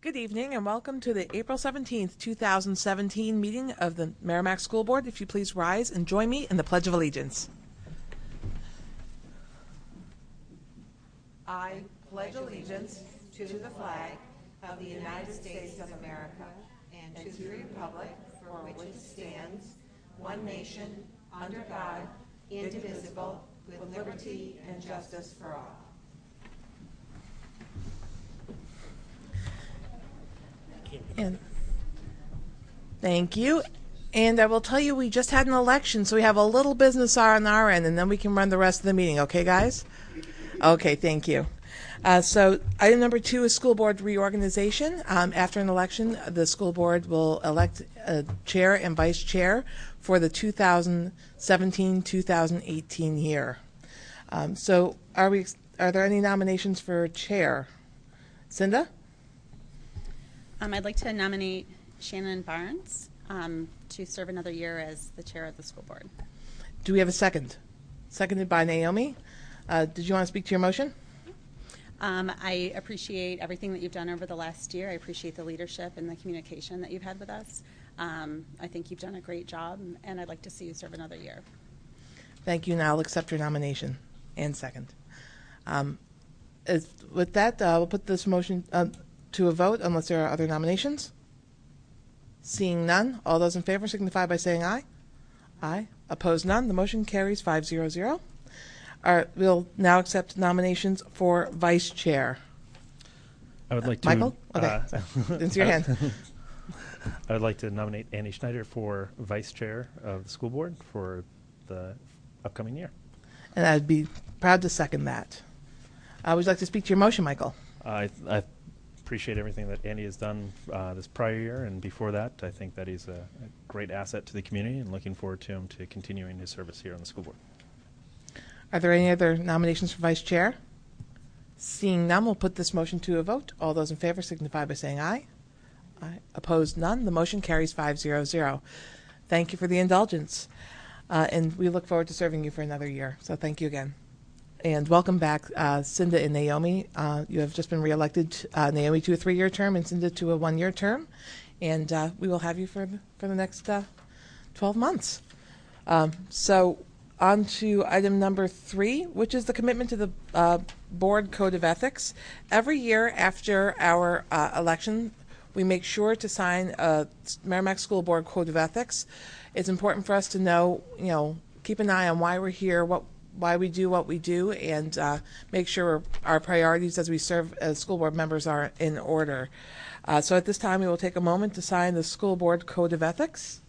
Good evening and welcome to the April 17th, 2017 meeting of the Merrimack School Board. If you please rise and join me in the Pledge of Allegiance. I pledge allegiance to the flag of the United States of America and to the republic for which it stands, one nation, under God, indivisible, with liberty and justice for all. And thank you. And I will tell you, we just had an election, so we have a little business on our end, and then we can run the rest of the meeting. Okay, guys? Okay, thank you. So item number 2 is school board reorganization. After an election, the school board will elect a chair and vice chair for the 2017-2018 year. So are there any nominations for chair? Cinda? I'd like to nominate Shannon Barnes to serve another year as the chair of the school board. Do we have a second? Seconded by Naomi. Did you want to speak to your motion? I appreciate everything that you've done over the last year. I appreciate the leadership and the communication that you've had with us. I think you've done a great job, and I'd like to see you serve another year. Thank you, and I'll accept your nomination and second. With that, we'll put this motion to a vote unless there are other nominations. Seeing none, all those in favor signify by saying aye. Aye. Opposed, none. The motion carries 5-0-0. We'll now accept nominations for vice chair. I would like to. Michael? Okay. It's your hand. I would like to nominate Annie Schneider for vice chair of the school board for the upcoming year. And I'd be proud to second that. Would you like to speak to your motion, Michael? I appreciate everything that Andy has done this prior year and before that. I think that he's a great asset to the community and looking forward to him to continuing his service here on the school board. Are there any other nominations for vice chair? Seeing none, we'll put this motion to a vote. All those in favor signify by saying aye. Aye. Opposed, none. The motion carries 5-0-0. Thank you for the indulgence. And we look forward to serving you for another year. So thank you again. And welcome back, Cinda and Naomi. You have just been reelected, Naomi to a 3-year term and Cinda to a 1-year term. And we will have you for the next 12 months. So on to item number 3, which is the commitment to the board code of ethics. Every year after our election, we make sure to sign a Merrimack School Board code of ethics. It's important for us to know, keep an eye on why we're here, why we do what we do, and make sure our priorities as we serve as school board members are in order. So at this time, we will take a moment to sign the school board code of ethics.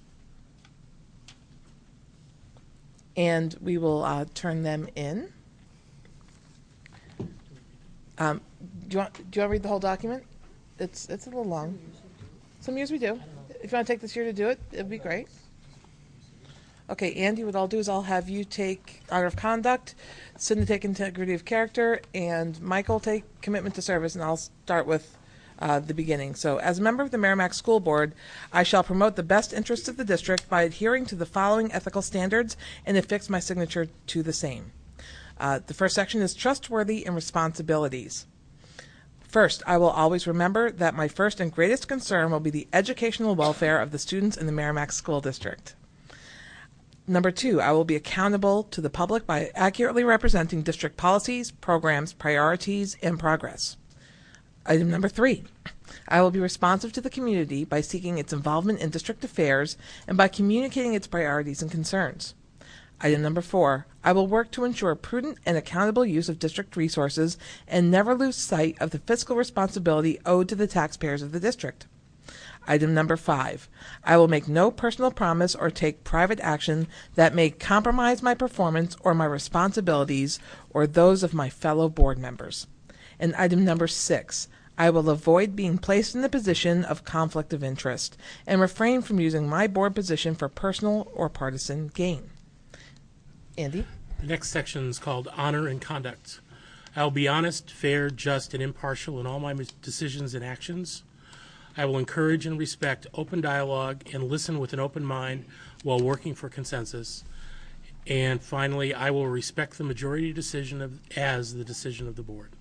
And we will turn them in. Do you want to read the whole document? It's a little long. Some years we do. If you want to take this year to do it, it'd be great. Okay, Andy, what I'll do is I'll have you take honor of conduct, Cindy take integrity of character, and Michael take commitment to service, and I'll start with the beginning. So, as a member of the Merrimack School Board, I shall promote the best interests of the district by adhering to the following ethical standards and affix my signature to the same. The first section is trustworthy and responsibilities. First, I will always remember that my first and greatest concern will be the educational welfare of the students in the Merrimack School District. Number 2, I will be accountable to the public by accurately representing district policies, programs, priorities, and progress. Item number 3, I will be responsive to the community by seeking its involvement in district affairs and by communicating its priorities and concerns. Item number 4, I will work to ensure prudent and accountable use of district resources and never lose sight of the fiscal responsibility owed to the taxpayers of the district. Item number 5, I will make no personal promise or take private action that may compromise my performance or my responsibilities or those of my fellow board members. And item number 6, I will avoid being placed in the position of conflict of interest and refrain from using my board position for personal or partisan gain. Andy? The next section is called Honor and Conduct. I will be honest, fair, just, and impartial in all my decisions and actions. I will encourage and respect open dialogue and listen with an open mind while working for consensus. And finally, I will respect the majority decision as the decision of the board.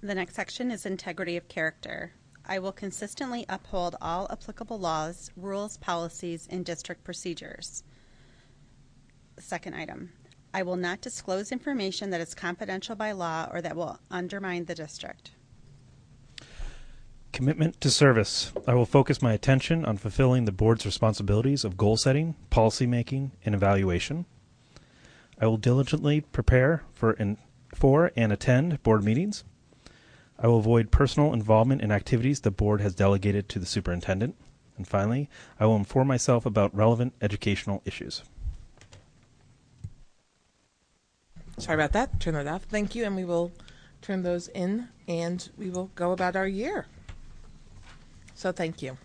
The next section is integrity of character. I will consistently uphold all applicable laws, rules, policies, and district procedures. Second item, I will not disclose information that is confidential by law or that will undermine the district. Commitment to service. I will focus my attention on fulfilling the board's responsibilities of goal setting, policy making, and evaluation. I will diligently prepare for and attend board meetings. I will avoid personal involvement in activities the board has delegated to the superintendent. And finally, I will inform myself about relevant educational issues. Sorry about that. Turn that off. Thank you. And we will turn those in and we will go about our year. So thank you.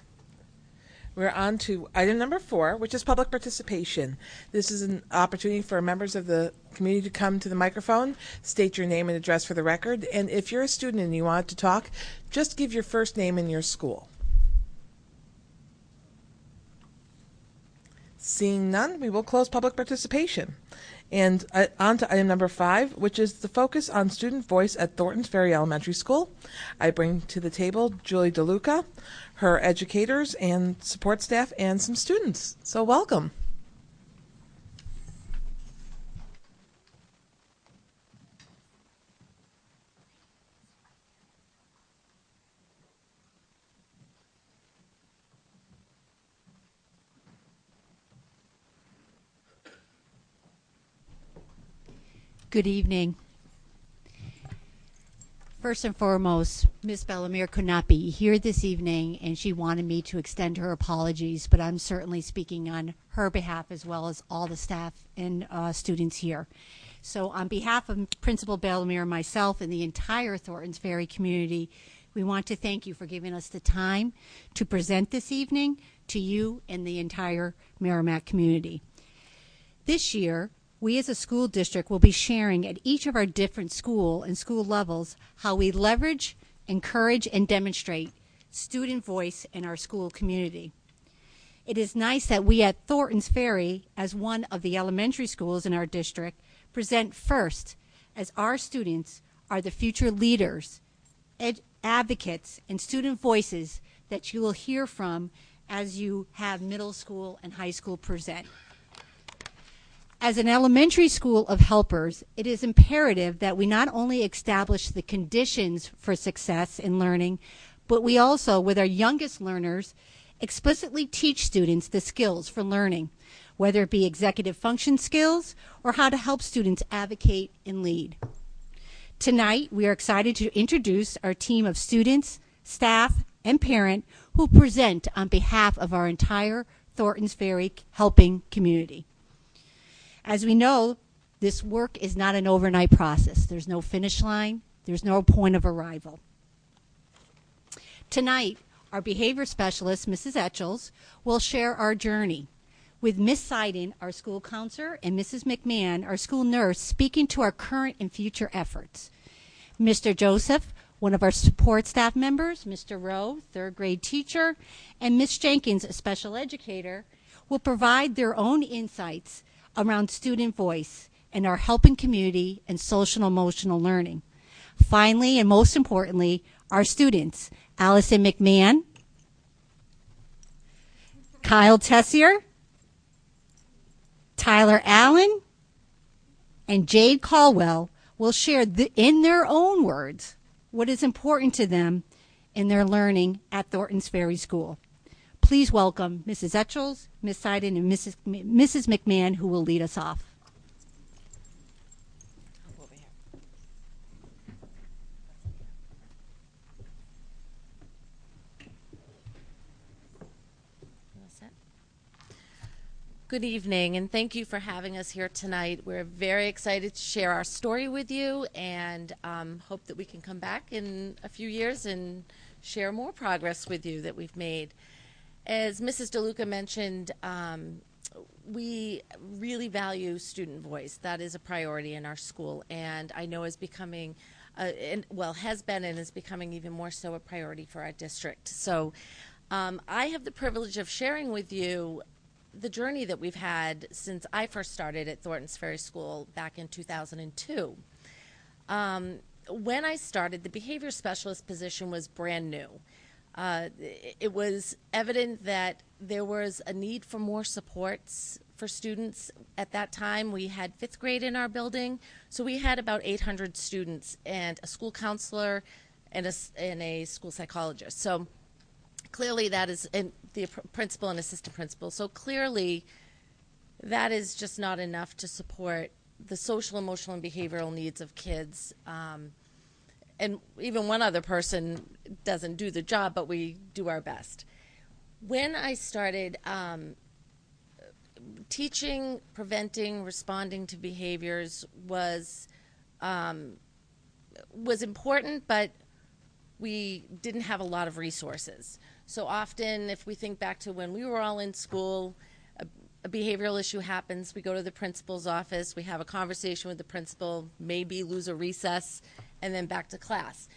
We're on to item number 4, which is public participation. This is an opportunity for members of the community to come to the microphone, state your name and address for the record, and if you're a student and you want to talk, just give your first name and your school. Seeing none, we will close public participation. And on to item number 5, which is the focus on student voice at Thorntons Ferry Elementary School. I bring to the table Julie DeLuca, her educators and support staff, and some students. So welcome. Good evening. First and foremost, Ms. Bellemere could not be here this evening, and she wanted me to extend her apologies, but I'm certainly speaking on her behalf as well as all the staff and students here. So on behalf of Principal Bellemere, myself, and the entire Thorntons Ferry community, we want to thank you for giving us the time to present this evening to you and the entire Merrimack community. This year, we as a school district will be sharing at each of our different school and school levels how we leverage, encourage, and demonstrate student voice in our school community. It is nice that we at Thorntons Ferry, as one of the elementary schools in our district, present first as our students are the future leaders, advocates, and student voices that you will hear from as you have middle school and high school present. As an elementary school of helpers, it is imperative that we not only establish the conditions for success in learning, but we also, with our youngest learners, explicitly teach students the skills for learning, whether it be executive function skills or how to help students advocate and lead. Tonight, we are excited to introduce our team of students, staff, and parent who present on behalf of our entire Thorntons Ferry helping community. As we know, this work is not an overnight process. There's no finish line. There's no point of arrival. Tonight, our behavior specialist, Mrs. Etchels, will share our journey, with Ms. Seiden, our school counselor, and Mrs. McMahon, our school nurse, speaking to our current and future efforts. Mr. Joseph, one of our support staff members, Mr. Rowe, third grade teacher, and Ms. Jenkins, a special educator, will provide their own insights around student voice and our helping community and social and emotional learning. Finally, and most importantly, our students, Allison McMahon, Kyle Tessier, Tyler Allen, and Jade Caldwell will share in their own words what is important to them in their learning at Thorntons Ferry School. Please welcome Mrs. Etchels, Ms. Seiden, and Mrs. McMahon, who will lead us off. Good evening, and thank you for having us here tonight. We're very excited to share our story with you and hope that we can come back in a few years and share more progress with you that we've made. As Mrs. DeLuca mentioned, we really value student voice. That is a priority in our school, and I know is becoming, has been and is becoming even more so a priority for our district. So I have the privilege of sharing with you the journey that we've had since I first started at Thornton's Ferry School back in 2002. When I started, the behavior specialist position was brand new. It was evident that there was a need for more supports for students. At that time, we had fifth grade in our building, so we had about 800 students and a school counselor and a school psychologist. So clearly that is, and the principal and assistant principal, so clearly that is just not enough to support the social, emotional, and behavioral needs of kids. And even one other person doesn't do the job, but we do our best. When I started teaching, preventing, responding to behaviors was important, but we didn't have a lot of resources. So often, if we think back to when we were all in school, a behavioral issue happens, we go to the principal's office, we have a conversation with the principal, maybe lose a recess, and then back to class.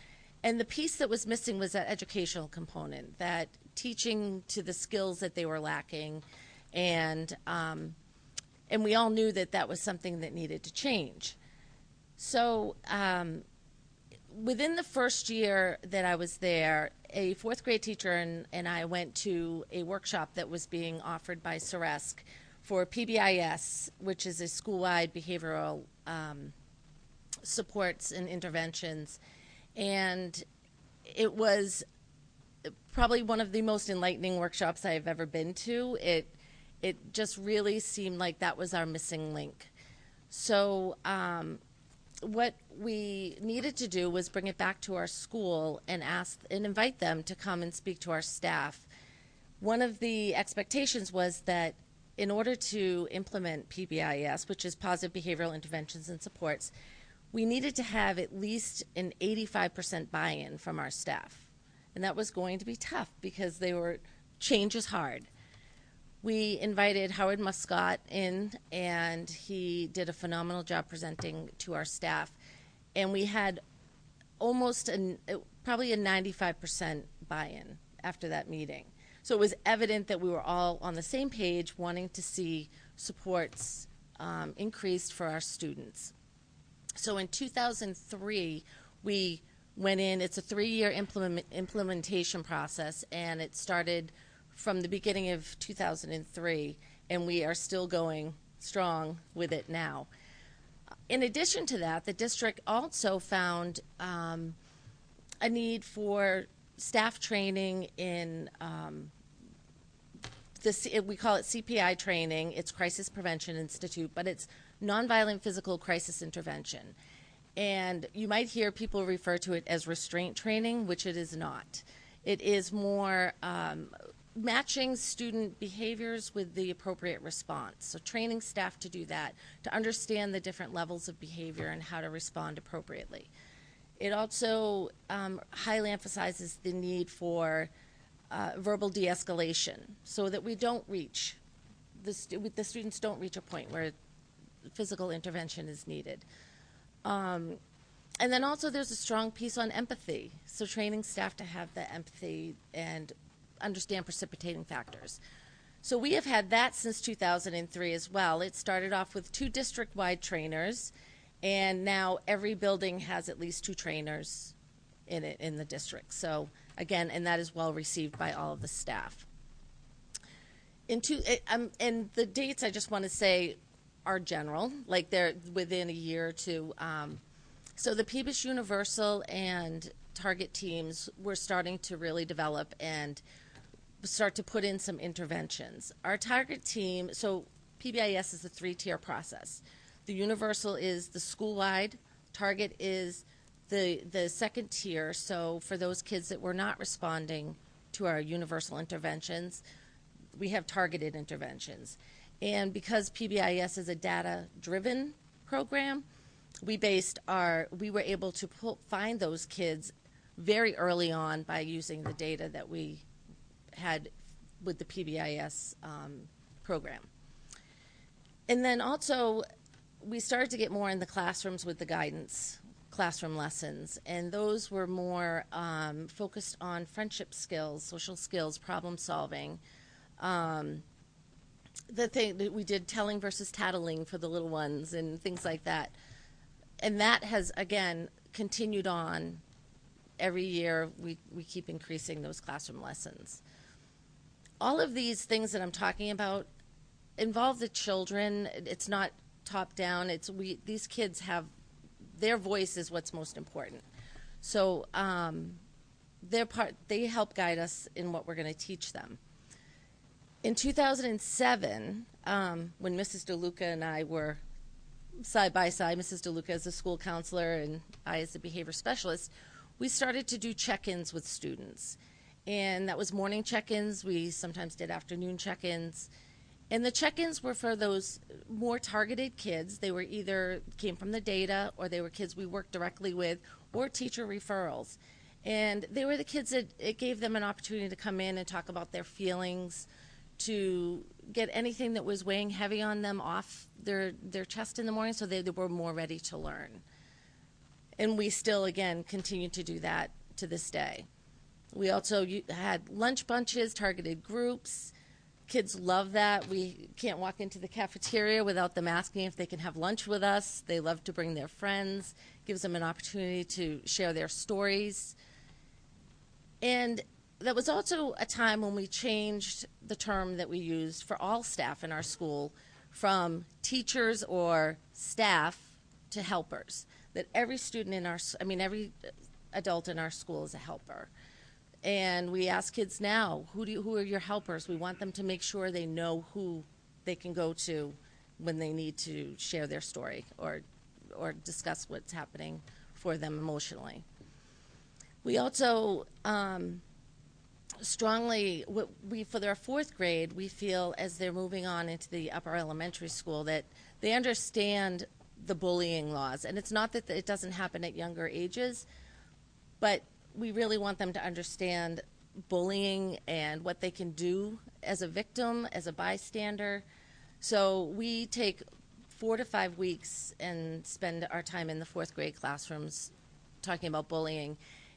And the piece that was missing was that educational component, that teaching to the skills that they were lacking, and we all knew that that was something that needed to change. So within the first year that I was there, a fourth grade teacher and I went to a workshop that was being offered by Ceresc for PBIS, which is a school-wide behavioral supports and interventions. And it was probably one of the most enlightening workshops I've ever been to. It just really seemed like that was our missing link. So what we needed to do was bring it back to our school and invite them to come and speak to our staff. One of the expectations was that in order to implement PBIS, which is positive behavioral interventions and supports, we needed to have at least an 85% buy-in from our staff. And that was going to be tough because change is hard. We invited Howard Muscott in, and he did a phenomenal job presenting to our staff. And we had probably a 95% buy-in after that meeting. So it was evident that we were all on the same page, wanting to see supports increased for our students. So in 2003, we went in. It's a 3-year implementation process, and it started from the beginning of 2003, and we are still going strong with it now. In addition to that, the district also found a need for staff training in we call it CPI training. It's Crisis Prevention Institute, but it's Nonviolent Physical Crisis Intervention. And you might hear people refer to it as restraint training, which it is not. It is more matching student behaviors with the appropriate response. So training staff to do that, to understand the different levels of behavior and how to respond appropriately. It also highly emphasizes the need for verbal de-escalation so that we don't reach, the students don't reach a point where physical intervention is needed. And then also there's a strong piece on empathy. So training staff to have the empathy and understand precipitating factors. So we have had that since 2003 as well. It started off with 2 district-wide trainers, and now every building has at least 2 trainers in it in the district. So again, and that is well received by all of the staff. And the dates I just want to say are general, like they're within a year or two. So the PBIS Universal and Target teams were starting to really develop and start to put in some interventions. Our Target team, so PBIS is a 3-tier process. The Universal is the school-wide. Target is the second tier, so for those kids that were not responding to our universal interventions, we have targeted interventions. And because PBIS is a data-driven program, we were able to find those kids very early on by using the data that we had with the PBIS program. And then also, we started to get more in the classrooms with the guidance classroom lessons, and those were more focused on friendship skills, social skills, problem solving, the thing that we did, telling versus tattling for the little ones and things like that. And that has, again, continued on every year. We keep increasing those classroom lessons. All of these things that I'm talking about involve the children. It's not top down. These kids have, their voice is what's most important. So they help guide us in what we're going to teach them. In 2007, when Mrs. DeLuca and I were side by side, Mrs. DeLuca as a school counselor and I as a behavior specialist, we started to do check-ins with students. And that was morning check-ins. We sometimes did afternoon check-ins. And the check-ins were for those more targeted kids. They were either came from the data, or they were kids we worked directly with, or teacher referrals. And they were the kids that it gave them an opportunity to come in and talk about their feelings, to get anything that was weighing heavy on them off their chest in the morning, so they were more ready to learn. And we still, again, continue to do that to this day. We also had lunch bunches, targeted groups. Kids love that. We can't walk into the cafeteria without them asking if they can have lunch with us. They love to bring their friends. Gives them an opportunity to share their stories. And that was also a time when we changed the term that we used for all staff in our school from teachers or staff to helpers. That every student in every adult in our school is a helper. And we ask kids now, who are your helpers? We want them to make sure they know who they can go to when they need to share their story or discuss what's happening for them emotionally. We also strongly, for their fourth grade, we feel as they're moving on into the upper elementary school that they understand the bullying laws. And it's not that it doesn't happen at younger ages, but we really want them to understand bullying and what they can do as a victim, as a bystander. So we take 4 to 5 weeks and spend our time in the fourth grade classrooms talking about bullying.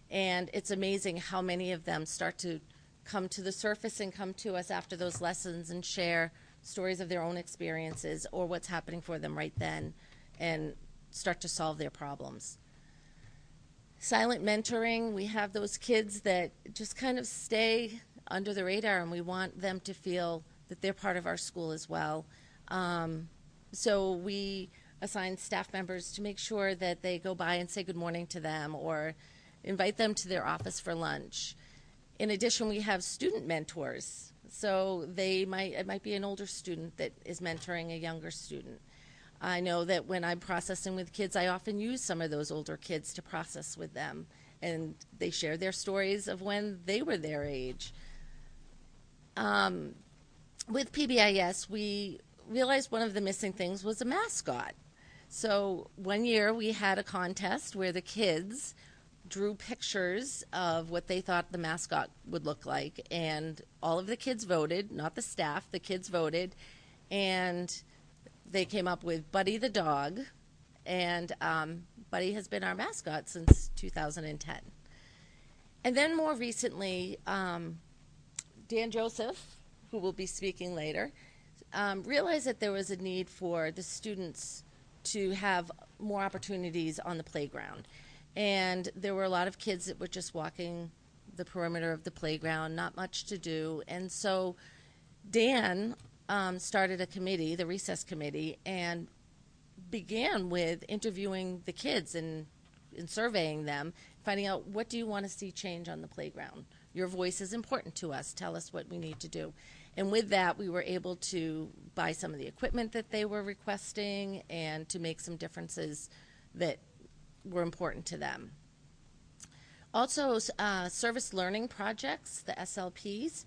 And it's amazing how many of them start to come to the surface and come to us after those lessons and share stories of their own experiences or what's happening for them right then and start to solve their problems. Silent mentoring, we have those kids that just kind of stay under the radar, and we want them to feel that they're part of our school as well. So we assign staff members to make sure that they go by and say good morning to them or invite them to their office for lunch. In addition, we have student mentors. So it might be an older student that is mentoring a younger student. I know that when I'm processing with kids, I often use some of those older kids to process with them. And they share their stories of when they were their age. With PBIS, we realized one of the missing things was a mascot. So one year we had a contest where the kids drew pictures of what they thought the mascot would look like. And all of the kids voted, not the staff, the kids voted. And they came up with Buddy the dog, and Buddy has been our mascot since 2010. And then more recently, Dan Joseph, who will be speaking later, realized that there was a need for the students to have more opportunities on the playground. And there were a lot of kids that were just walking the perimeter of the playground, not much to do. And so Dan started a committee, the recess committee, and began with interviewing the kids and surveying them, finding out, what do you want to see change on the playground? Your voice is important to us. Tell us what we need to do. And with that, we were able to buy some of the equipment that they were requesting and to make some differences that were important to them. Also, service learning projects, the SLPs.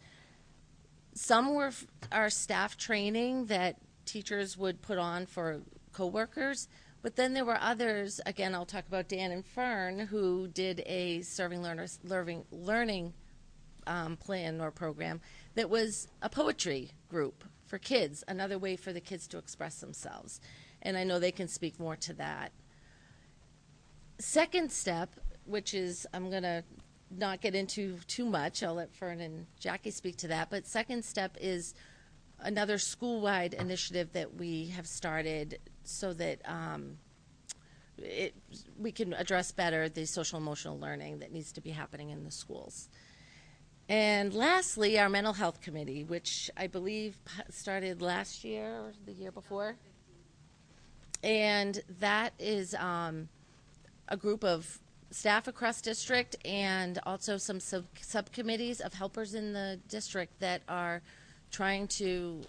Some were our staff training that teachers would put on for coworkers, but then there were others, again, I'll talk about Dan and Fern, who did a serving learners learning plan or program that was a poetry group for kids, another way for the kids to express themselves. And I know they can speak more to that. Second step, which is, I'm going to not get into too much. I'll let Fern and Jackie speak to that. But second step is another school-wide initiative that we have started so that we can address better the social emotional learning that needs to be happening in the schools. And lastly, our mental health committee, which I believe started last year or the year before. And that is a group of staff across district and also some subcommittees of helpers in the district that are trying to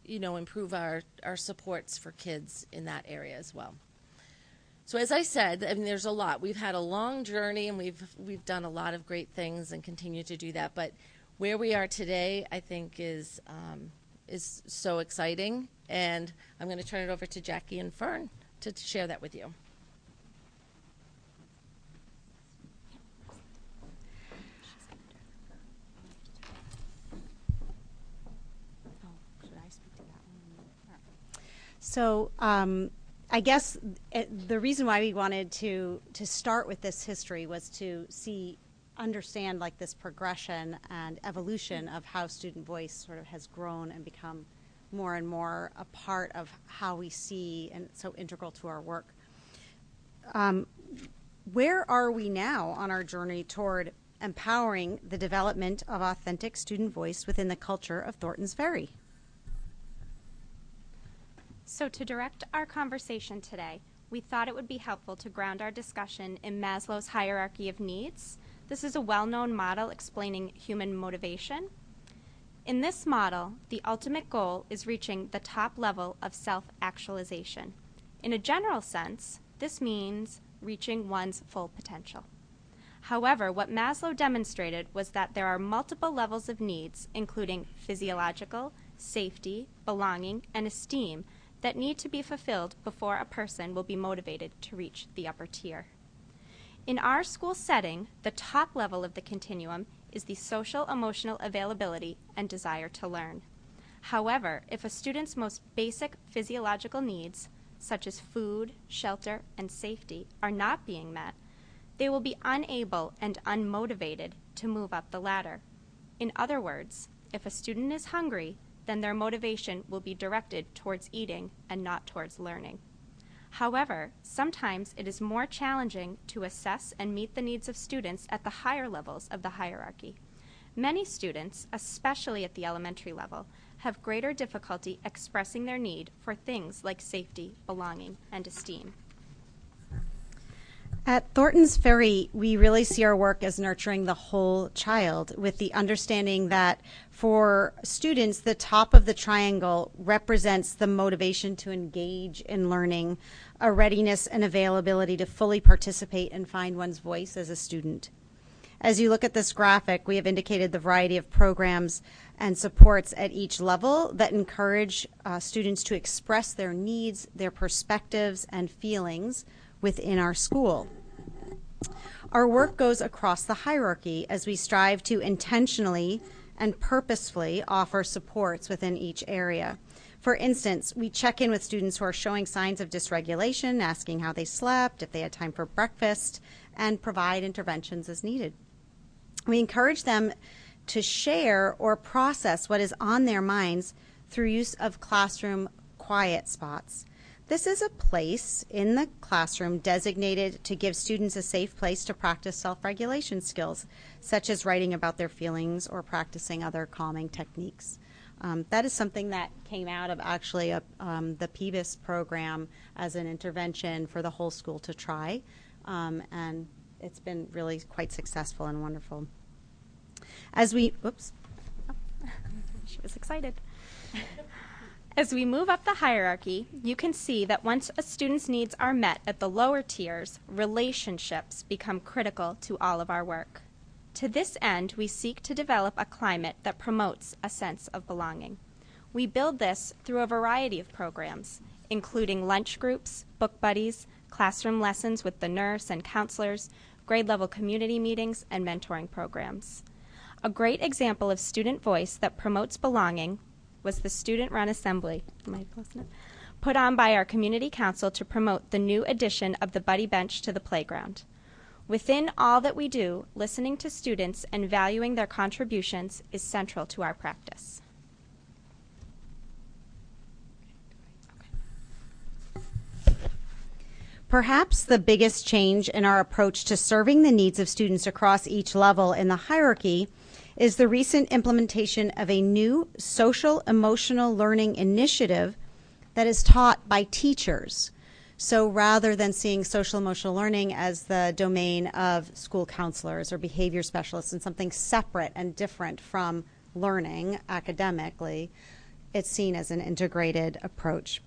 improve our supports for kids in that area as well. So as I said, I mean, there's a lot. We've had a long journey, and we've done a lot of great things and continue to do that. But where we are today, I think, is so exciting. And I'm going to turn it over to Jackie and Fern to share that with you. So I guess the reason why we wanted to start with this history was to understand like this progression and evolution of how student voice sort of has grown and become more and more a part of how we see and so integral to our work. Where are we now on our journey toward empowering the development of authentic student voice within the culture of Thorntons Ferry? So to direct our conversation today, we thought it would be helpful to ground our discussion in Maslow's hierarchy of needs. This is a well-known model explaining human motivation. In this model, the ultimate goal is reaching the top level of self-actualization. In a general sense, this means reaching one's full potential. However, what Maslow demonstrated was that there are multiple levels of needs, including physiological, safety, belonging, and esteem, that need to be fulfilled before a person will be motivated to reach the upper tier. In our school setting, the top level of the continuum is the social emotional availability and desire to learn. However, if a student's most basic physiological needs, such as food, shelter, and safety, are not being met, they will be unable and unmotivated to move up the ladder. In other words, if a student is hungry, then their motivation will be directed towards eating and not towards learning. However, sometimes it is more challenging to assess and meet the needs of students at the higher levels of the hierarchy. Many students, especially at the elementary level, have greater difficulty expressing their need for things like safety, belonging, and esteem. At Thorntons Ferry, we really see our work as nurturing the whole child, with the understanding that for students, the top of the triangle represents the motivation to engage in learning, a readiness and availability to fully participate and find one's voice as a student. As you look at this graphic, we have indicated the variety of programs and supports at each level that encourage students to express their needs, their perspectives, and feelings within our school. Our work goes across the hierarchy as we strive to intentionally and purposefully offer supports within each area. For instance, we check in with students who are showing signs of dysregulation, asking how they slept, if they had time for breakfast, and provide interventions as needed. We encourage them to share or process what is on their minds through use of classroom quiet spots. This is a place in the classroom designated to give students a safe place to practice self-regulation skills, such as writing about their feelings or practicing other calming techniques. That is something that came out of actually the PBIS program as an intervention for the whole school to try, and it's been really quite successful and wonderful. As we, She was excited. As we move up the hierarchy, you can see that once a student's needs are met at the lower tiers, relationships become critical to all of our work. To this end, we seek to develop a climate that promotes a sense of belonging. We build this through a variety of programs, including lunch groups, book buddies, classroom lessons with the nurse and counselors, grade-level community meetings, and mentoring programs. A great example of student voice that promotes belonging was the student-run assembly, put on by our community council to promote the new addition of the buddy bench to the playground. Within all that we do, listening to students and valuing their contributions is central to our practice. Perhaps the biggest change in our approach to serving the needs of students across each level in the hierarchy is the recent implementation of a new social emotional learning initiative that is taught by teachers. So rather than seeing social emotional learning as the domain of school counselors or behavior specialists and something separate and different from learning academically, it's seen as an integrated approach.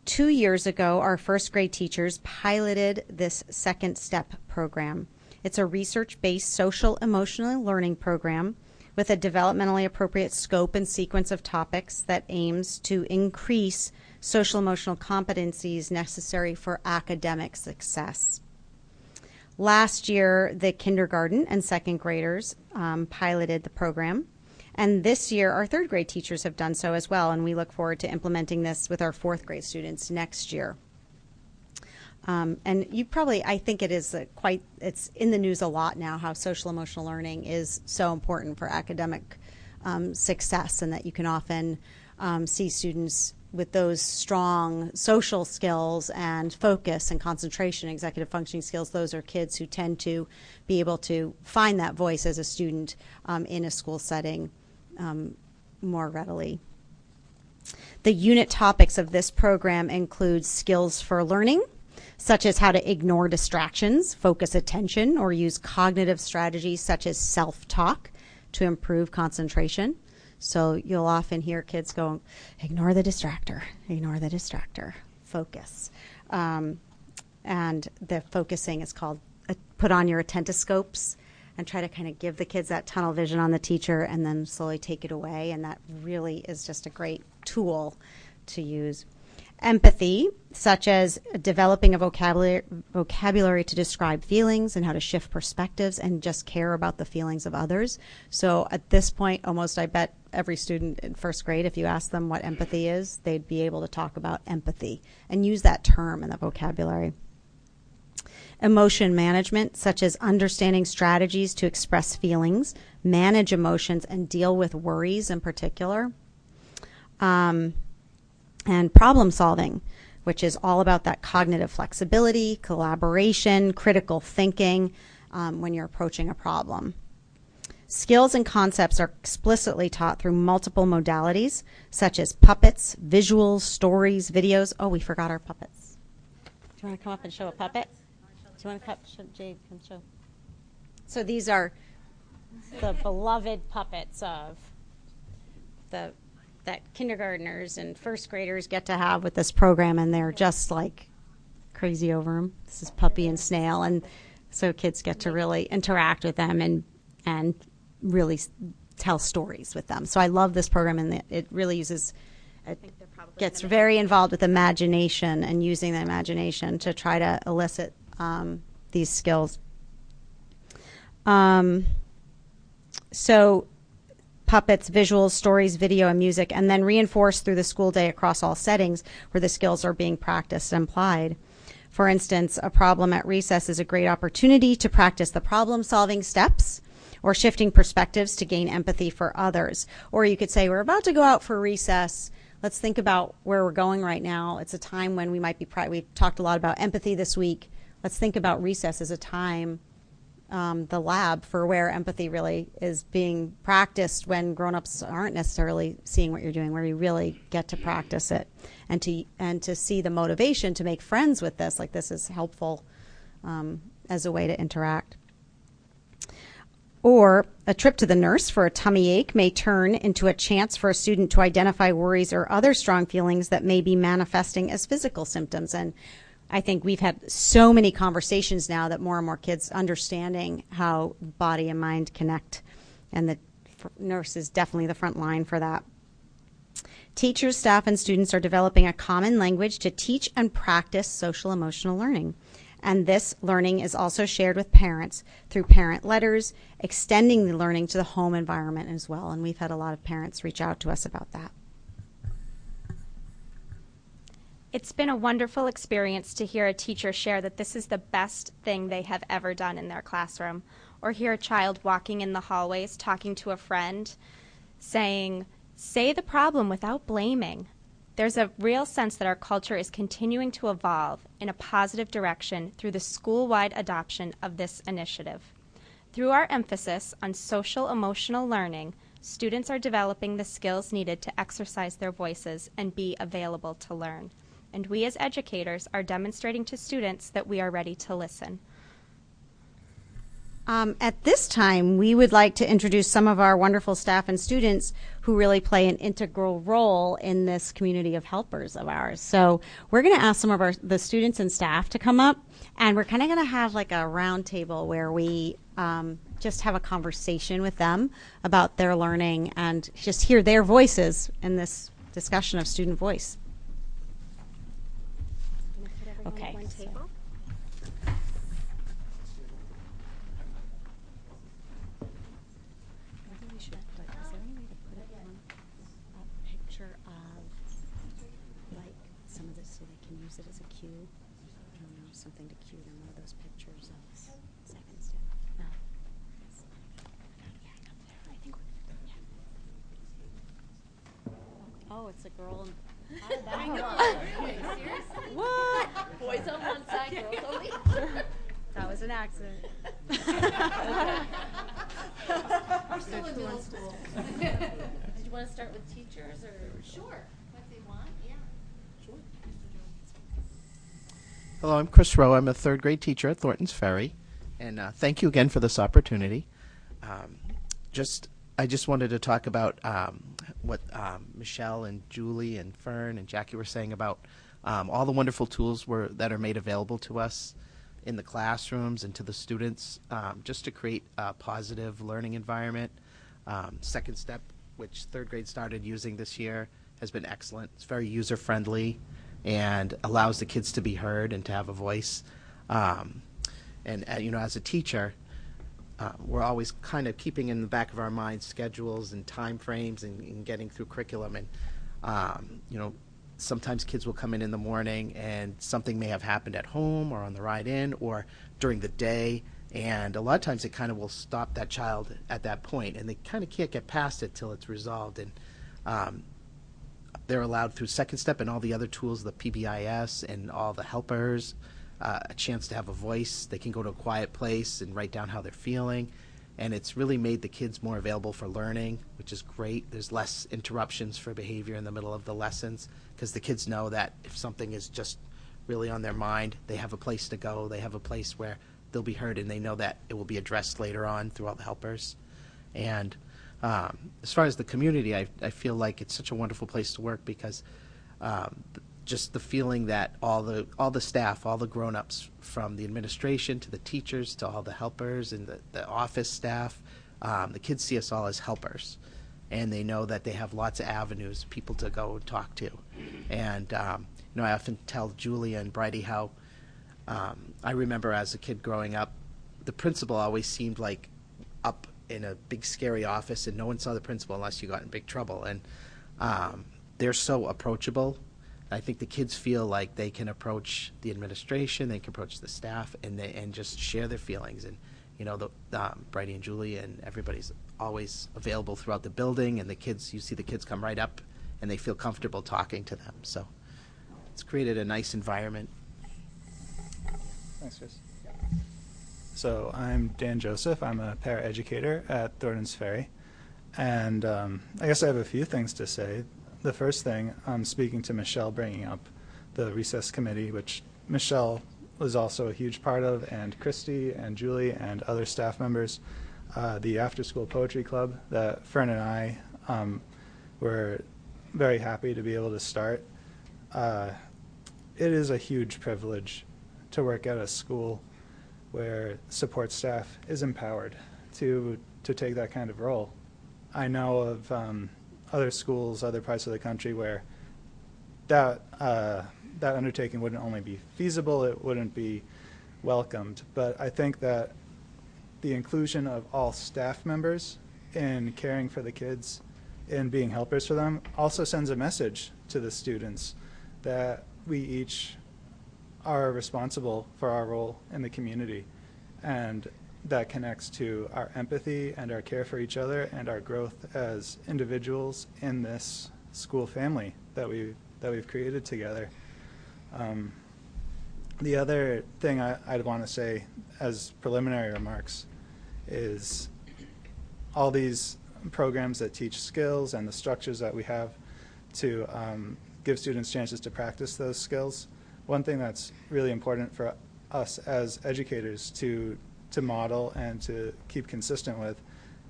2 years ago, our first grade teachers piloted this second step program. It's a research-based social emotional learning program with a developmentally appropriate scope and sequence of topics that aims to increase social emotional competencies necessary for academic success. Last year, the kindergarten and second graders piloted the program. And this year, our third grade teachers have done so as well, and we look forward to implementing this with our fourth grade students next year. And you probably, I think it is it's in the news a lot now how social emotional learning is so important for academic success, and that you can often see students with those strong social skills and focus and concentration, executive functioning skills. Those are kids who tend to be able to find that voice as a student in a school setting more readily. The unit topics of this program include skills for learning, such as how to ignore distractions, focus attention, or use cognitive strategies such as self-talk to improve concentration. So you'll often hear kids go, ignore the distractor, focus. And the focusing is called put on your attentoscopes and try to kind of give the kids that tunnel vision on the teacher and then slowly take it away. And that really is just a great tool to use. Empathy, such as developing a vocabulary to describe feelings and how to shift perspectives and just care about the feelings of others. So at this point, almost I bet every student in first grade, if you ask them what empathy is, they'd be able to talk about empathy and use that term in the vocabulary. Emotion management, such as understanding strategies to express feelings, manage emotions, and deal with worries in particular. And problem solving, which is all about that cognitive flexibility, collaboration, critical thinking when you're approaching a problem. Skills and concepts are explicitly taught through multiple modalities, such as puppets, visuals, stories, videos. Oh, we forgot our puppets. Do you want to come up and show a puppet? Do you want to come, Jade, come show? So these are the beloved puppets of that kindergartners and first graders get to have with this program, and they're just like crazy over them. This is Puppy and Snail, and so kids get to really interact with them and really tell stories with them. So I love this program, and it really gets very involved with imagination and using the imagination to try to elicit these skills. So puppets, visuals, stories, video, and music, and then reinforced through the school day across all settings where the skills are being practiced and applied. For instance, a problem at recess is a great opportunity to practice the problem-solving steps or shifting perspectives to gain empathy for others. Or you could say, we're about to go out for recess. Let's think about where we're going right now. It's a time when we might be, we've talked a lot about empathy this week. Let's think about recess as a time, the lab for where empathy really is being practiced when grown-ups aren't necessarily seeing what you're doing, where you really get to practice it and to see the motivation to make friends with this. Like, this is helpful as a way to interact. Or a trip to the nurse for a tummy ache may turn into a chance for a student to identify worries or other strong feelings that may be manifesting as physical symptoms. And I think we've had so many conversations now that more and more kids understanding how body and mind connect, and the nurse is definitely the front line for that. Teachers, staff, and students are developing a common language to teach and practice social emotional learning. And this learning is also shared with parents through parent letters, extending the learning to the home environment as well. And we've had a lot of parents reach out to us about that. It's been a wonderful experience to hear a teacher share that this is the best thing they have ever done in their classroom, or hear a child walking in the hallways talking to a friend saying, say the problem without blaming. There's a real sense that our culture is continuing to evolve in a positive direction through the school-wide adoption of this initiative. Through our emphasis on social-emotional learning, students are developing the skills needed to exercise their voices and be available to learn. And we as educators are demonstrating to students that we are ready to listen. At this time, we would like to introduce some of our wonderful staff and students who really play an integral role in this community of helpers of ours. So we're going to ask some of the students and staff to come up, and we're kind of going to have like a round table where we just have a conversation with them about their learning and just hear their voices in this discussion of student voice. Okay. Something to cue them, one of those pictures of second step. No. Oh, it's a girl. How did that go? What? Boys on one side, girls on the other. That was an accident. Did you want to start with teachers or? Sure, if they want, yeah. Sure. Hello, I'm Chris Rowe. I'm a third grade teacher at Thornton's Ferry, and thank you again for this opportunity. I just wanted to talk about what Michelle and Julie and Fern and Jackie were saying about all the wonderful tools that are made available to us in the classrooms and to the students, just to create a positive learning environment. Second Step, which third grade started using this year, has been excellent. It's very user-friendly and allows the kids to be heard and to have a voice. As a teacher, we're always kind of keeping in the back of our minds schedules and time frames and getting through curriculum. And, sometimes kids will come in the morning and something may have happened at home or on the ride in or during the day. And a lot of times it kind of will stop that child at that point, and they kind of can't get past it till it's resolved. And they're allowed through Second Step and all the other tools, the PBIS and all the helpers, a chance to have a voice. They can go to a quiet place and write down how they're feeling. And it's really made the kids more available for learning, which is great. There's less interruptions for behavior in the middle of the lessons because the kids know that if something is just really on their mind, they have a place to go. They have a place where they'll be heard, and they know that it will be addressed later on through all the helpers. And as far as the community, I feel like it's such a wonderful place to work because just the feeling that all the staff, all the grown-ups, from the administration to the teachers to all the helpers and the office staff, the kids see us all as helpers, and they know that they have lots of avenues, people to go and talk to. And I often tell Julia and Bridie how I remember as a kid growing up, the principal always seemed like up in a big scary office, and no one saw the principal unless you got in big trouble. And they're so approachable. I think the kids feel like they can approach the administration, they can approach the staff, and just share their feelings. And Bridie and Julie and everybody's always available throughout the building, and you see the kids come right up, and they feel comfortable talking to them. So it's created a nice environment. Thanks, Chris. So I'm Dan Joseph. I'm a paraeducator at Thornton's Ferry, and I guess I have a few things to say. The first thing, I'm speaking to Michelle bringing up the recess committee, which Michelle was also a huge part of, and Christy and Julie and other staff members. The after-school poetry club that Fern and I were very happy to be able to start. It is a huge privilege to work at a school where support staff is empowered to take that kind of role. I know of other schools, other parts of the country where that undertaking wouldn't only be feasible, it wouldn't be welcomed. But I think that the inclusion of all staff members in caring for the kids and being helpers for them also sends a message to the students that we each are responsible for our role in the community, and that connects to our empathy and our care for each other and our growth as individuals in this school family that we that we've created together. The other thing I'd want to say as preliminary remarks is all these programs that teach skills and the structures that we have to give students chances to practice those skills. One thing that's really important for us as educators to model and to keep consistent with,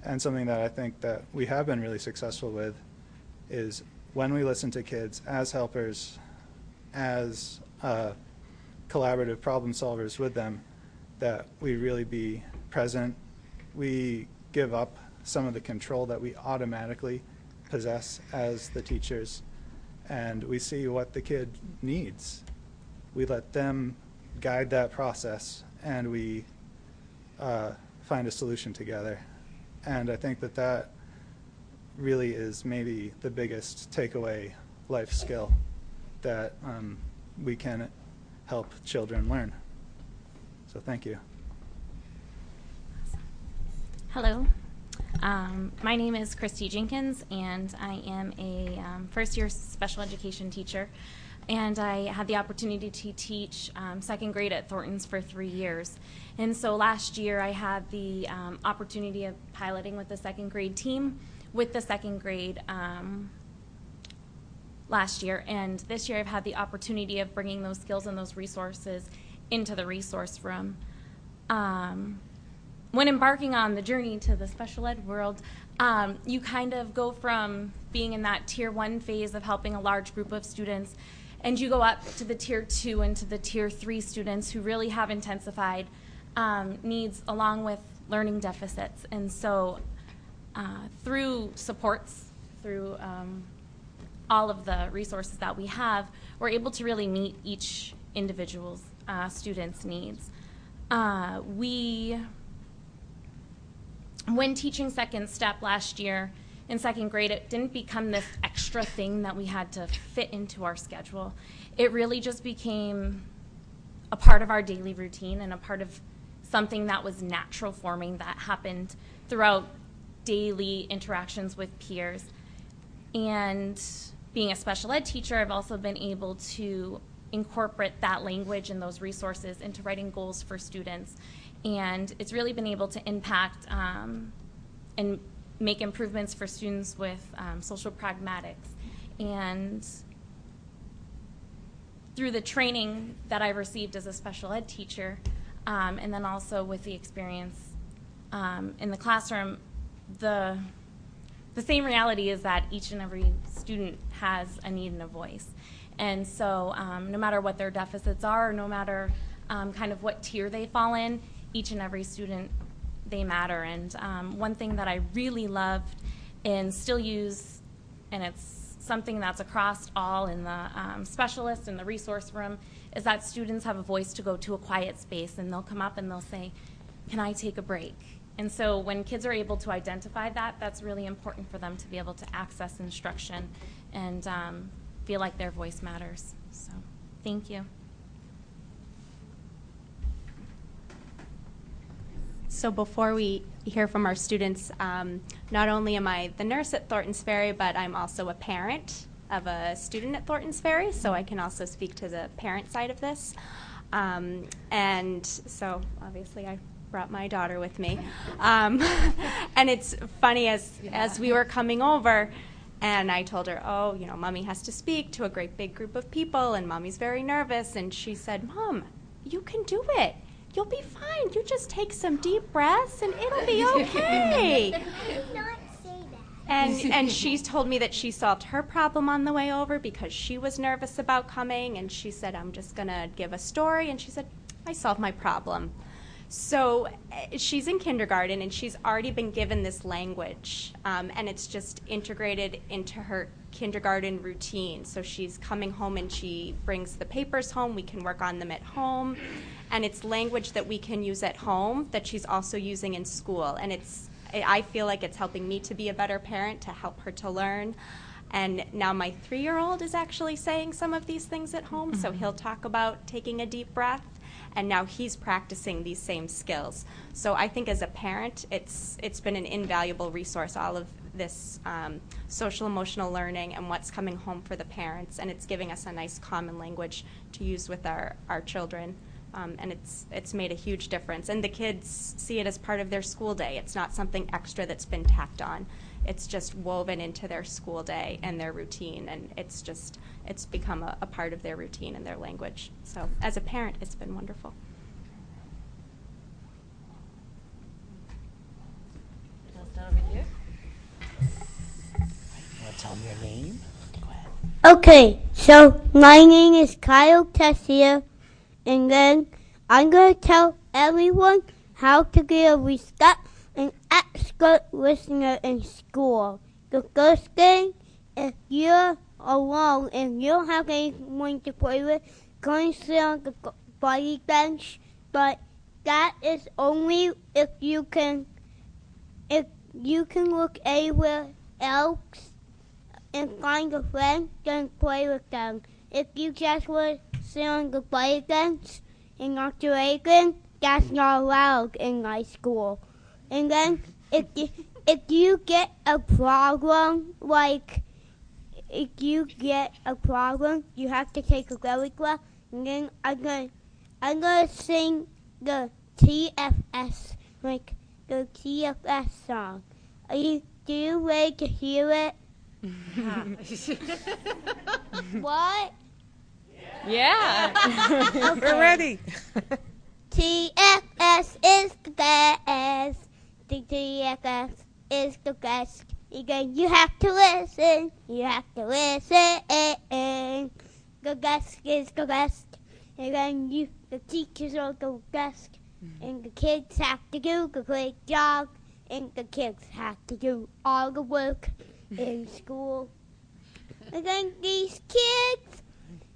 and something that I think that we have been really successful with, is when we listen to kids as helpers, as collaborative problem solvers with them, that we really be present. We give up some of the control that we automatically possess as the teachers, and we see what the kid needs. We let them guide that process, and we find a solution together. And I think that that really is maybe the biggest takeaway life skill that we can help children learn. So thank you. Hello. My name is Christy Jenkins, and I am a first-year special education teacher. And I had the opportunity to teach second grade at Thornton's for 3 years. And so last year I had the opportunity of piloting with the second grade team with the second grade last year. And this year I've had the opportunity of bringing those skills and those resources into the resource room. When embarking on the journey to the special ed world, you kind of go from being in that tier 1 phase of helping a large group of students, and you go up to the tier 2 and to the tier 3 students who really have intensified needs along with learning deficits. And so through supports, through all of the resources that we have, we're able to really meet each individual's student's needs. When teaching Second Step last year in second grade, it didn't become this extra thing that we had to fit into our schedule. It really just became a part of our daily routine and a part of something that was natural forming that happened throughout daily interactions with peers. And being a special ed teacher, I've also been able to incorporate that language and those resources into writing goals for students. And it's really been able to impact and make improvements for students with social pragmatics. And through the training that I received as a special ed teacher, and then also with the experience in the classroom, the same reality is that each and every student has a need and a voice. And so no matter what their deficits are, or no matter kind of what tier they fall in, each and every student, they matter. And one thing that I really loved and still use, and it's something that's across all in the specialist and the resource room, is that students have a voice to go to a quiet space, and they'll come up and they'll say, "Can I take a break?" And so when kids are able to identify that, that's really important for them to be able to access instruction and feel like their voice matters. So thank you. So before we hear from our students, not only am I the nurse at Thornton's Ferry, but I'm also a parent of a student at Thornton's Ferry, so I can also speak to the parent side of this. And so obviously I brought my daughter with me. And it's funny, as we were coming over, and I told her, "Oh, you know, Mommy has to speak to a great big group of people, and Mommy's very nervous." And she said, "Mom, you can do it. You'll be fine. You just take some deep breaths and it'll be okay." And she told me that she solved her problem on the way over because she was nervous about coming, and she said, "I'm just going to give a story." And she said, "I solved my problem." So she's in kindergarten, and she's already been given this language, and it's just integrated into her kindergarten routine. So she's coming home and she brings the papers home. We can work on them at home. And it's language that we can use at home that she's also using in school. And I feel like it's helping me to be a better parent, to help her to learn. And now my 3-year-old is actually saying some of these things at home. So he'll talk about taking a deep breath, and now he's practicing these same skills. So I think as a parent, it's been an invaluable resource, all of this social emotional learning and what's coming home for the parents, and it's giving us a nice common language to use with our children. And it's made a huge difference. And the kids see it as part of their school day. It's not something extra that's been tacked on. It's just woven into their school day and their routine, and it's become a part of their routine and their language. So as a parent, it's been wonderful. Tell me your name. Go ahead. Okay, so my name is Kyle Tessier, and then I'm going to tell everyone how to get a respect and expert listener in school. The first thing, if you're alone and you don't have anyone to play with, go and sit on the body bench, but that is only if you can look anywhere else and find a friend, then play with them. If you just want to sit on the play bench and not do anything, that's not allowed in my school. And then if you get a problem, you have to take a belly breath, and then I'm gonna sing the TFS, like the TFS song. Do you ready to hear it? What? Yeah. We're ready. TFS is the best. The TFS is the best. Again, you have to listen. You have to listen. The best is the best. Again, the teachers are the best. And the kids have to do a great job. And the kids have to do all the work in school. And then these kids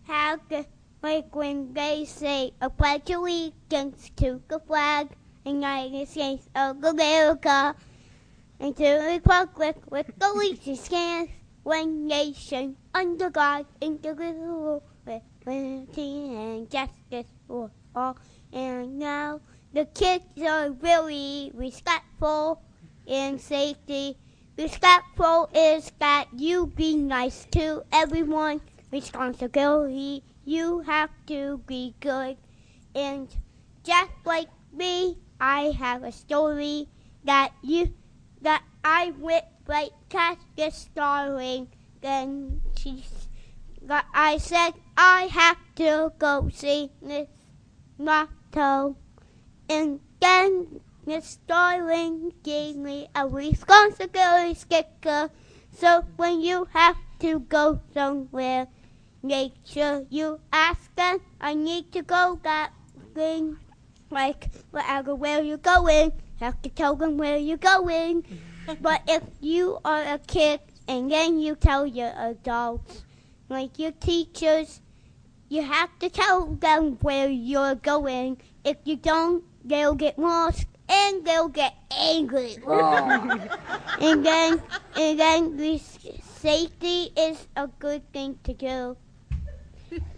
have to, like when they say a pledge of allegiance to the flag, United States of America, and to the republic with allegiance stands, one nation under God, indivisible, with liberty and justice for all. And now the kids are really respectful and safety. Respectful is that you be nice to everyone. Responsibility, you have to be good. And just like me, I have a story that I went right past the starling. Then I said I have to go see Miss Motto. And then Miss Starling gave me a responsibility sticker. So when you have to go somewhere, make sure you ask them, I need to go that thing. Like, where you're going, have to tell them where you're going. But if you are a kid and then you tell your adults, like your teachers, you have to tell them where you're going. If you don't, they'll get lost and they'll get angry. and then safety is a good thing to do.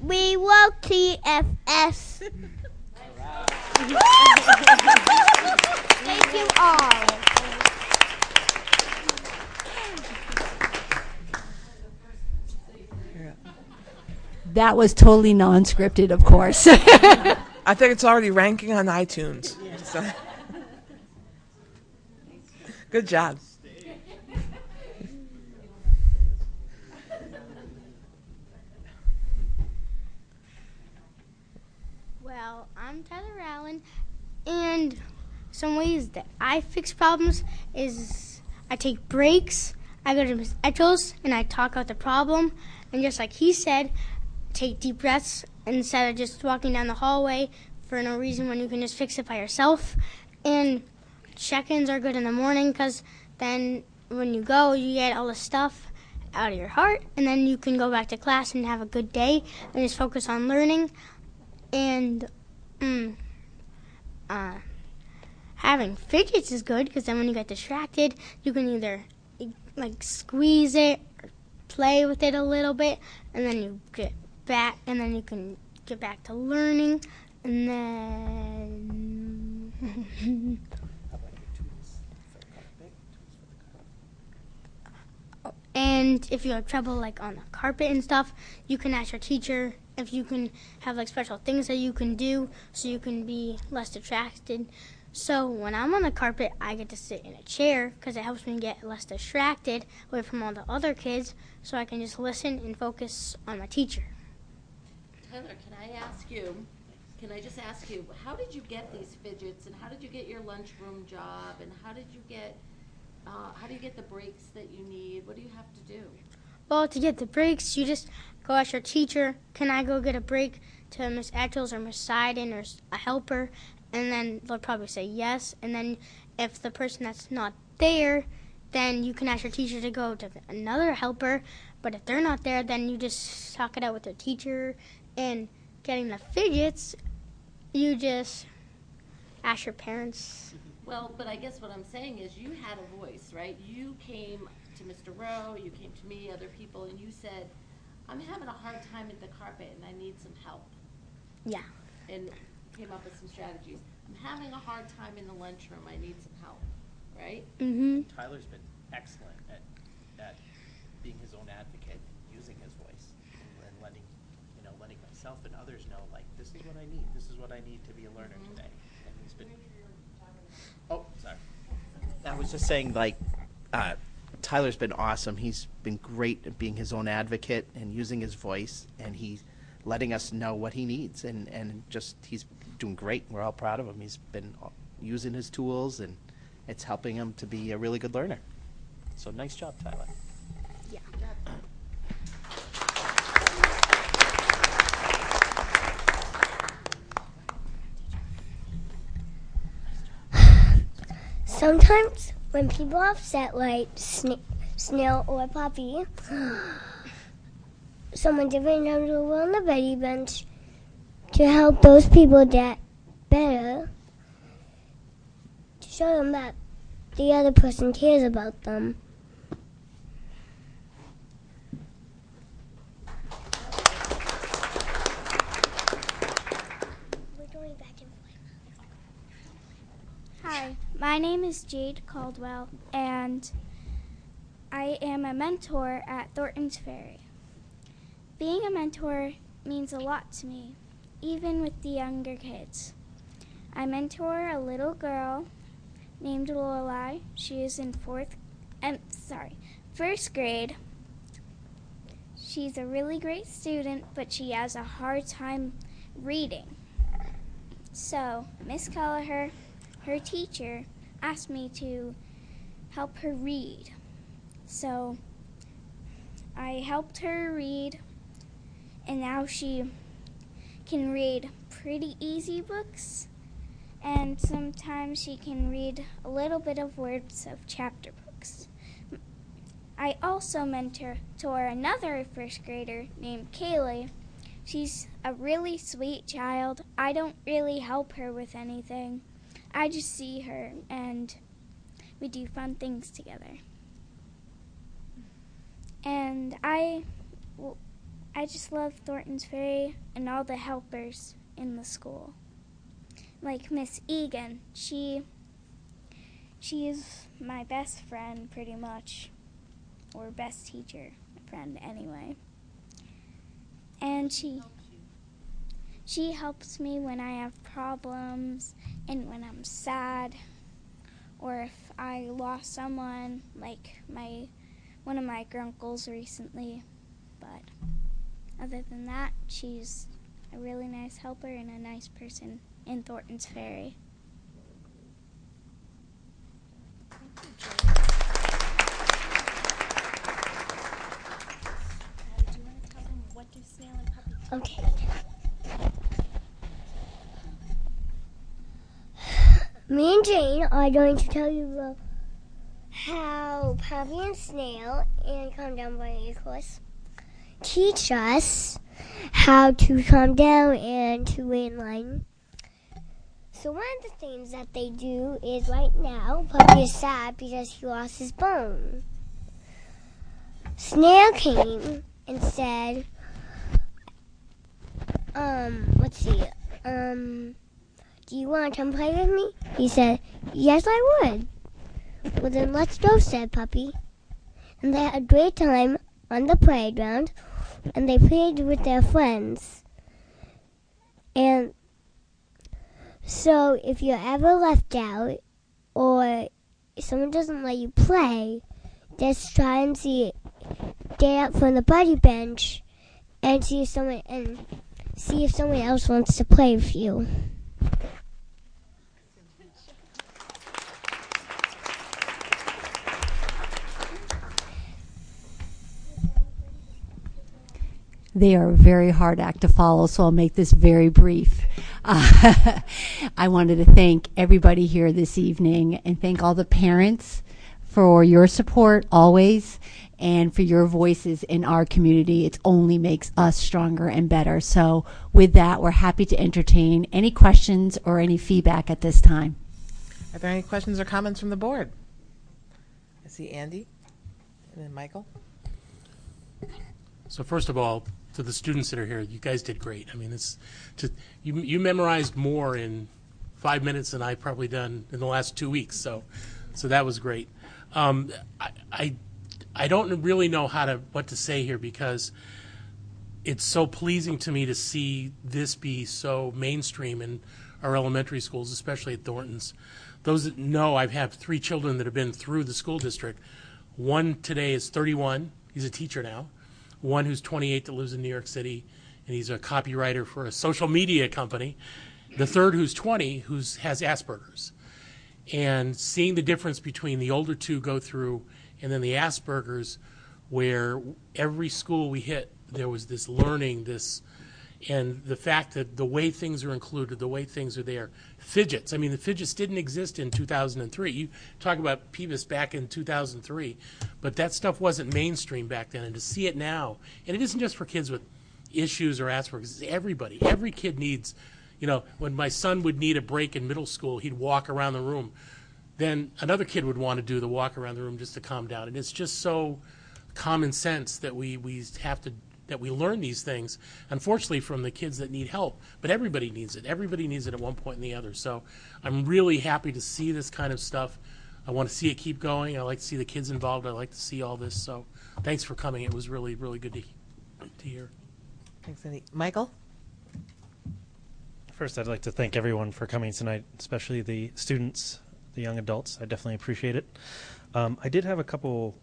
We love TFS. Thank you all. That was totally non-scripted, of course. I think it's already ranking on iTunes. So. Good job. Well, I'm Tyler Allen, and some ways that I fix problems is I take breaks, I go to Ms. Etchels, and I talk out the problem, and just like he said, take deep breaths instead of just walking down the hallway for no reason when you can just fix it by yourself. And check-ins are good in the morning because then when you go, you get all the stuff out of your heart, and then you can go back to class and have a good day and just focus on learning. And having fidgets is good because then when you get distracted, you can either like squeeze it or play with it a little bit, and then you get back, and then you can get back to learning, and then And if you have trouble like on the carpet and stuff, you can ask your teacher if you can have like special things that you can do so you can be less distracted. So when I'm on the carpet, I get to sit in a chair because it helps me get less distracted away from all the other kids so I can just listen and focus on my teacher. Tyler, can I just ask you, how did you get these fidgets, and how did you get your lunchroom job, and how do you get the breaks that you need? What do you have to do? Well, to get the breaks, you just go ask your teacher, can I go get a break to Miss Etchels or Miss Seiden or a helper? And then they'll probably say yes. And then if the person that's not there, then you can ask your teacher to go to another helper. But if they're not there, then you just talk it out with your teacher. And getting the fidgets, you just ask your parents. Well, but I guess what I'm saying is you had a voice, right? You came to Mr. Rowe, you came to me, other people, and you said, I'm having a hard time with the carpet and I need some help. Yeah. And came up with some strategies. I'm having a hard time in the lunchroom, I need some help, right? Mm-hmm. Tyler's been excellent at being his own advocate, using his voice, and letting myself and others know, like, this is what I need. This is what I need to be a learner today. And he's been. Oh, sorry. I was just saying, like, Tyler's been awesome. He's been great at being his own advocate and using his voice, and he's letting us know what he needs, and just he's doing great. We're all proud of him. He's been using his tools, and it's helping him to be a really good learner. So nice job, Tyler. Yeah. Sometimes when people are upset, like Snail or Poppy, someone different comes over on the Betty bench to help those people get better, to show them that the other person cares about them. Hi, my name is Jade Caldwell, and I am a mentor at Thornton's Ferry. Being a mentor means a lot to me, even with the younger kids. I mentor a little girl named Lorelai. She is in first grade. She's a really great student, but she has a hard time reading. So, Miss Kelleher, her teacher, asked me to help her read. So, I helped her read, and now she can read pretty easy books, and sometimes she can read a little bit of words of chapter books. I also mentor another first grader named Kaylee. She's a really sweet child. I don't really help her with anything. I just see her and we do fun things together. And I just love Thornton's Ferry and all the helpers in the school. Like Miss Egan, she is my best friend pretty much, or best teacher friend anyway. And she helps me when I have problems and when I'm sad, or if I lost someone, like one of my grunkles recently. But other than that, she's a really nice helper and a nice person in Thornton's Ferry. Okay. Me and Jane are going to tell you about how Poppy and Snail and Calm Down Bunny, of course, teach us how to calm down and to wait in line. So one of the things that they do is right now, Puppy is sad because he lost his bone. Snail came and said, do you want to come play with me? He said, yes, I would. Well, then let's go, said Puppy. and they had a great time on the playground, and they played with their friends. And so if you're ever left out or someone doesn't let you play, just try and stay up from the buddy bench and see if someone else wants to play with you. They are a very hard act to follow, so I'll make this very brief. I wanted to thank everybody here this evening and thank all the parents for your support always and for your voices in our community. It only makes us stronger and better. So with that, we're happy to entertain any questions or any feedback at this time. Are there any questions or comments from the board? I see Andy and then Michael. So first of all, to the students that are here, you guys did great. I mean, you memorized more in 5 minutes than I've probably done in the last 2 weeks. So that was great. I don't really know what to say here because it's so pleasing to me to see this be so mainstream in our elementary schools, especially at Thornton's. Those that know, I've had 3 children that have been through the school district. One today is 31. He's a teacher now. One who's 28 that lives in New York City, and he's a copywriter for a social media company. The third who's 20 has Asperger's. And seeing the difference between the older 2 go through and then the Asperger's, where every school we hit, there was this learning, and the fact that the way things are included, the way things are there. Fidgets. I mean, the fidgets didn't exist in 2003. You talk about Peeves back in 2003, but that stuff wasn't mainstream back then. And to see it now, and it isn't just for kids with issues or Asperger's, it's everybody. Every kid needs, when my son would need a break in middle school, he'd walk around the room. Then another kid would want to do the walk around the room just to calm down. And it's just so common sense that we learn these things, unfortunately, from the kids that need help. But everybody needs it. Everybody needs it at one point or the other. So I'm really happy to see this kind of stuff. I want to see it keep going. I like to see the kids involved. I like to see all this. So thanks for coming. It was really, really good to hear. Thanks, Andy. Michael? First, I'd like to thank everyone for coming tonight, especially the students, the young adults. I definitely appreciate it. I did have a couple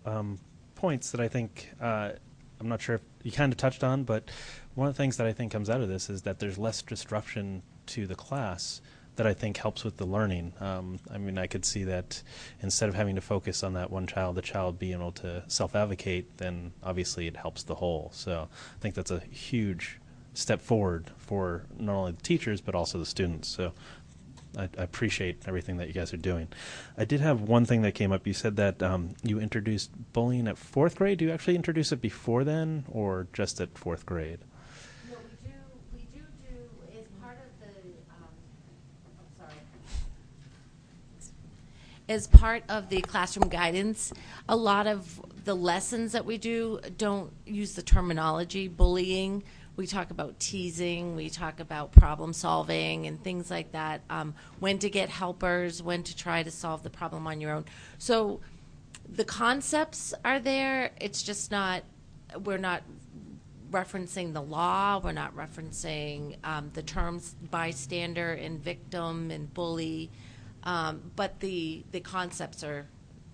points that I think I'm not sure if you kind of touched on, but one of the things that I think comes out of this is that there's less disruption to the class that I think helps with the learning. I mean, I could see that instead of having to focus on that one child, the child being able to self-advocate, then obviously it helps the whole. So I think that's a huge step forward for not only the teachers, but also the students. So I appreciate everything that you guys are doing. I did have one thing that came up. You said that you introduced bullying at 4th grade. Do you actually introduce it before then or just at 4th grade? No, we do as part of the, as part of the classroom guidance, a lot of the lessons that we do don't use the terminology bullying. We talk about teasing, we talk about problem solving and things like that, when to get helpers, when to try to solve the problem on your own. So the concepts are there, it's just we're not referencing the law, we're not referencing the terms bystander and victim and bully, but the concepts are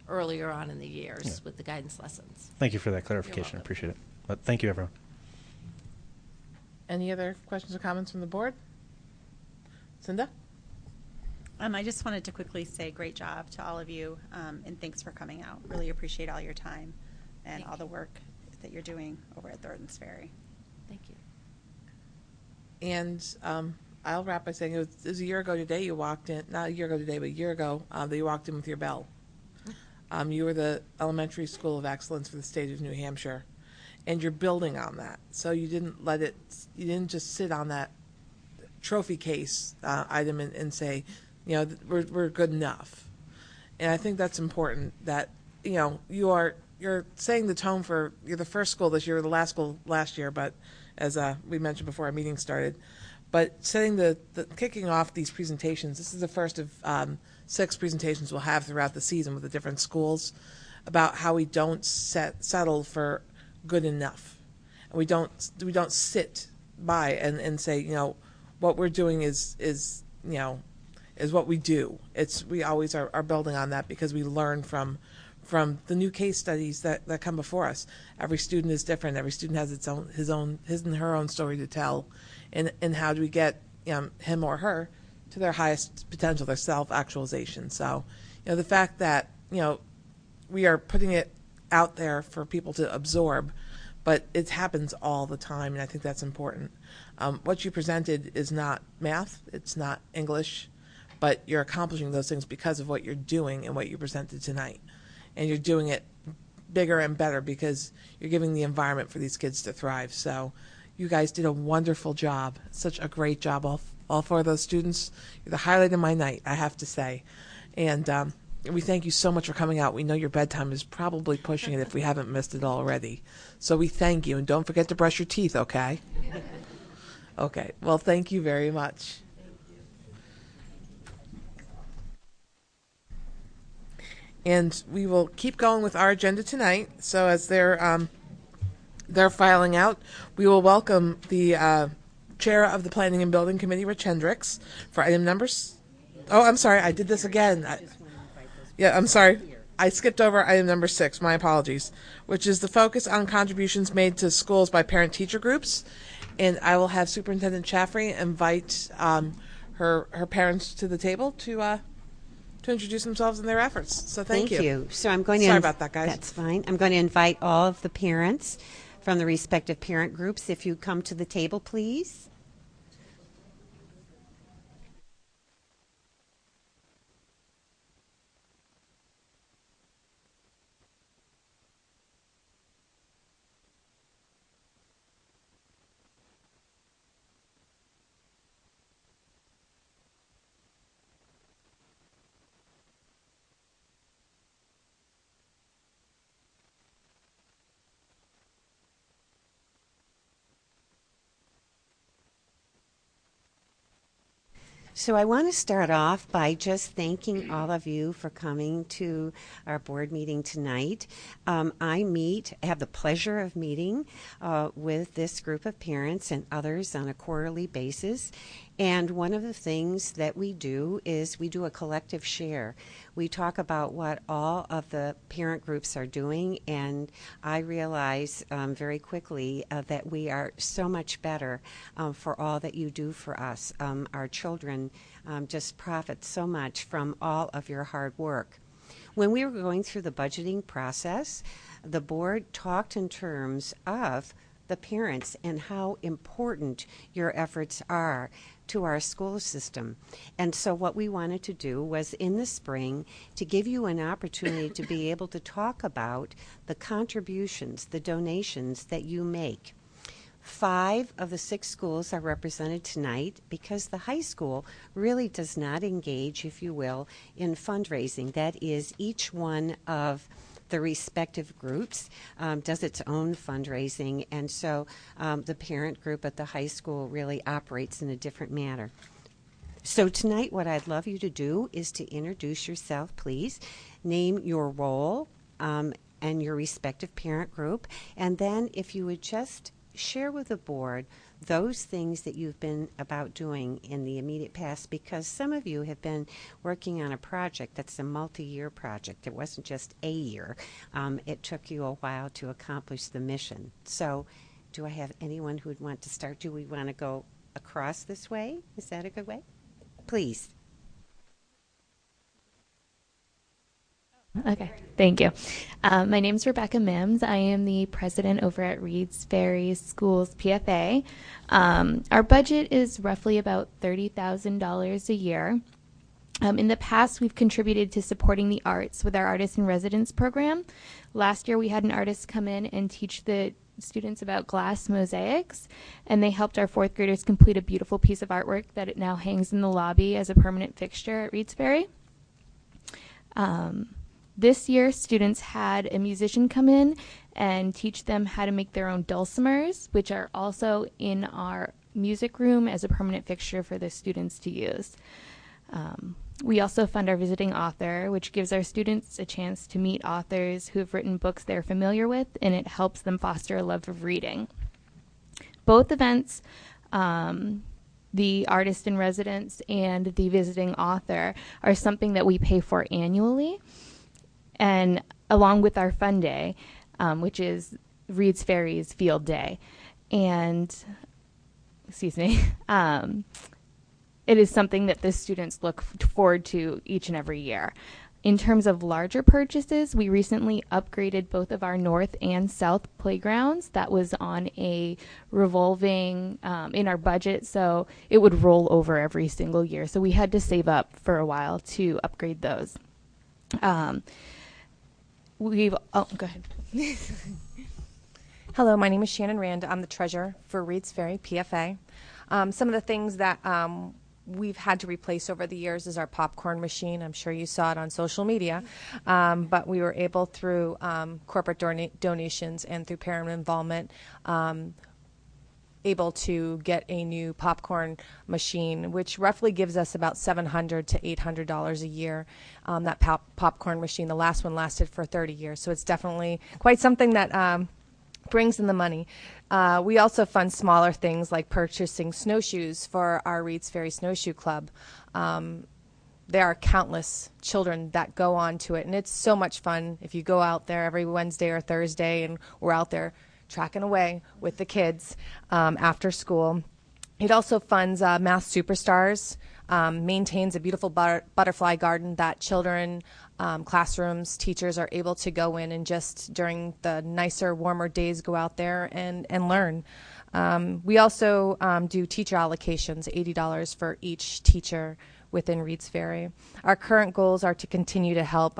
earlier on in the years with the guidance lessons. Thank you for that clarification. I appreciate it. But thank you, everyone. Any other questions or comments from the board? Cinda? I just wanted to quickly say great job to all of you, and thanks for coming out. Really appreciate all your time and all the work that you're doing over at Thornton's Ferry. Thank you. And I'll wrap by saying it was a year ago today you walked in, not a year ago today, but a year ago that you walked in with your bell. You were the Elementary School of Excellence for the state of New Hampshire. And you're building on that. So you didn't just sit on that trophy case item and say, we're good enough. And I think that's important that, you're setting the tone you're the first school this year, the last school last year, but as we mentioned before our meeting started, but setting kicking off these presentations, this is the first of 6 presentations we'll have throughout the season with the different schools. about how we don't settle for good enough. And we don't sit by and say, you know, what we're doing is what we do. We always are building on that because we learn from the new case studies that come before us. Every student is different. Every student has his and her own story to tell, and how do we get him or her to their highest potential, their self-actualization. So, you know, the fact that, you know, we are putting it out there for people to absorb, but it happens all the time, and I think that's important. What you presented is not math, it's not English, but you're accomplishing those things because of what you're doing and what you presented tonight. And you're doing it bigger and better because you're giving the environment for these kids to thrive. So you guys did a wonderful job, such a great job, all four of those students. You're the highlight of my night, I have to say. And we thank you so much for coming out. We know your bedtime is probably pushing it if we haven't missed it already. So we thank you, and don't forget to brush your teeth, okay? Okay, well, thank you very much. And we will keep going with our agenda tonight. So as they're filing out, we will welcome the Chair of the Planning and Building Committee, Rich Hendricks, for item numbers. Oh, I'm sorry, I did this again. Yeah, I'm sorry. I skipped over item number 6, my apologies, which is the focus on contributions made to schools by parent-teacher groups. And I will have Superintendent Chaffrey invite her parents to the table to introduce themselves and their efforts. So thank you. So I'm going to... Sorry about that, guys. That's fine. I'm going to invite all of the parents from the respective parent groups. If you come to the table, please. So I want to start off by just thanking all of you for coming to our board meeting tonight. I have the pleasure of meeting with this group of parents and others on a quarterly basis. And one of the things that we do is we do a collective share. We talk about what all of the parent groups are doing, and I realize very quickly that we are so much better for all that you do for us. Our children just profit so much from all of your hard work. When we were going through the budgeting process, the board talked in terms of the parents and how important your efforts are to our school system. And so what we wanted to do was in the spring to give you an opportunity to be able to talk about the contributions, the donations that you make. 5 of the 6 schools are represented tonight because the high school really does not engage, if you will, in fundraising. That is, each one of the respective groups does its own fundraising, and so the parent group at the high school really operates in a different manner. So tonight what I'd love you to do is to introduce yourself, please. Name your role and your respective parent group, and then if you would just share with the board those things that you've been about doing in the immediate past, because some of you have been working on a project that's a multi-year project. It wasn't just a year. It took you a while to accomplish the mission. So do I have anyone who would want to start? Do we want to go across this way? Is that a good way? Please. Okay, thank you. My name is Rebecca Mims. I am the president over at Reeds Ferry Schools PFA. Our budget is roughly about $30,000 a year. In the past, we've contributed to supporting the arts with our Artists in Residence program. Last year, we had an artist come in and teach the students about glass mosaics, and they helped our 4th graders complete a beautiful piece of artwork that it now hangs in the lobby as a permanent fixture at Reeds Ferry. This year, students had a musician come in and teach them how to make their own dulcimers, which are also in our music room as a permanent fixture for the students to use. We also fund our visiting author, which gives our students a chance to meet authors who have written books they're familiar with, and it helps them foster a love of reading. Both events, the artist in residence and the visiting author, are something that we pay for annually, and along with our fun day, which is Reed's Ferry's Field Day. And, excuse me, it is something that the students look forward to each and every year. In terms of larger purchases, we recently upgraded both of our north and south playgrounds. That was on a revolving in our budget, so it would roll over every single year. So we had to save up for a while to upgrade those. Oh, go ahead. Hello, my name is Shannon Rand. I'm the treasurer for Reed's Ferry, PFA. Some of the things that we've had to replace over the years is our popcorn machine. I'm sure you saw it on social media, but we were able through corporate donations and through parent involvement able to get a new popcorn machine, which roughly gives us about $700 to $800 a year. That popcorn machine, the last one lasted for 30 years, so it's definitely quite something that brings in the money. We also fund smaller things like purchasing snowshoes for our Reed's Ferry Snowshoe Club. There are countless children that go on to it, and it's so much fun if you go out there every Wednesday or Thursday, and we're out there tracking away with the kids after school. It also funds Math Superstars, maintains a beautiful butterfly garden that children, classrooms, teachers are able to go in and just during the nicer, warmer days go out there and learn. We also do teacher allocations, $80 for each teacher within Reed's Ferry. Our current goals are to continue to help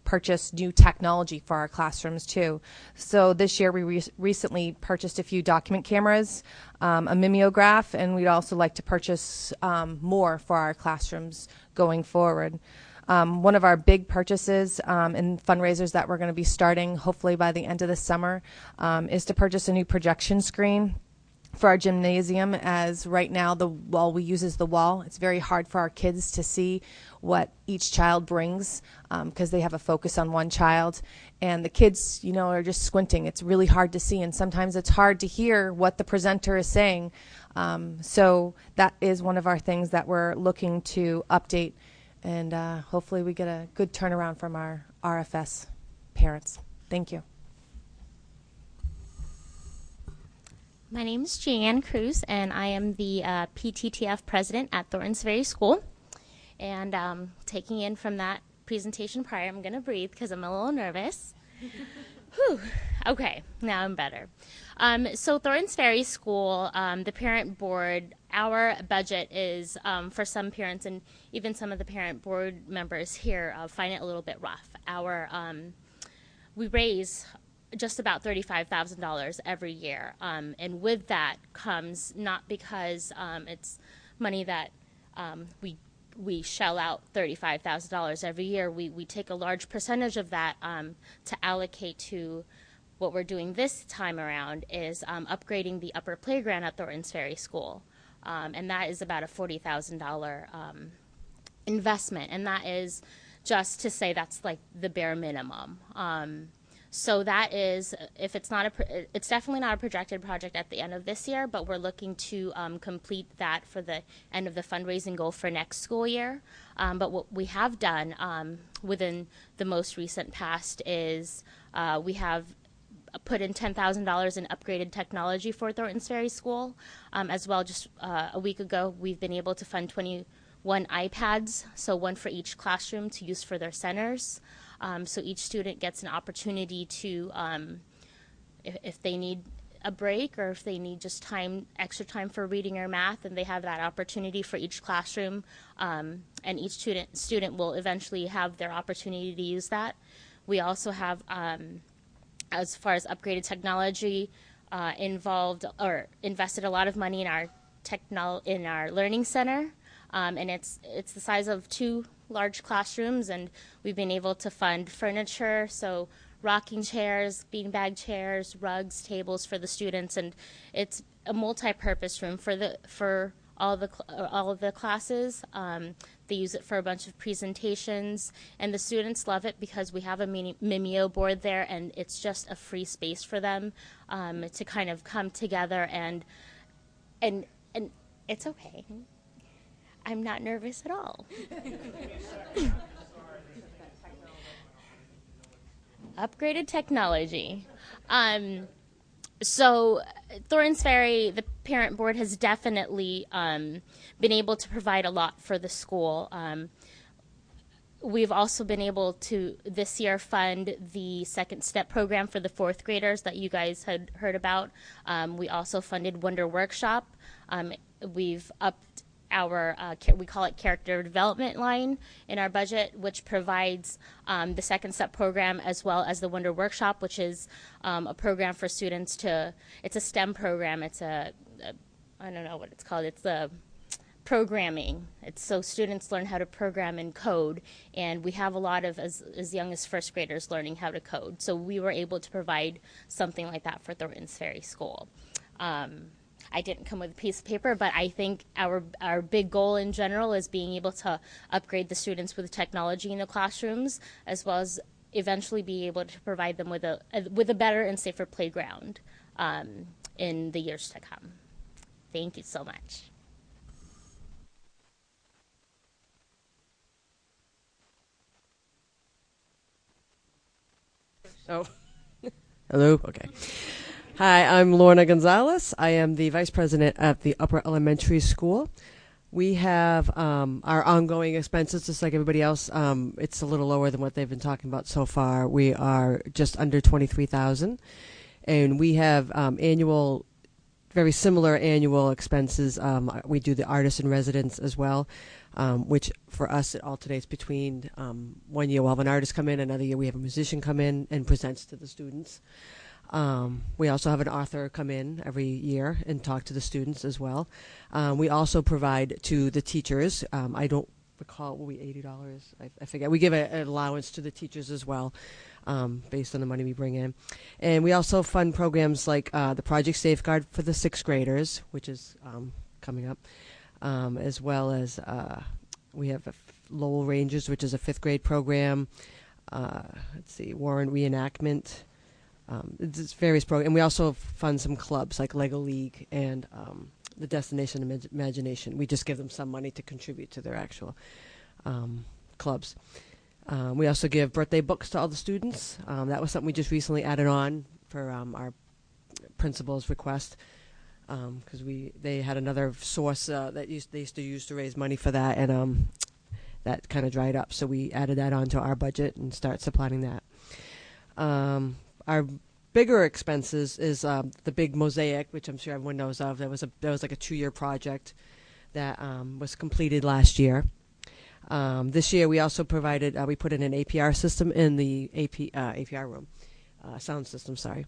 purchase new technology for our classrooms too. So this year we recently purchased a few document cameras, a mimeograph, and we'd also like to purchase more for our classrooms going forward. One of our big purchases and fundraisers that we're going to be starting hopefully by the end of the summer is to purchase a new projection screen for our gymnasium, as right now the wall we use is the wall. It's very hard for our kids to see what each child brings because they have a focus on one child, and the kids, you know, are just squinting. It's really hard to see, and sometimes it's hard to hear what the presenter is saying. So that is one of our things that we're looking to update, and hopefully we get a good turnaround from our RFS parents. Thank you. My name is Jan Cruz, and I am the PTTF president at Thorntons Ferry School. And taking in from that presentation prior, I'm going to breathe because I'm a little nervous. Whew. Okay, now I'm better. So Thorntons Ferry School, the parent board, our budget is, for some parents and even some of the parent board members here find it a little bit rough. We raise just about $35,000 every year. And with that comes, not because it's money that we shell out $35,000 every year, we take a large percentage of that to allocate to what we're doing this time around is upgrading the upper playground at Thorntons Ferry School. And that is about a $40,000 investment. And that is just to say that's like the bare minimum. So that is, if it's not it's definitely not a projected project at the end of this year, but we're looking to complete that for the end of the fundraising goal for next school year. But what we have done within the most recent past is we have put in $10,000 in upgraded technology for Thorntons Ferry School. As well, just a week ago, we've been able to fund 21 iPads, so one for each classroom to use for their centers. So each student gets an opportunity to, if they need a break or if they need just extra time for reading or math, and they have that opportunity for each classroom, and each student will eventually have their opportunity to use that. We also have, as far as upgraded technology, invested a lot of money in our learning center, and it's the size of 2 large classrooms, and we've been able to fund furniture, so rocking chairs, beanbag chairs, rugs, tables for the students, and it's a multi-purpose room for all of the classes. They use it for a bunch of presentations, and the students love it because we have a Mimeo board there, and it's just a free space for them to kind of come together and it's okay. I'm not nervous at all. Upgraded technology. So Thorns Ferry, the parent board, has definitely been able to provide a lot for the school. We've also been able to this year fund the Second Step program for the fourth graders that you guys had heard about. We also funded Wonder Workshop. We've upped our, we call it character development line in our budget, which provides the Second Step program as well as the Wonder Workshop, which is a program for students to, it's a STEM program. It's I don't know what it's called. It's the programming. It's so students learn how to program and code, and we have a lot of as young as first graders learning how to code. So we were able to provide something like that for Thorntons Ferry School. I didn't come with a piece of paper, but I think our big goal in general is being able to upgrade the students with technology in the classrooms, as well as eventually be able to provide them with a better and safer playground in the years to come. Thank you so much. Oh, hello. Okay. Hi, I'm Lorna Gonzalez. I am the vice president at the Upper Elementary School. We have our ongoing expenses, just like everybody else. It's a little lower than what they've been talking about so far. We are just under $23,000, and we have annual, very similar annual expenses. We do the artist in residence as well, which for us it alternates between 1 year we'll have an artist come in, another year we have a musician come in and presents to the students. We also have an author come in every year and talk to the students as well. We also provide to the teachers. I don't recall, what we $80? I forget. We give an allowance to the teachers as well, based on the money we bring in. And we also fund programs like the Project Safeguard for the sixth graders, which is coming up, as well as we have Lowell Rangers, which is a fifth grade program. Let's see, Warren Reenactment. It's various programs. And we also fund some clubs like Lego League and the Destination Imagination. We just give them some money to contribute to their actual clubs. We also give birthday books to all the students. That was something we just recently added on for our principal's request, because they had another source that they used to use to raise money for that, and that kind of dried up. So we added that onto our budget and start supplying that. Our bigger expenses is the big mosaic, which I'm sure everyone knows of. That was like a 2-year project that was completed last year. This year we also provided, we put in an APR system in the APR room, sound system, sorry,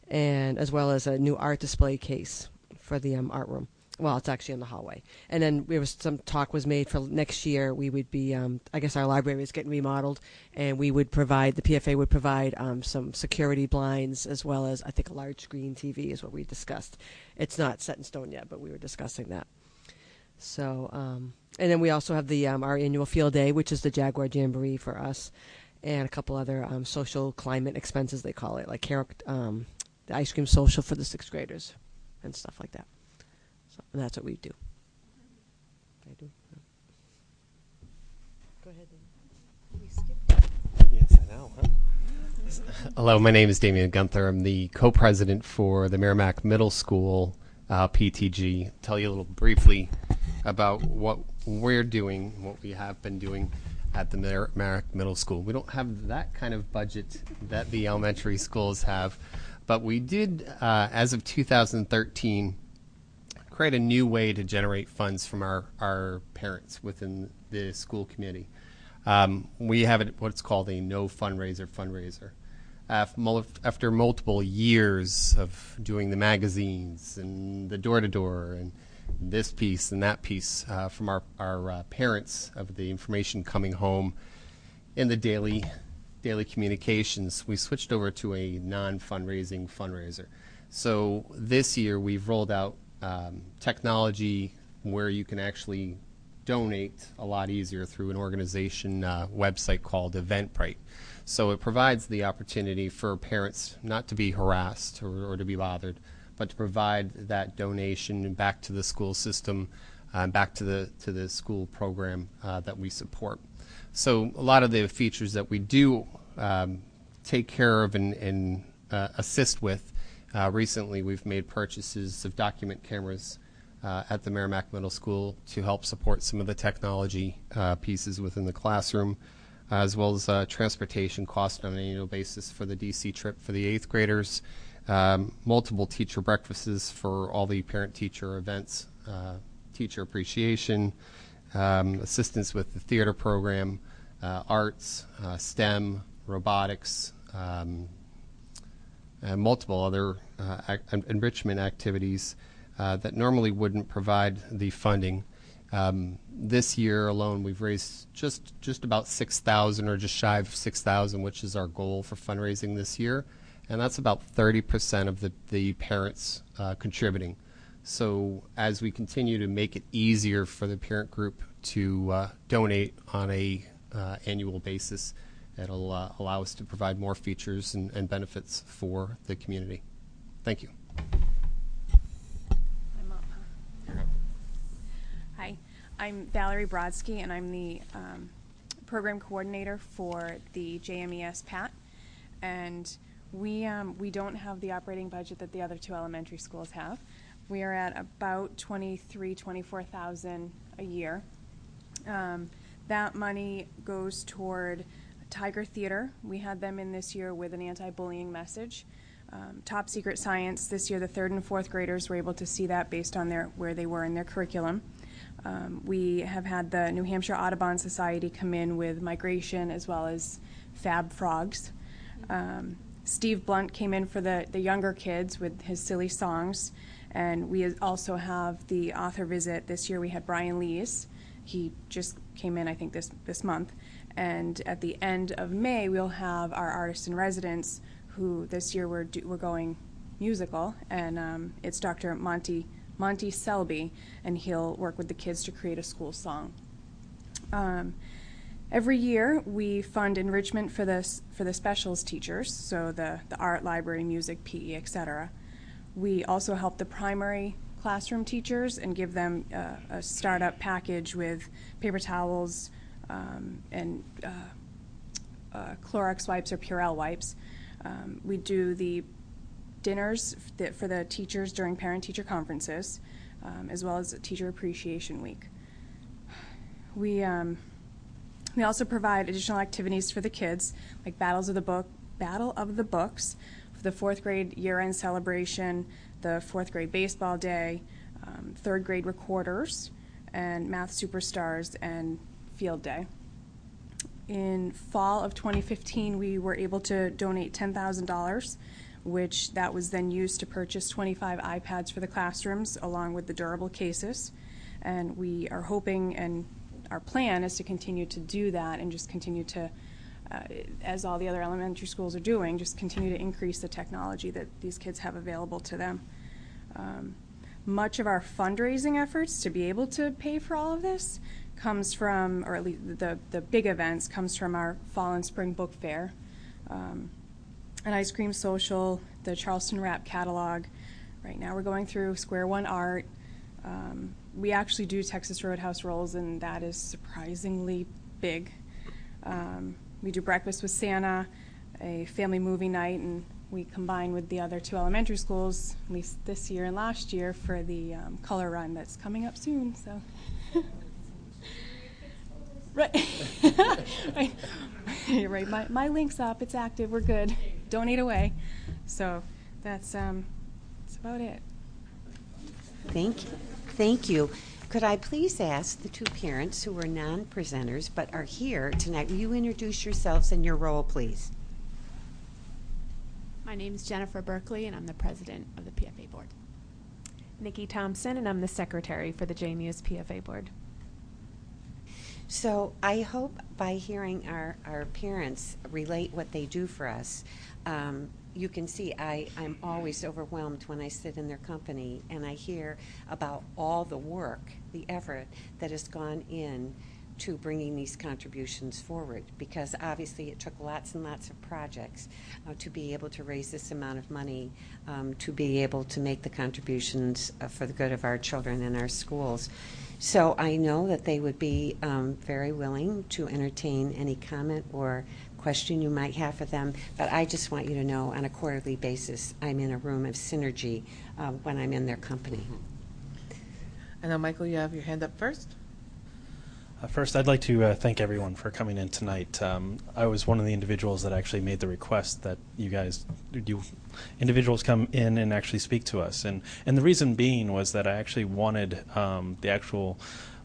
and as well as a new art display case for the art room. Well, it's actually in the hallway. And then there was some talk was made for next year. We would be, I guess our library is getting remodeled, and we would provide, the PFA would provide some security blinds, as well as I think a large screen TV is what we discussed. It's not set in stone yet, but we were discussing that. So, and then we also have the our annual field day, which is the Jaguar Jamboree for us, and a couple other social climate expenses, they call it, like the ice cream social for the sixth graders and stuff like that. So, and that's what we do. I do. Go ahead. We skipped. Yes, I know. Huh? Hello, my name is Damian Gunther. I'm the co-president for the Merrimack Middle School PTG. Tell you a little briefly about what we're doing, what we have been doing at the Merrimack Middle School. We don't have that kind of budget that the elementary schools have, but we did, as of 2013, create a new way to generate funds from our parents within the school community. We have what's called a no fundraiser. After multiple years of doing the magazines and the door-to-door and this piece and that piece from our parents of the information coming home in the daily communications, we switched over to a non-fundraising fundraiser. So this year we've rolled out technology where you can actually donate a lot easier through an organization website called Eventbrite. So it provides the opportunity for parents not to be harassed or to be bothered, but to provide that donation back to the school system, back to the school program that we support. So a lot of the features that we do take care of and assist with, recently we've made purchases of document cameras at the Merrimack Middle School to help support some of the technology pieces within the classroom, as well as transportation costs on an annual basis for the DC trip for the 8th graders, multiple teacher breakfasts for all the parent-teacher events, teacher appreciation, assistance with the theater program, arts, STEM, robotics, and multiple other enrichment activities that normally wouldn't provide the funding. This year alone, we've raised just about $6,000 or just shy of $6,000, which is our goal for fundraising this year, and that's about 30% of the parents contributing. So as we continue to make it easier for the parent group to donate on a annual basis, it'll allow us to provide more features and benefits for the community. Thank you. Hi, I'm Valerie Brodsky, and I'm the program coordinator for the JMES PAT. And we don't have the operating budget that the other two elementary schools have. We are at about $24,000 a year. That money goes toward Tiger Theater. We had them in this year with an anti-bullying message. Top Secret Science, this year the 3rd and 4th graders were able to see that based on where they were in their curriculum. We have had the New Hampshire Audubon Society come in with migration as well as Fab Frogs. Steve Blunt came in for the younger kids with his silly songs. And we also have the author visit. This year we had Brian Lees. He just came in, I think, this month. And at the end of May, we'll have our artist in residence, who this year we're going musical. And it's Dr. Monty Selby, and he'll work with the kids to create a school song. Every year we fund enrichment for the specials teachers, so the art, library, music, PE, etc. We also help the primary classroom teachers and give them a startup package with paper towels and Clorox wipes or Purell wipes. We do the dinners for the teachers during parent-teacher conferences, as well as Teacher Appreciation Week. We also provide additional activities for the kids, like Battle of the Books, for the 4th grade year-end celebration, the 4th grade baseball day, 3rd grade recorders, and Math Superstars and Field Day. In fall of 2015, we were able to donate $10,000, which that was then used to purchase 25 iPads for the classrooms, along with the durable cases. And we are hoping, and our plan is to continue to do that and just continue to, as all the other elementary schools are doing, just continue to increase the technology that these kids have available to them. Much of our fundraising efforts to be able to pay for all of this comes from, or at least the big events, comes from our fall and spring book fair, an ice cream social, the Charleston Rap catalog. Right now we're going through Square One Art. We actually do Texas Roadhouse rolls, and that is surprisingly big. We do Breakfast with Santa, a family movie night, and we combine with the other two elementary schools, at least this year and last year, for the color run that's coming up soon. So, right, right. My link's up. It's active. We're good. Donate away. So that's about it. Thank you. Could I please ask the two parents who are non-presenters but are here tonight, will you introduce yourselves and your role, please? My name is Jennifer Berkeley, and I'm the president of the PFA board. Nikki Thompson, and I'm the secretary for the JMU's PFA board. So I hope by hearing our parents relate what they do for us, you can see I'm always overwhelmed when I sit in their company and I hear about all the work, the effort that has gone in to bringing these contributions forward, because obviously it took lots and lots of projects to be able to raise this amount of money, to be able to make the contributions for the good of our children and our schools. So I know that they would be very willing to entertain any comment or question you might have for them, but I just want you to know on a quarterly basis I'm in a room of synergy when I'm in their company. I know, Michael, you have your hand up first. First, I'd like to thank everyone for coming in tonight. I was one of the individuals that actually made the request that you individuals come in and actually speak to us. And the reason being was that I actually wanted the actual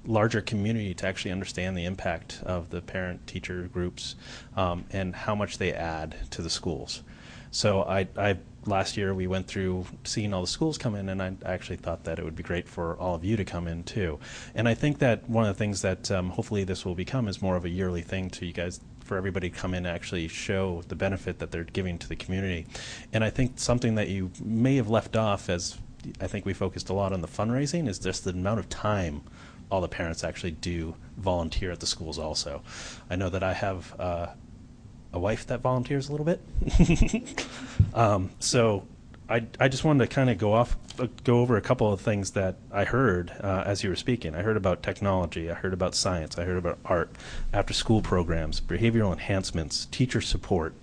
larger community to actually understand the impact of the parent-teacher groups and how much they add to the schools. So I last year we went through seeing all the schools come in, and I actually thought that it would be great for all of you to come in too. And I think that one of the things that hopefully this will become is more of a yearly thing to you guys, for everybody to come in and actually show the benefit that they're giving to the community. And I think something that you may have left off, as I think we focused a lot on the fundraising, is just the amount of time all the parents actually do volunteer at the schools also. I know that I have a wife that volunteers a little bit. So I just wanted to kind of go over a couple of things that I heard as you were speaking. I heard about technology, I heard about science, I heard about art, after school programs, behavioral enhancements, teacher support,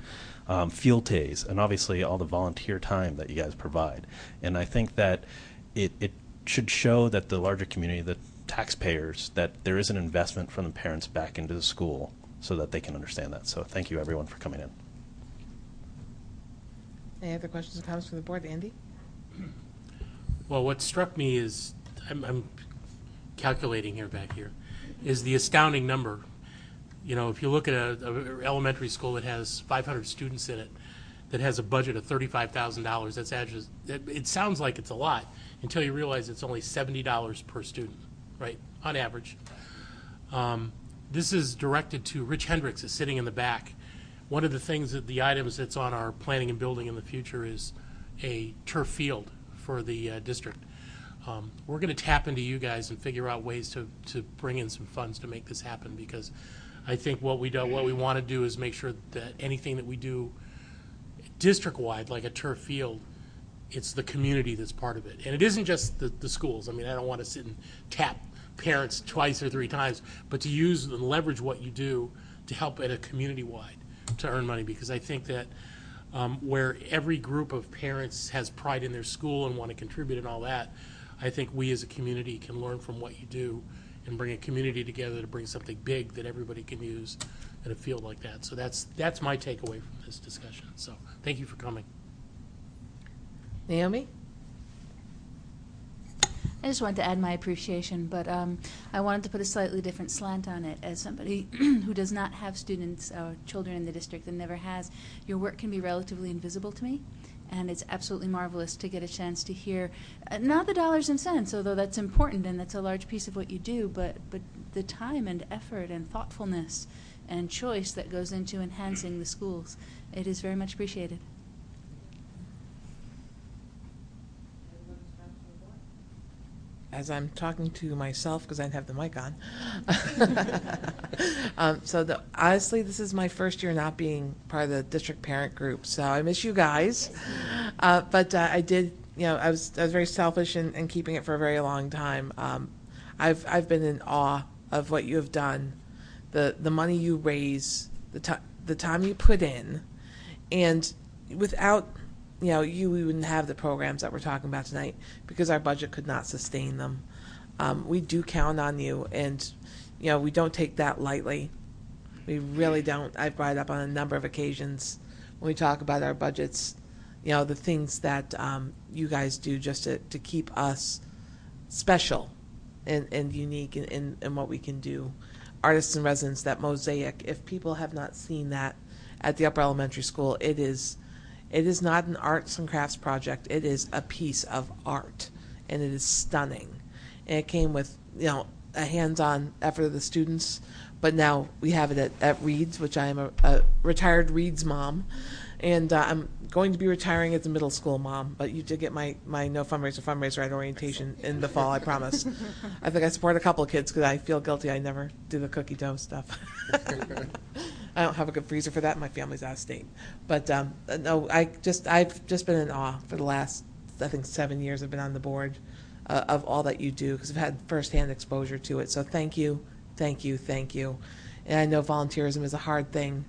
field days, and obviously all the volunteer time that you guys provide. And I think that it should show that the larger community, the taxpayers, that there is an investment from the parents back into the school so that they can understand that. So thank you everyone for coming in. Any other questions or comments from the board? Andy? Well, what struck me is, I'm calculating here back here, is the astounding number. You know, if you look at a elementary school that has 500 students in it, that has a budget of $35,000, that's actually, it sounds like it's a lot until you realize it's only $70 per student, right, on average. This is directed to Rich Hendricks, is sitting in the back. One of the things that the items that's on our planning and building in the future is a turf field for the district. We're going to tap into you guys and figure out ways to bring in some funds to make this happen, because I think what we want to do is make sure that anything that we do district-wide, like a turf field, it's the community that's part of it. And it isn't just the schools. I mean, I don't want to sit and tap parents twice or three times, but to use and leverage what you do to help at a community-wide to earn money, because I think that where every group of parents has pride in their school and want to contribute and all that, I think we as a community can learn from what you do and bring a community together to bring something big that everybody can use in a field like that. So that's my takeaway from this discussion. So thank you for coming. Naomi? I just wanted to add my appreciation, but I wanted to put a slightly different slant on it. As somebody who does not have students or children in the district and never has, your work can be relatively invisible to me, and it's absolutely marvelous to get a chance to hear, not the dollars and cents, although that's important and that's a large piece of what you do, but the time and effort and thoughtfulness and choice that goes into enhancing the schools. It is very much appreciated. As I'm talking to myself, because I didn't have the mic on. Honestly, this is my first year not being part of the district parent group, so I miss you guys. But I did, I was very selfish in keeping it for a very long time. I've been in awe of what you have done, the money you raise, the time you put in, and without we wouldn't have the programs that we're talking about tonight because our budget could not sustain them. We do count on you, and we don't take that lightly. We really don't. I've brought it up on a number of occasions when we talk about our budgets, the things that you guys do just to keep us special and unique in what we can do. Artists in Residence, that mosaic, if people have not seen that at the upper elementary school, it is not an arts and crafts project. It is a piece of art, and it is stunning. And it came with, a hands-on effort of the students, but now we have it at Reed's, which I am a retired Reed's mom, and I'm going to be retiring as a middle school mom, but you did get my No Fundraiser at orientation in the fall, I promise. I think I support a couple of kids because I feel guilty I never do the cookie dough stuff. I don't have a good freezer for that. My family's out of state. But no, I've just been in awe for the last, I think, 7 years I've been on the board of all that you do, because I've had firsthand exposure to it. So thank you, thank you, thank you. And I know volunteerism is a hard thing.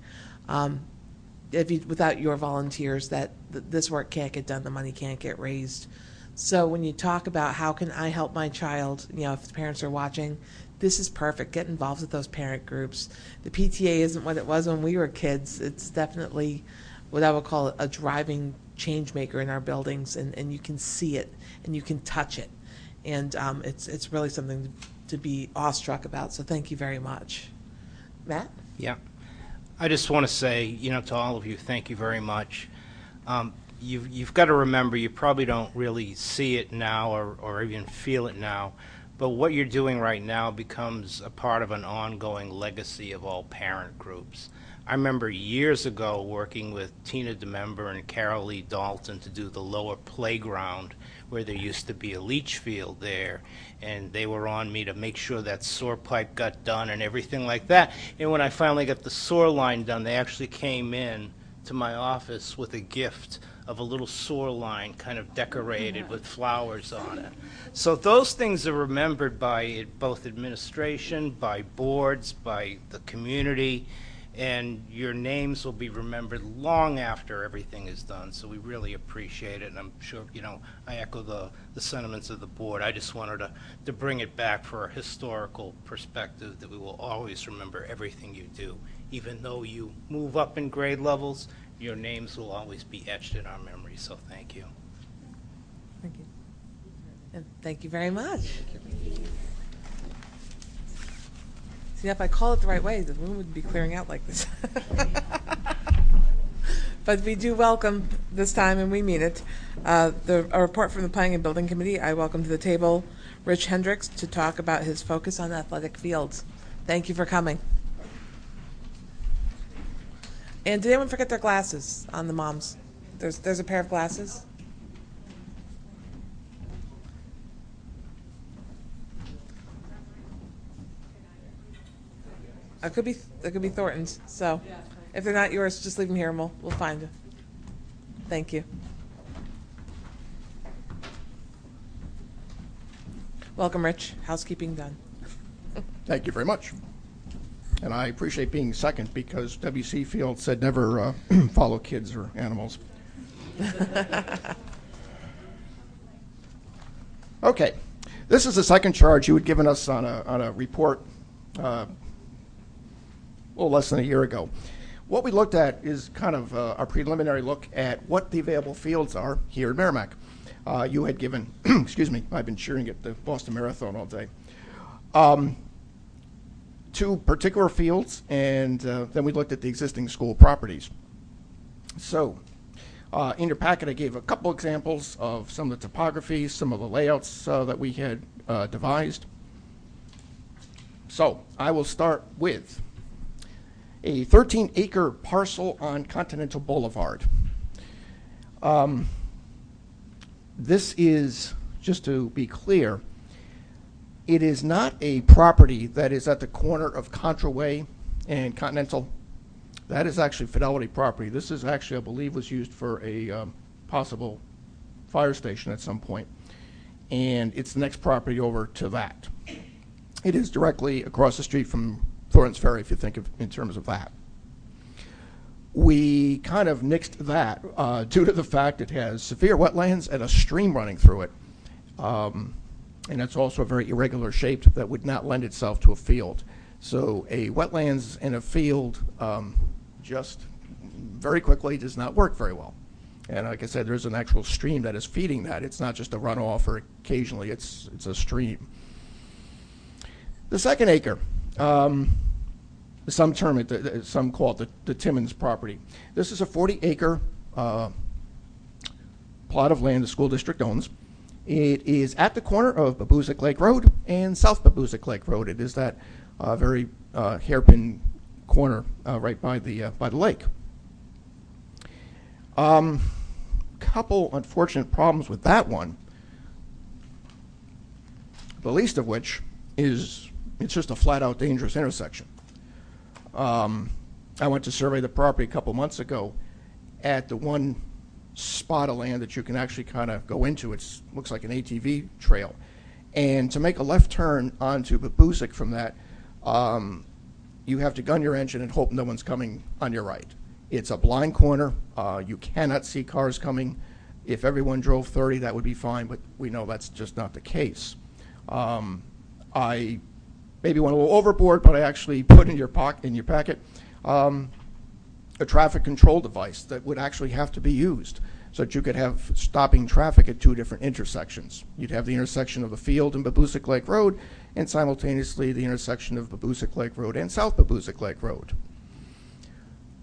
Without your volunteers, this work can't get done, the money can't get raised. So when you talk about how can I help my child, if the parents are watching, this is perfect. Get involved with those parent groups. The PTA isn't what it was when we were kids. It's definitely what I would call a driving change maker in our buildings, and you can see it and you can touch it, and it's really something to be awestruck about. So thank you very much. Matt? Yeah. I just want to say, to all of you, thank you very much. You've got to remember, you probably don't really see it now or even feel it now, but what you're doing right now becomes a part of an ongoing legacy of all parent groups. I remember years ago working with Tina DeMember and Carol Lee Dalton to do the lower playground, where there used to be a leach field there, and they were on me to make sure that sewer pipe got done and everything like that. And when I finally got the sewer line done, they actually came in to my office with a gift of a little sewer line kind of decorated with flowers on it. So those things are remembered by both administration, by boards, by the community, and your names will be remembered long after everything is done. So we really appreciate it, and I'm sure, I echo the sentiments of the board. I just wanted to bring it back for a historical perspective, that we will always remember everything you do. Even though you move up in grade levels, your names will always be etched in our memory. So thank you. Thank you. And thank you very much. See, if I call it the right way, the room would be clearing out like this. But we do welcome this time, and we mean it, a report from the Planning and Building Committee. I welcome to the table Rich Hendricks to talk about his focus on athletic fields. Thank you for coming. And did anyone forget their glasses on the moms? There's a pair of glasses. It could be Thornton's. So, if they're not yours, just leave them here, and we'll find them. Thank you. Welcome, Rich. Housekeeping done. Thank you very much. And I appreciate being second, because W.C. Field said never follow kids or animals. Okay, this is the second charge you had given us on a report a little less than a year ago. What we looked at is kind of a preliminary look at what the available fields are here in Merrimack. You had given, excuse me, I've been cheering at the Boston Marathon all day. 2 particular fields, and then we looked at the existing school properties. So in your packet, I gave a couple examples of some of the topography, some of the layouts that we had devised. So I will start with a 13-acre parcel on Continental Boulevard. This is, just to be clear, it is not a property that is at the corner of Contra Way and Continental. That is actually Fidelity property. This is actually, I believe, was used for a possible fire station at some point. And it's the next property over to that. It is directly across the street from Thornton's Ferry, if you think of in terms of that. We kind of nixed that due to the fact it has severe wetlands and a stream running through it. And it's also a very irregular shape that would not lend itself to a field. So a wetlands and a field just very quickly does not work very well. And like I said, there's an actual stream that is feeding that. It's not just a runoff, or occasionally it's a stream. The second acre, some term it, some call it the Timmons property. This is a 40-acre plot of land the school district owns. It is at the corner of Babuzik Lake Road and South Babuzik Lake Road. It is that very hairpin corner right by the lake. Couple unfortunate problems with that one. The least of which is it's just a flat-out dangerous intersection. I went to survey the property a couple months ago at the one spot of land that you can actually kind of go into. It looks like an ATV trail. And to make a left turn onto Babusick from that, you have to gun your engine and hope no one's coming on your right. It's a blind corner. You cannot see cars coming. If everyone drove 30, that would be fine, but we know that's just not the case. I maybe went a little overboard, but I actually put in your packet a traffic control device that would actually have to be used so that you could have stopping traffic at two different intersections. You'd have the intersection of the field and Babusick Lake Road, and simultaneously the intersection of Babusick Lake Road and South Babusick Lake Road.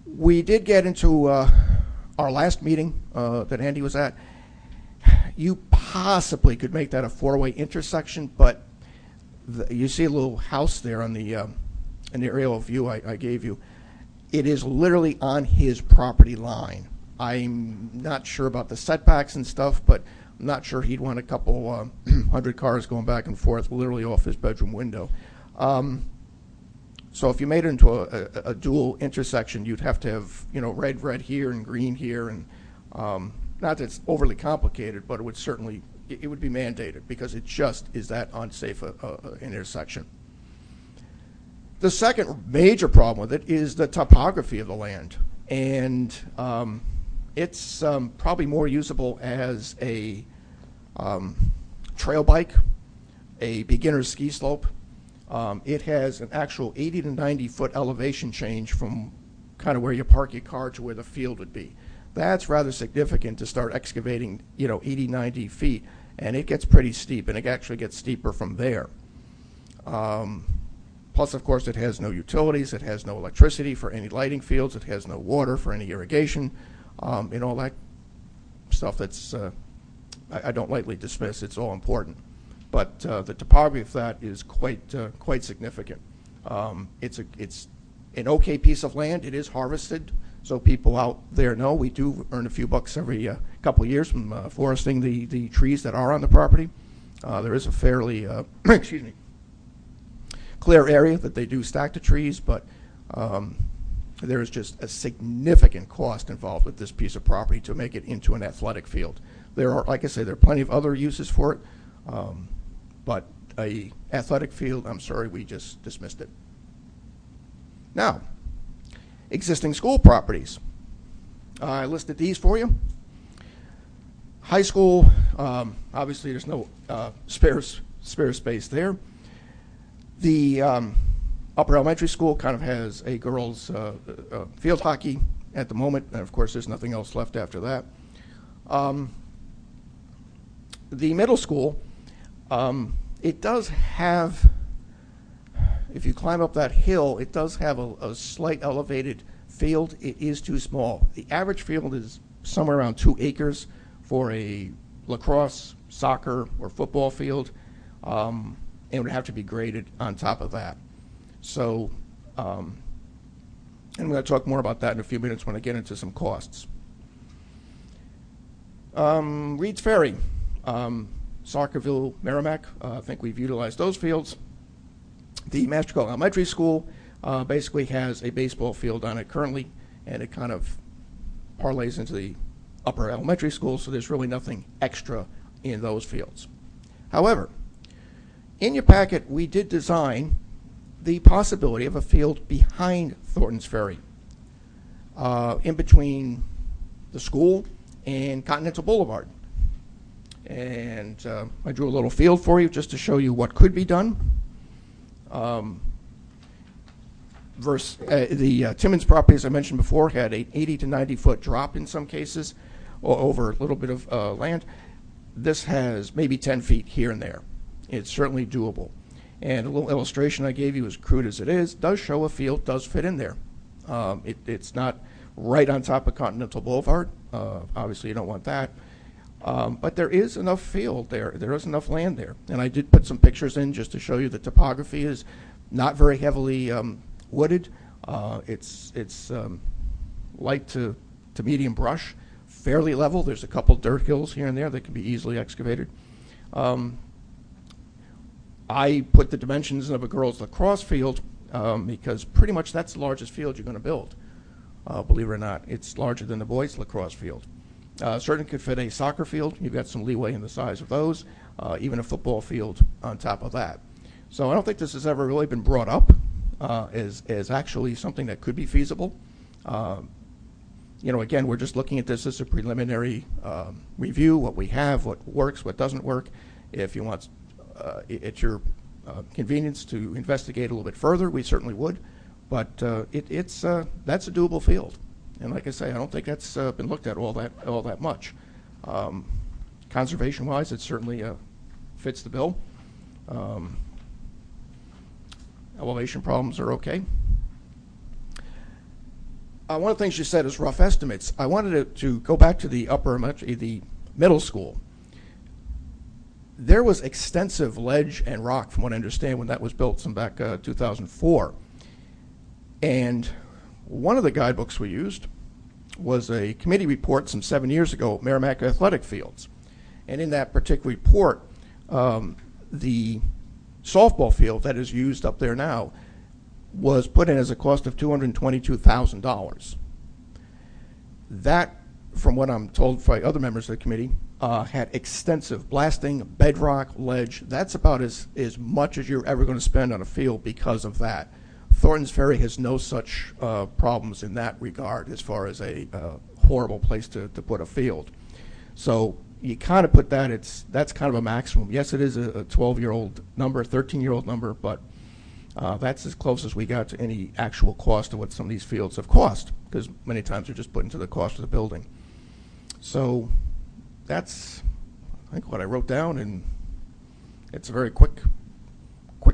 We did get into our last meeting that Andy was at. You possibly could make that a four-way intersection, but you see a little house there on the in the aerial view I gave you. It is literally on his property line. I'm not sure about the setbacks and stuff, but I'm not sure he'd want a couple hundred cars going back and forth literally off his bedroom window. So if you made it into a dual intersection, you'd have to have, you know, red here and green here, and not that it's overly complicated, but it would certainly, it would be mandated because it just is that unsafe intersection. The second major problem with it is the topography of the land, and it's probably more usable as a trail bike, a beginner's ski slope. It has an actual 80 to 90 foot elevation change from kind of where you park your car to where the field would be. That's rather significant to start excavating, you know, 80, 90 feet, and it gets pretty steep, and it actually gets steeper from there. Plus, of course, it has no utilities, it has no electricity for any lighting fields, it has no water for any irrigation, and all that stuff that's, I don't lightly dismiss, it's all important. But the topography of that is quite significant. It's an okay piece of land. It is harvested, so people out there know we do earn a few bucks every couple of years from foresting the trees that are on the property. There is a fairly excuse me, clear area that they do stack the trees, but there is just a significant cost involved with this piece of property to make it into an athletic field. There are, like I say, there are plenty of other uses for it. But a athletic field, I'm sorry, we just dismissed it. Now, existing school properties. I listed these for you. High school, obviously there's no spare space there. The upper elementary school kind of has a girls' field hockey at the moment, and of course there's nothing else left after that. The middle school, it does have, if you climb up that hill, it does have a slight elevated field. It is too small. The average field is somewhere around 2 acres for a lacrosse, soccer, or football field, and it would have to be graded on top of that. So, and I'm going to talk more about that in a few minutes when I get into some costs. Reed's Ferry. Sarkerville, Merrimack, I think we've utilized those fields. The Mastercall Elementary School basically has a baseball field on it currently, and it kind of parlays into the upper elementary school, so there's really nothing extra in those fields. However, in your packet, we did design the possibility of a field behind Thornton's Ferry, in between the school and Continental Boulevard. And I drew a little field for you just to show you what could be done. The Timmons property, as I mentioned before, had an 80 to 90 foot drop in some cases over a little bit of land. This has maybe 10 feet here and there. It's certainly doable. And a little illustration I gave you, as crude as it is, does show a field does fit in there. It's not right on top of Continental Boulevard. Obviously, you don't want that. But there is enough field there. There is enough land there. And I did put some pictures in just to show you the topography is not very heavily wooded. It's light to medium brush fairly level. There's a couple dirt hills here and there that can be easily excavated. I put the dimensions of a girls' lacrosse field because pretty much that's the largest field you're going to build. Believe it or not, it's larger than the boys' lacrosse field. Certainly could fit a soccer field. You've got some leeway in the size of those, even a football field on top of that. So I don't think this has ever really been brought up as actually something that could be feasible. You know, again, we're just looking at this as a preliminary review, what we have, what works, what doesn't work. If you want, at your convenience to investigate a little bit further, we certainly would. But that's a doable field. And like I say, I don't think that's been looked at all that much. Conservation-wise, it certainly fits the bill. Elevation problems are okay. One of the things you said is rough estimates. I wanted to go back to the the middle school. There was extensive ledge and rock, from what I understand, when that was built some back 2004. And one of the guidebooks we used was a committee report some 7 years ago, Merrimack Athletic Fields. And in that particular report, the softball field that is used up there now was put in as a cost of $222,000. That, from what I'm told by other members of the committee, had extensive blasting, bedrock, ledge. That's about as much as you're ever going to spend on a field because of that. Thorntons Ferry has no such problems in that regard as far as a horrible place to put a field. So you kind of put that, that's kind of a maximum. Yes, it is a 12-year-old number, 13-year-old number, but that's as close as we got to any actual cost of what some of these fields have cost, because many times they're just put into the cost of the building. So that's, I think, what I wrote down, and it's a very quick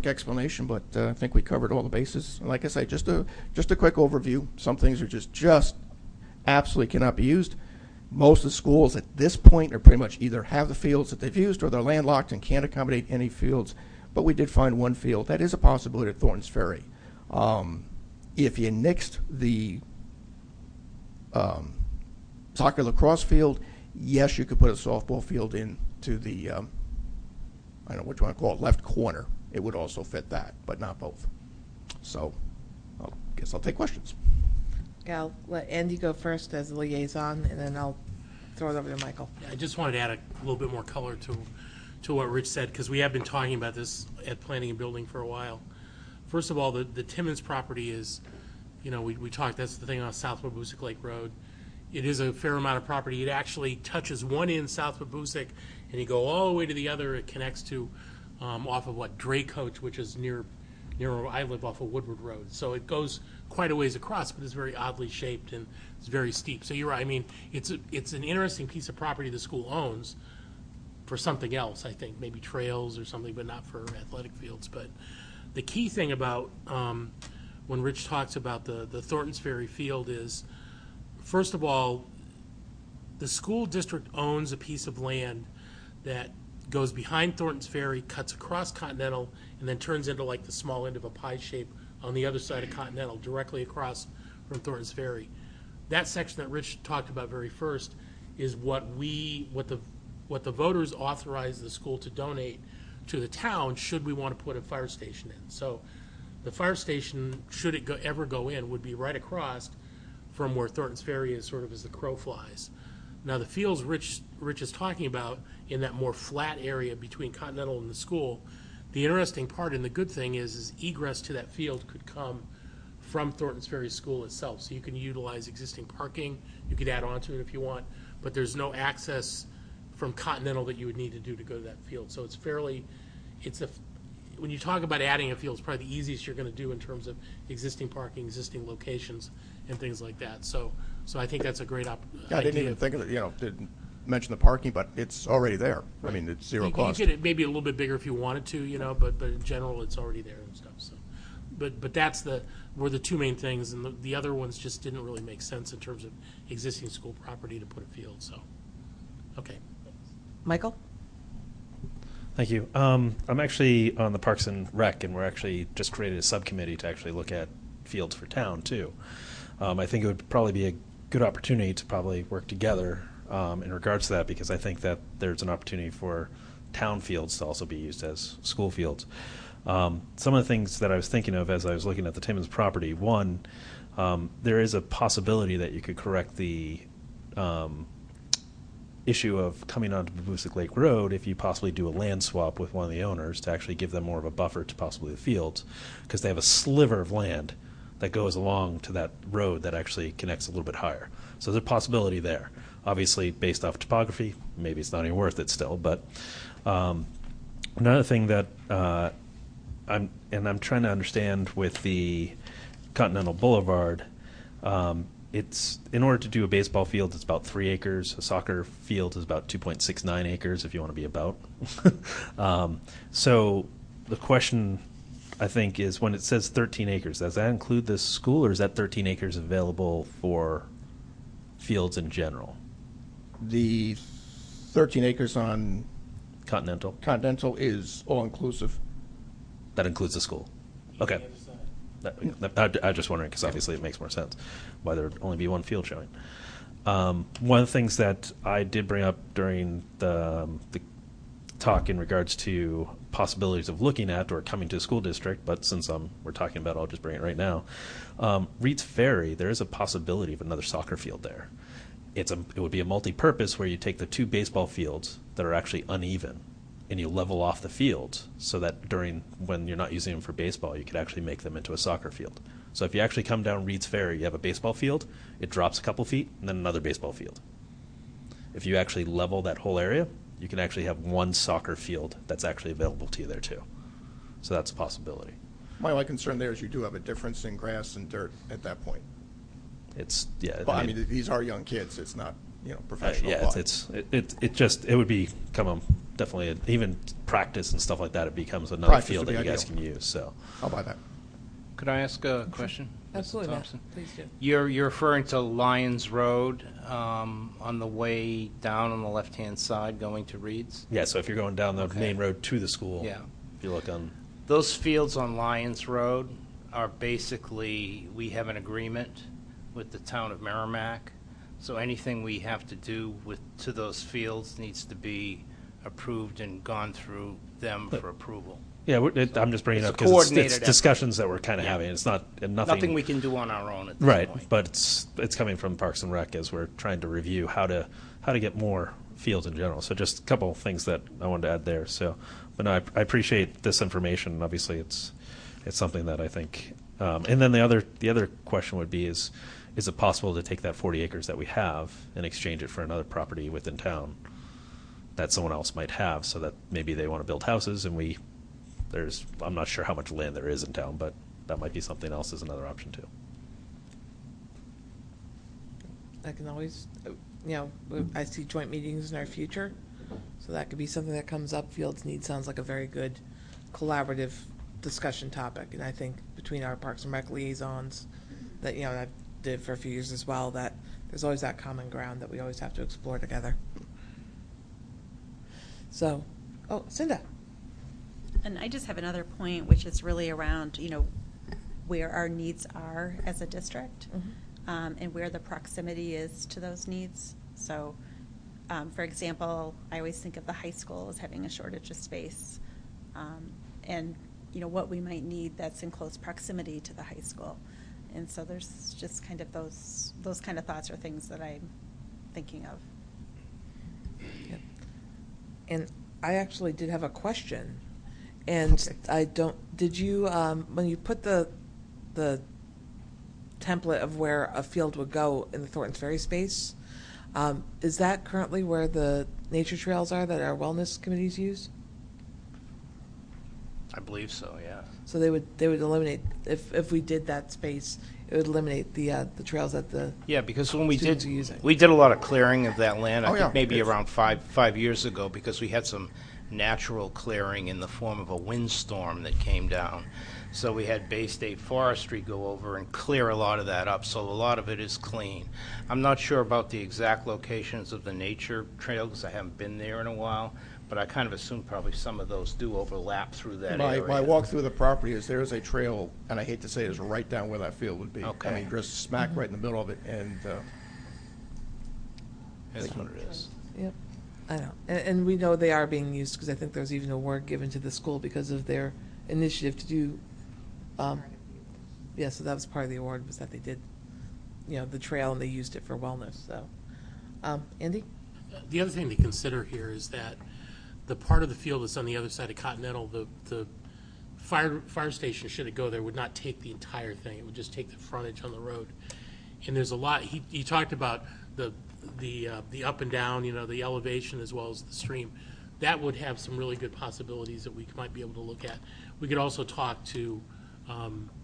explanation, but I think we covered all the bases. And like I say, just a quick overview. Some things are just absolutely cannot be used. Most of the schools at this point are pretty much either have the fields that they've used or they're landlocked and can't accommodate any fields. But we did find one field that is a possibility at Thorntons Ferry. If you nixed the soccer lacrosse field, yes, you could put a softball field into the, I don't know what you want to call it, left corner. It would also fit that, but not both. So I guess I'll take questions. Yeah, I'll let Andy go first as the liaison, and then I'll throw it over to Michael. I just wanted to add a little bit more color to what Rich said, because we have been talking about this at Planning and Building for a while. First of all, the Timmons property is, you know, we talked, that's the thing on South Wabusick Lake Road. It is a fair amount of property. It actually touches one end, South Wabusick, and you go all the way to the other. It connects to off of Dracoach, which is near where I live, off of Woodward Road. So it goes quite a ways across, but it's very oddly shaped and it's very steep. So you're right. I mean, it's an interesting piece of property the school owns for something else, I think, maybe trails or something, but not for athletic fields. But the key thing about when Rich talks about the Thorntons Ferry field is, first of all, the school district owns a piece of land that goes behind Thorntons Ferry, cuts across Continental, and then turns into like the small end of a pie shape on the other side of Continental, directly across from Thorntons Ferry. That section that Rich talked about very first is what the voters authorized the school to donate to the town should we want to put a fire station in. So the fire station, should it ever go in, would be right across from where Thorntons Ferry is, sort of as the crow flies. Now the fields Rich is talking about in that more flat area between Continental and the school, the interesting part and the good thing is egress to that field could come from Thorntons Ferry School itself. So you can utilize existing parking, you could add on to it if you want, but there's no access from Continental that you would need to do to go to that field. So when you talk about adding a field, it's probably the easiest you're going to do in terms of existing parking, existing locations, and things like that. So I think that's a great idea. I didn't even think of it, didn't mention the parking, but it's already there. Right. I mean, it's zero cost. You get it maybe a little bit bigger if you wanted to, but in general, it's already there and stuff. So, but that's were the two main things, and the other ones just didn't really make sense in terms of existing school property to put a field. So, okay. Michael? Thank you. I'm actually on the Parks and Rec, and we're actually just created a subcommittee to actually look at fields for town, too. I think it would probably be a good opportunity to probably work together in regards to that, because I think that there's an opportunity for town fields to also be used as school fields. Some of the things that I was thinking of as I was looking at the Timmins property, one, there is a possibility that you could correct the issue of coming onto Babusick Lake Road if you possibly do a land swap with one of the owners to actually give them more of a buffer to possibly the fields, because they have a sliver of land that goes along to that road that actually connects a little bit higher. So there's a possibility there. Obviously, based off topography, maybe it's not even worth it still. But another thing that I'm trying to understand with the Continental Boulevard, it's in order to do a baseball field, it's about 3 acres. A soccer field is about 2.69 acres, if you want to be about. So the question, I think, is when it says 13 acres, does that include this school, or is that 13 acres available for fields in general? The 13 acres on Continental is all-inclusive. That includes the school. Okay. I'm just wondering, because obviously it makes more sense why there would only be one field showing. One of the things that I did bring up during the talk in regards to possibilities of looking at or coming to a school district, but since we're talking about it, I'll just bring it right now. Reed's Ferry, there is a possibility of another soccer field there. It would be a multi-purpose where you take the 2 baseball fields that are actually uneven and you level off the fields so that when you're not using them for baseball, you could actually make them into a soccer field. So if you actually come down Reed's Ferry, you have a baseball field, it drops a couple feet, and then another baseball field. If you actually level that whole area, you can actually have one soccer field that's actually available to you there too. So that's a possibility. My only concern there is you do have a difference in grass and dirt at that point. But I mean, these are young kids. It's not, professional. It would become definitely even practice and stuff like that. It becomes another field that you guys can use. So I'll buy that. Could I ask a question? Absolutely, Mr. Matt. Thompson? Please do. You're referring to Lyons Road on the way down on the left-hand side going to Reed's? Yeah, so if you're going down the main road to the school, yeah. If you look on... Those fields on Lyons Road are basically, we have an agreement with the town of Merrimack, so anything we have to do to those fields needs to be approved and gone through them for approval. Yeah, I'm just bringing it up because it's discussions that we're kind of having. It's nothing we can do on our own at this point. Right, but it's coming from Parks and Rec as we're trying to review how to get more fields in general. So just a couple of things that I wanted to add there. So, but no, I appreciate this information. Obviously, it's something that I think. And then the other question would be is it possible to take that 40 acres that we have and exchange it for another property within town that someone else might have, so that maybe they want to build houses and I'm not sure how much land there is in town, but that might be something else as another option too. I can always, I see joint meetings in our future, so that could be something that comes up. Fields Need sounds like a very good collaborative discussion topic, and I think between our Parks and Rec liaisons that, I did for a few years as well, that there's always that common ground that we always have to explore together. So, Cinda. And I just have another point, which is really around, where our needs are as a district, and where the proximity is to those needs. So, for example, I always think of the high school as having a shortage of space, and what we might need that's in close proximity to the high school. And so there's just kind of those kind of thoughts or things that I'm thinking of. Yep. And I actually did have a question. And did you, when you put the template of where a field would go in the Thorntons Ferry space, is that currently where the nature trails are that our wellness committees use? I believe so, yeah. So they would eliminate, if we did that space, it would eliminate the trails that the because when we did using. We did a lot of clearing of that land. I think yeah. maybe around five years ago, because we had some natural clearing in the form of a windstorm that came down. So we had Bay State Forestry go over and clear a lot of that up, so a lot of it is clean. I'm not sure about the exact locations of the nature trail because I haven't been there in a while, but I kind of assume probably some of those do overlap through that area. My walk through the property there is a trail, and I hate to say it, is right down where that field would be. Okay. I mean, just smack right in the middle of it, and is what it is. Yep, I know. And we know they are being used, because I think there was even an award given to the school because of their initiative to do, yeah, so that was part of the award, was that they did, the trail, and they used it for wellness, so. Andy? The other thing to consider here is that the part of the field that's on the other side of Continental, the fire station, should it go there, would not take the entire thing. It would just take the frontage on the road. And there's a lot, he talked about the up and down, the elevation as well as the stream. That would have some really good possibilities that we might be able to look at. We could also talk to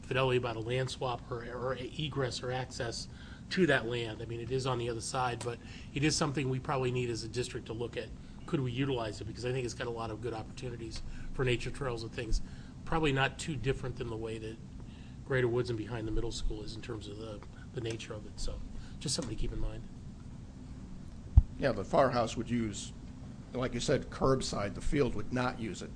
Fidelity about a land swap or egress or access to that land. I mean, it is on the other side, but it is something we probably need as a district to look at. Could we utilize it? Because I think it's got a lot of good opportunities for nature trails and things. Probably not too different than the way that Greater Woods and behind the middle school is in terms of the nature of it. So just something to keep in mind. Yeah, the firehouse would use, like you said, curbside. The field would not use it.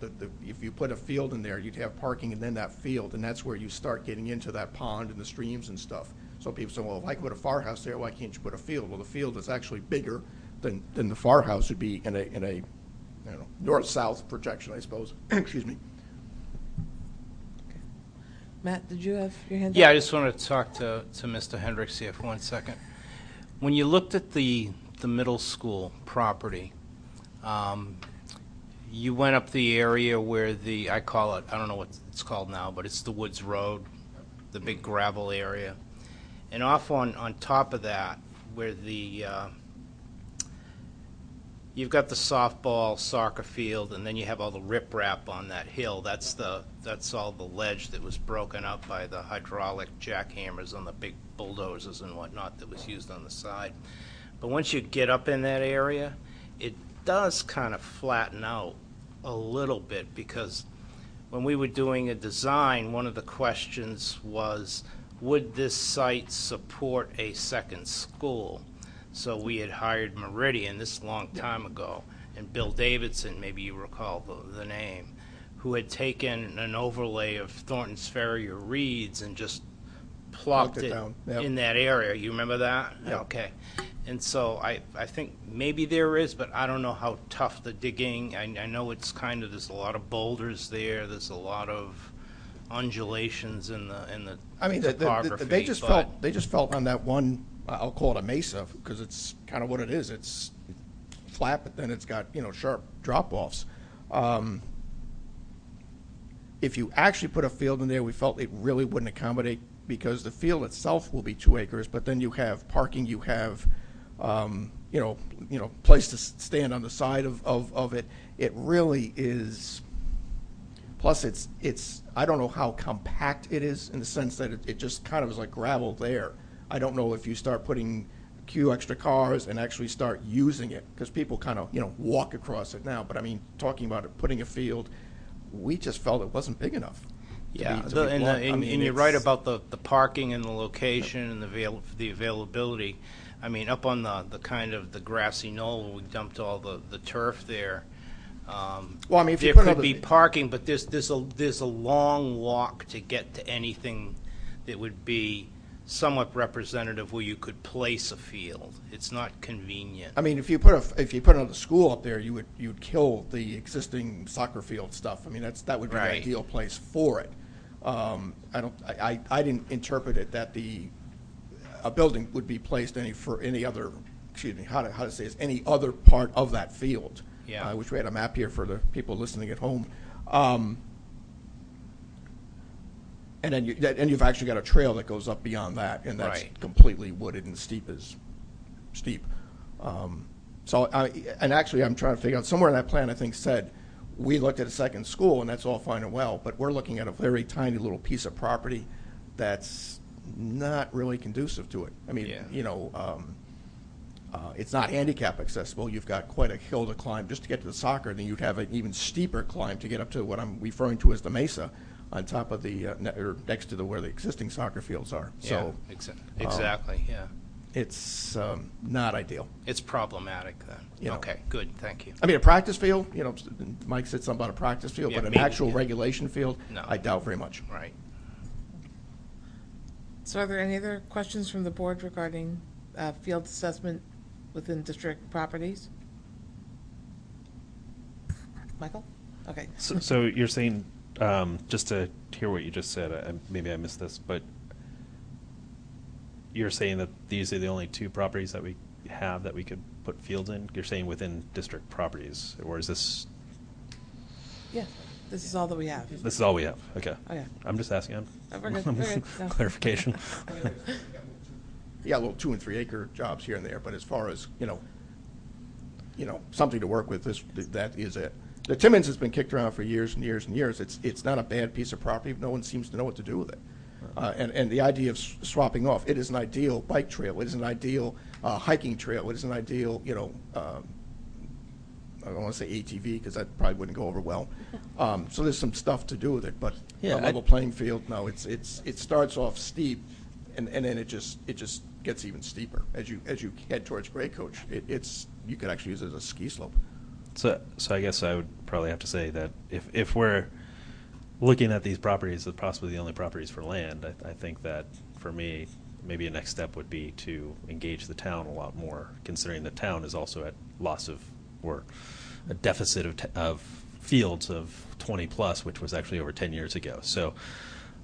If you put a field in there, you'd have parking and then that field, and that's where you start getting into that pond and the streams and stuff. So people say, well, if I put a firehouse there, why can't you put a field? Well, the field is actually bigger than the firehouse would be in a north-south projection, I suppose. Excuse me. Matt, did you have your hand up? Yeah, I just wanted to talk to Mr. Hendricks here for 1 second. When you looked at the middle school property, you went up the area where I call it, I don't know what it's called now, but it's the Woods Road, the big gravel area. And off on top of that, where you've got the softball, soccer field, and then you have all the riprap on that hill. That's all the ledge that was broken up by the hydraulic jackhammers on the big bulldozers and whatnot that was used on the side. But once you get up in that area, it does kind of flatten out a little bit, because when we were doing a design, one of the questions was, would this site support a second school? So we had hired Meridian this long time ago, and Bill Davidson, maybe you recall the name, who had taken an overlay of Thornton's Ferry or Reeds and just plopped it down. Yep. in that area. You remember that? Yep. Okay. And so I think maybe there is, but I don't know how tough the digging. I know it's kind of, there's a lot of boulders there. There's a lot of undulations in the I mean, topography. they just felt on that one, I'll call it a mesa, because it's kind of what it is. It's flat, but then it's got, sharp drop-offs. If you actually put a field in there, we felt it really wouldn't accommodate, because the field itself will be 2 acres, but then you have parking, you have, place to stand on the side of it. It really is. Plus, it's I don't know how compact it is, in the sense that it just kind of is like gravel there. I don't know if you start putting a few extra cars and actually start using it, because people kind of, walk across it now. But I mean, talking about it, putting a field, we just felt it wasn't big enough. Yeah, and you're right about the parking and the location and the availability. I mean, up on the kind of the grassy knoll where we dumped all the turf there. Well, I mean, if there you put could be parking, but there's a long walk to get to anything that would be somewhat representative where you could place a field. It's not convenient. I mean, if you put another school up there, you'd kill the existing soccer field stuff. I mean, that would be Right. the ideal place for it. I didn't interpret it that a building would be placed any other part of that field. Yeah. Which we had a map here for the people listening at home. And then you've actually got a trail that goes up beyond that, and that's Right. completely wooded and steep. And actually, I'm trying to figure out, somewhere in that plan, I think, said we looked at a second school, and that's all fine and well, but we're looking at a very tiny little piece of property that's not really conducive to it. I mean, it's not handicap accessible. You've got quite a hill to climb just to get to the soccer. Then you'd have an even steeper climb to get up to what I'm referring to as the mesa, on top of or next to where the existing soccer fields are. So exactly. Yeah. It's not ideal. It's problematic then. Okay, good. Thank you. I mean, a practice field. Mike said something about a practice field, Yeah, but an maybe, actual yeah. regulation field, No. I doubt very much. Right. So are there any other questions from the board regarding field assessment within district properties? Michael? Okay. So you're saying, just to hear what you just said, maybe I missed this, but you're saying that these are the only two properties that we have that we could put fields in? You're saying within district properties, or is this? Yeah, this is all that we have. This is all we have. Okay. Okay. I'm just asking. Oh, we're good. We're good. No. Clarification. Yeah, little 2 and 3 acre jobs here and there, but as far as something to work with, that is it. The Timmins has been kicked around for years and years and years. It's not a bad piece of property. No one seems to know what to do with it. And the idea of swapping off, it is an ideal bike trail. It is an ideal hiking trail. It is an ideal, I don't want to say ATV because that probably wouldn't go over well. So there's some stuff to do with it, but Yeah, a level playing field, no. It starts off steep, and then it just gets even steeper as you head towards Gray Coach. You could actually use it as a ski slope. So I guess I would probably have to say that if we're looking at these properties as possibly the only properties for land, I think that for me, maybe a next step would be to engage the town a lot more, considering the town is also at loss of, or a deficit of fields of 20 plus, which was actually over 10 years ago. So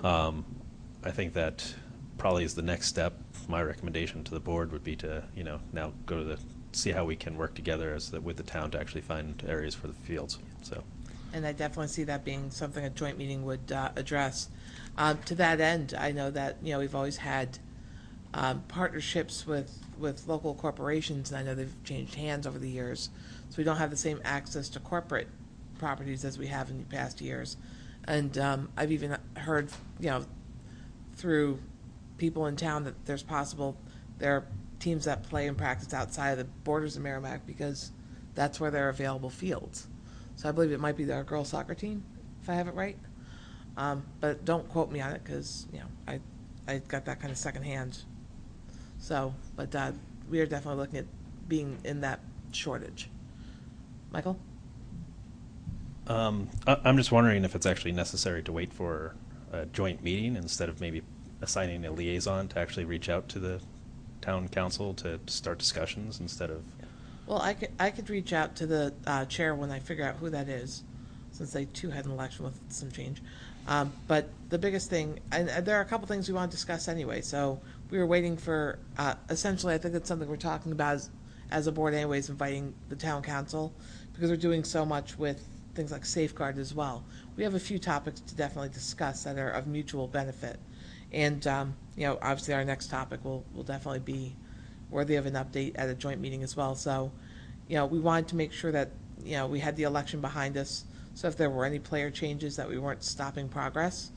I think that probably is the next step. My recommendation to the board would be to, now go to see how we can work together with the town to actually find areas for the fields. So. And I definitely see that being something a joint meeting would address. To that end, I know that we've always had partnerships with local corporations, and I know they've changed hands over the years, so we don't have the same access to corporate properties as we have in the past years. And I've even heard, through people in town that there are teams that play and practice outside of the borders of Merrimack because that's where there are available fields. So I believe it might be our girls soccer team, if I have it right. But don't quote me on it because, I got that kind of secondhand. So, but we are definitely looking at being in that shortage. Michael? I'm just wondering if it's actually necessary to wait for a joint meeting instead of maybe assigning a liaison to actually reach out to the town council to start discussions instead of. Well, I could reach out to the chair when I figure out who that is, since they too had an election with some change. But the biggest thing, and there are a couple things we want to discuss anyway. So we were waiting for, essentially, I think that's something we're talking about as a board, anyways, inviting the town council because we're doing so much with things like safeguard as well. We have a few topics to definitely discuss that are of mutual benefit, and obviously our next topic will definitely be worthy of an update at a joint meeting as well. So, we wanted to make sure that, we had the election behind us. So if there were any player changes that we weren't stopping progress.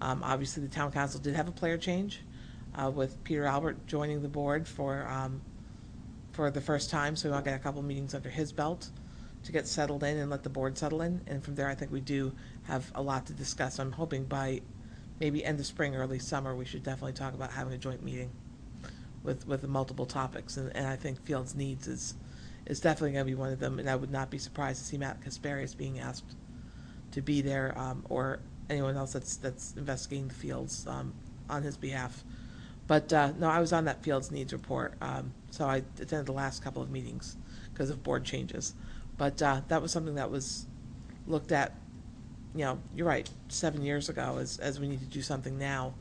Obviously the town council did have a player change with Peter Albert joining the board for the first time. So we want to get a couple meetings under his belt to get settled in and let the board settle in. And from there, I think we do have a lot to discuss. I'm hoping by maybe end of spring, early summer, we should definitely talk about having a joint meeting with multiple topics. And I think Fields Needs is definitely going to be one of them. And I would not be surprised to see Matt Kasparius being asked to be there, or anyone else that's investigating the fields on his behalf. But no, I was on that Fields Needs report, so I attended the last couple of meetings because of board changes. But that was something that was looked at, you're right, 7 years ago as we need to do something now.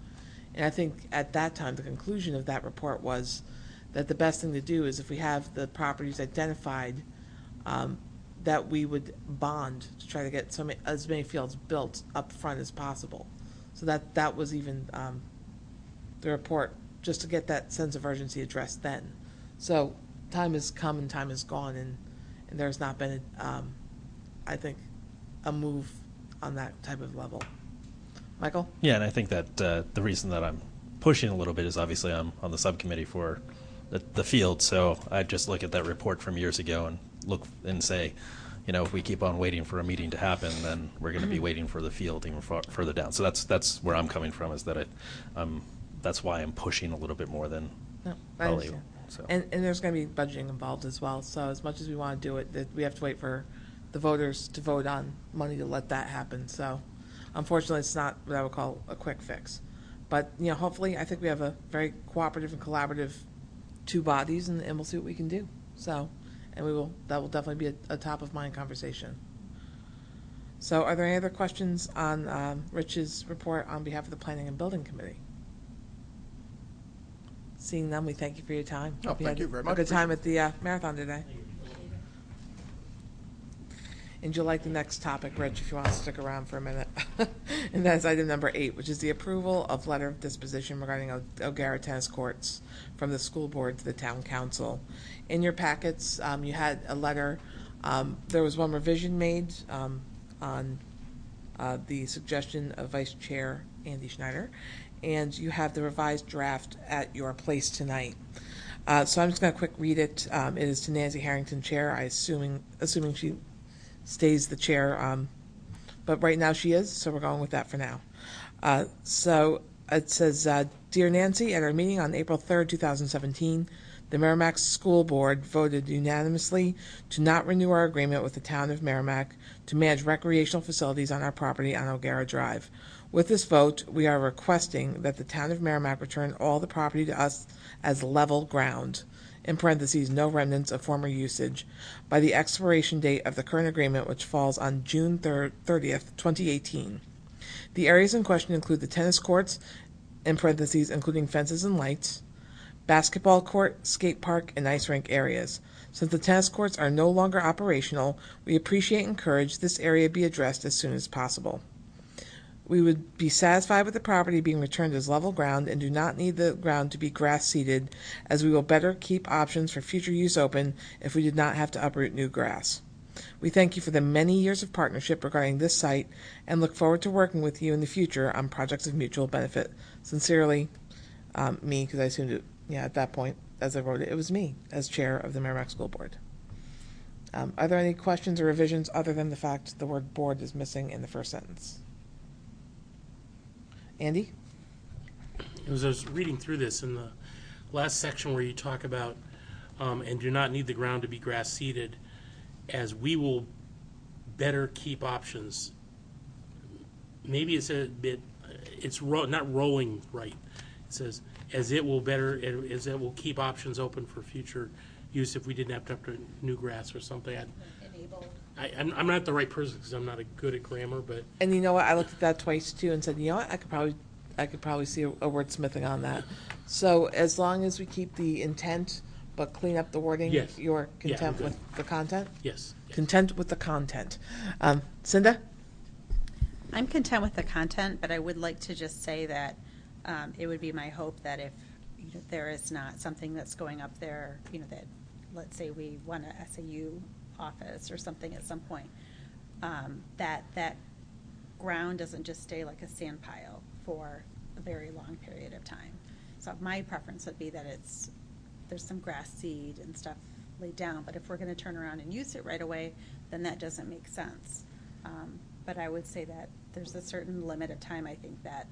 And I think at that time, the conclusion of that report was that the best thing to do is if we have the properties identified, that we would bond to try to get as many fields built up front as possible. So that was even the report, just to get that sense of urgency addressed then. So time has come and time has gone, and there's not been, I think, a move on that type of level. Michael? Yeah, and I think that the reason that I'm pushing a little bit is obviously I'm on the subcommittee for the field, so I just look at that report from years ago and look and say, if we keep on waiting for a meeting to happen, then we're going to be waiting for the field even further down. So that's where I'm coming from, is that that's why I'm pushing a little bit more than probably. So. And there's going to be budgeting involved as well. So as much as we want to do it, that we have to wait for the voters to vote on money to let that happen. So unfortunately, it's not what I would call a quick fix. But hopefully, I think we have a very cooperative and collaborative two bodies, and we'll see what we can do. So, and that will definitely be a top of mind conversation. So are there any other questions on Rich's report on behalf of the Planning and Building Committee? Seeing none, we thank you for your time. Oh, Hope thank you very much. A good time at the marathon today. And you'll like the next topic, Rich, if you want to stick around for a minute. And that's item number 8, which is the approval of letter of disposition regarding O'Gara tennis courts from the school board to the town council. In your packets, you had a letter. There was one revision made on the suggestion of Vice Chair Andy Schneider, and you have the revised draft at your place tonight. So I'm just going to quick read it. It is to Nancy Harrington, Chair. Assuming she stays the chair, but right now she is, so we're going with that for now. So it says, Dear Nancy, at our meeting on April 3rd, 2017, the Merrimack School Board voted unanimously to not renew our agreement with the town of Merrimack to manage recreational facilities on our property on O'Gara Drive. With this vote, we are requesting that the town of Merrimack return all the property to us as level ground, in parentheses, no remnants of former usage, by the expiration date of the current agreement, which falls on June 30th, 2018. The areas in question include the tennis courts, in parentheses, including fences and lights, basketball court, skate park, and ice rink areas. Since the tennis courts are no longer operational, we appreciate and encourage this area be addressed as soon as possible. We would be satisfied with the property being returned as level ground and do not need the ground to be grass seeded, as we will better keep options for future use open if we did not have to uproot new grass. We thank you for the many years of partnership regarding this site and look forward to working with you in the future on projects of mutual benefit. Sincerely, me, because I assumed it, at that point, as I wrote it, it was me as chair of the Merrimack School Board. Are there any questions or revisions other than the fact the word board is missing in the first sentence? Andy? As I was reading through this, in the last section where you talk about and do not need the ground to be grass seeded, as we will better keep options, maybe it's a bit, not rolling right. It says, as it will keep options open for future use if we didn't have to uproot new grass or something. I'm not the right person because I'm not good at grammar, but. And you know what? I looked at that twice too and said, you know what? I could probably see a wordsmithing on that. So as long as we keep the intent, but clean up the wording, yes. You're content with the content? Yes. Content with the content. Cinda? I'm content with the content, but I would like to just say that it would be my hope that if there is not something that's going up there, that let's say we want a SAU office or something at some point, that ground doesn't just stay like a sand pile for a very long period of time. So my preference would be that there's some grass seed and stuff laid down, but if we're going to turn around and use it right away, then that doesn't make sense. But I would say that there's a certain limit of time, I think, that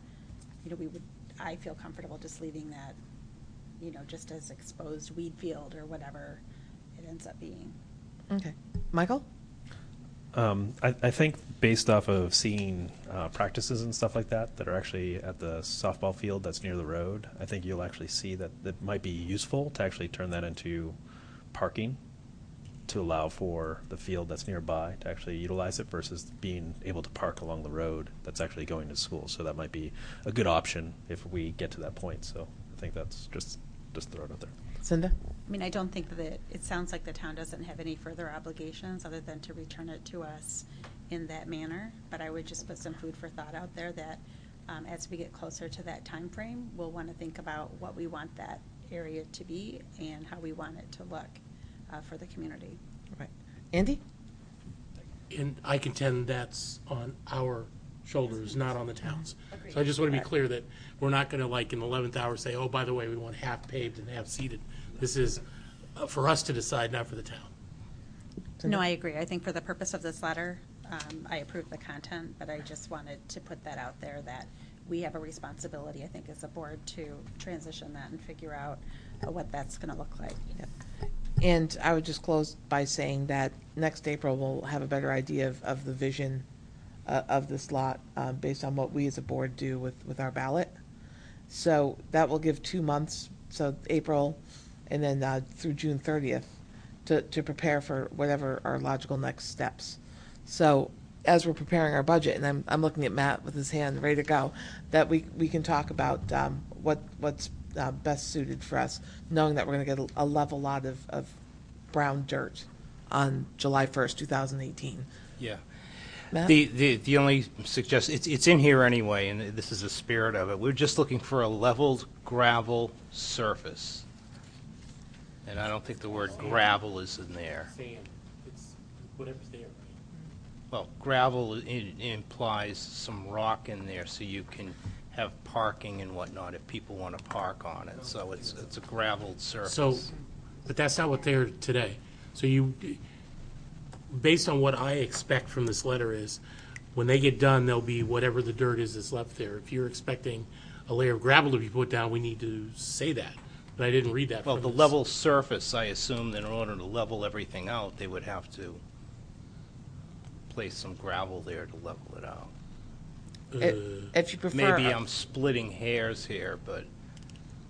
I feel comfortable just leaving that, just as exposed weed field or whatever it ends up being. Okay. Michael? I think based off of seeing practices and stuff like that are actually at the softball field that's near the road, I think you'll actually see that it might be useful to actually turn that into parking to allow for the field that's nearby to actually utilize it versus being able to park along the road that's actually going to school. So that might be a good option if we get to that point. So I think that's just throw it out there. Cinda? I mean, I don't think that it sounds like the town doesn't have any further obligations other than to return it to us in that manner. But I would just put some food for thought out there that as we get closer to that time frame, we'll want to think about what we want that area to be and how we want it to look for the community. Right. Andy? And I contend that's on our shoulders, not on the town's. Agreed. So I just want to be clear that we're not going to, like, in the 11th hour say, oh, by the way, we want half paved and half seeded. This is for us to decide, not for the town. No, I agree. I think for the purpose of this letter, I approve the content, but I just wanted to put that out there that we have a responsibility, I think, as a board to transition that and figure out what that's going to look like. Yep. And I would just close by saying that next April we'll have a better idea of the vision of this lot based on what we as a board do with our ballot. So that will give 2 months, so April and then through June 30th, to prepare for whatever our logical next steps. So as we're preparing our budget, and I'm looking at Matt with his hand ready to go, that we can talk about what's best suited for us, knowing that we're going to get a level lot of brown dirt on July 1st, 2018. Yeah. Matt? The only suggestion, it's in here anyway, and this is the spirit of it. We're just looking for a leveled gravel surface. And I don't think the word gravel is in there. Sand. It's whatever's there, right? Well, gravel implies some rock in there, so you can have parking and whatnot if people want to park on it. So it's a graveled surface. So, but that's not what they're today. So you, based on what I expect from this letter is, when they get done, there'll be whatever the dirt is that's left there. If you're expecting a layer of gravel to be put down, we need to say that. But I didn't read that. Well, from the this. level surface, I assume that in order to level everything out, they would have to place some gravel there to level it out. If you prefer, Maybe I'm splitting hairs here, but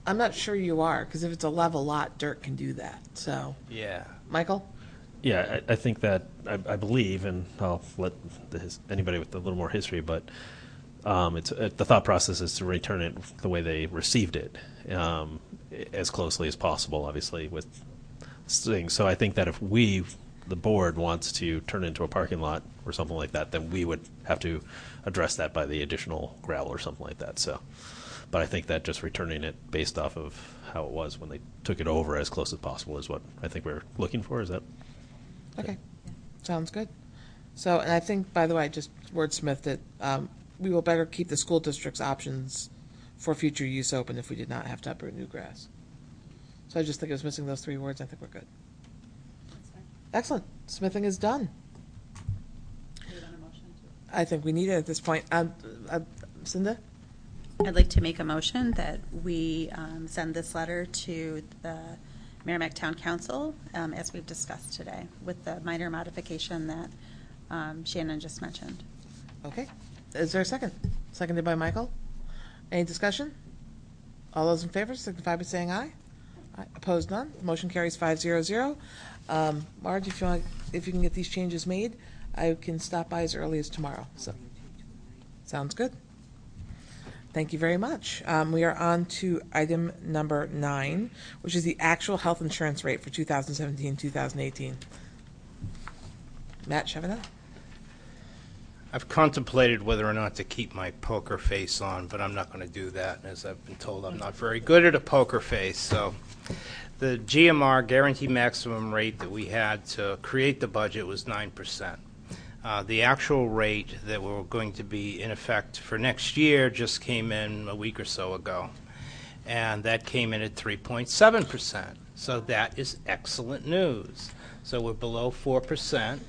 I'm not sure you are, because if it's a level lot, dirt can do that. So, yeah. Michael? Yeah, I think that, I believe, and I'll let anybody with a little more history, but it's the thought process is to return it the way they received it, as closely as possible, obviously, with things. So I think that if the board wants to turn it into a parking lot or something like that, then we would have to address that by the additional gravel or something like that. So, but I think that just returning it based off of how it was when they took it over as close as possible is what I think we're looking for. Is that? Okay. Sounds good. So, and I think, by the way, I just wordsmithed it. We will better keep the school district's options for future use open if we did not have to uproot new grass. So I just think it was missing those 3 words. I think we're good. Excellent. Smithing is done. I think we need it at this point. Cinda? I'd like to make a motion that we send this letter to the Merrimack Town Council, as we've discussed today, with the minor modification that Shannon just mentioned. Okay. Is there a second? Seconded by Michael. Any discussion? All those in favor signify by saying aye. Aye. Opposed, none. Motion carries 5-0-0. Marge, if you can get these changes made, I can stop by as early as tomorrow. So, sounds good. Thank you very much. We are on to item number 9, which is the actual health insurance rate for 2017-2018. Matt Chevina? I've contemplated whether or not to keep my poker face on, but I'm not going to do that. As I've been told, I'm not very good at a poker face. So the GMR, guaranteed maximum rate that we had to create the budget was 9%. The actual rate that we're going to be in effect for next year just came in a week or so ago, and that came in at 3.7%. So that is excellent news. So we're below 4%.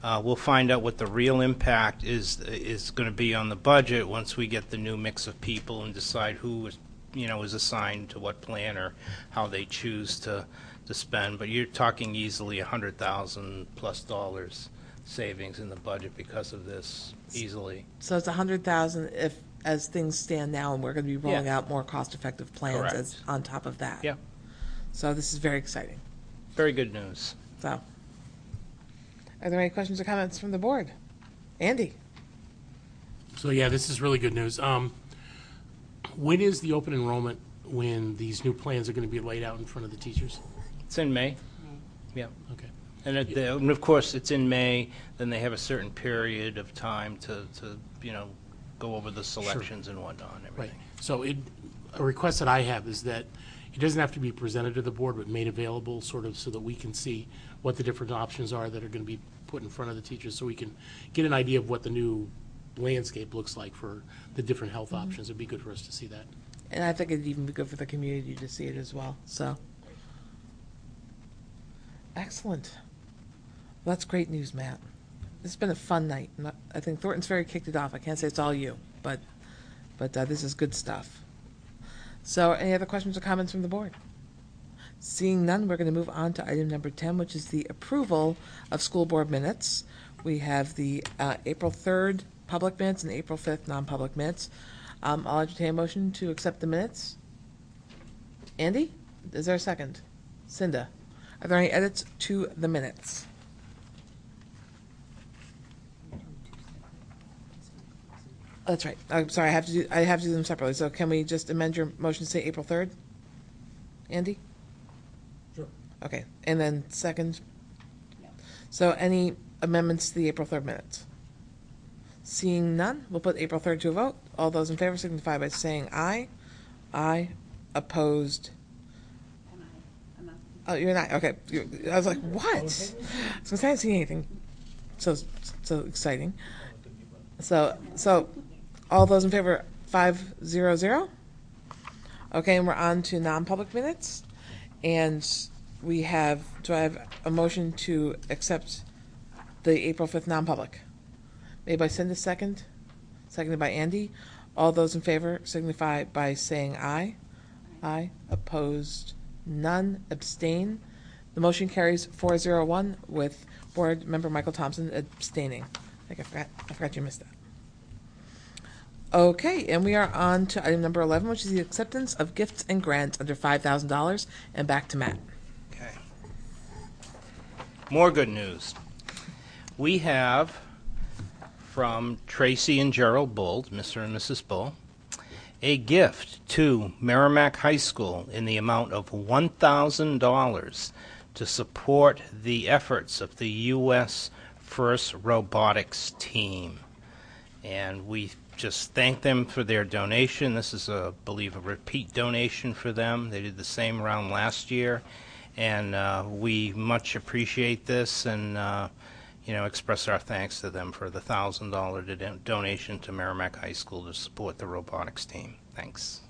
We'll find out what the real impact is going to be on the budget once we get the new mix of people and decide who is assigned to what plan or how they choose to spend. But you're talking easily $100,000 plus savings in the budget because of this, easily. So it's $100,000 if, as things stand now, and we're going to be rolling out more cost-effective plans as, on top of that. Yeah. So this is very exciting. Very good news. So, are there any questions or comments from the board? Andy? So yeah, this is really good news. When is the open enrollment when these new plans are going to be laid out in front of the teachers? It's in May. Yeah. Okay. And of course, it's in May. Then they have a certain period of time to go over the selections and whatnot and everything. Right. So a request that I have is that it doesn't have to be presented to the board, but made available sort of so that we can see what the different options are that are going to be put in front of the teachers, so we can get an idea of what the new landscape looks like for the different health options. It'd be good for us to see that. And I think it'd even be good for the community to see it as well. So, excellent. Well, that's great news, Matt. It's been a fun night. I think Thornton's Ferry kicked it off. I can't say it's all you, but this is good stuff. So, any other questions or comments from the board? Seeing none, we're going to move on to item number 10, which is the approval of school board minutes. We have the April 3rd public minutes and April 5th non-public minutes. I'll entertain a motion to accept the minutes. Andy, is there a second? Cinda. Are there any edits to the minutes? That's right. I'm sorry, I have to do them separately. So can we just amend your motion to say April 3rd? Andy? Sure. Okay, and then second? So any amendments to the April 3rd minutes? Seeing none, we'll put April 3rd to a vote. All those in favor signify by saying aye. Aye. Opposed? Oh, you're not, okay. I was like, what? So I didn't see anything so exciting. So all those in favor, 5-0-0? Okay, and we're on to non-public minutes. And do I have a motion to accept the April 5th non-public? Made by Cinda, seconded by Andy. All those in favor signify by saying aye. Aye. Opposed? None. Abstain? The motion carries 4-0-1 with Board Member Michael Thompson abstaining. I forgot you missed that. Okay, and we are on to item number 11, which is the acceptance of gifts and grants under $5,000. And back to Matt. Okay. More good news. We have from Tracy and Gerald Bull, Mr. and Mrs. Bull, a gift to Merrimack High School in the amount of $1,000 to support the efforts of the U.S. First Robotics team. And we just thank them for their donation. This is, I believe, a repeat donation for them. They did the same round last year. And we much appreciate this and express our thanks to them for the $1,000 donation to Merrimack High School to support the robotics team. Thanks.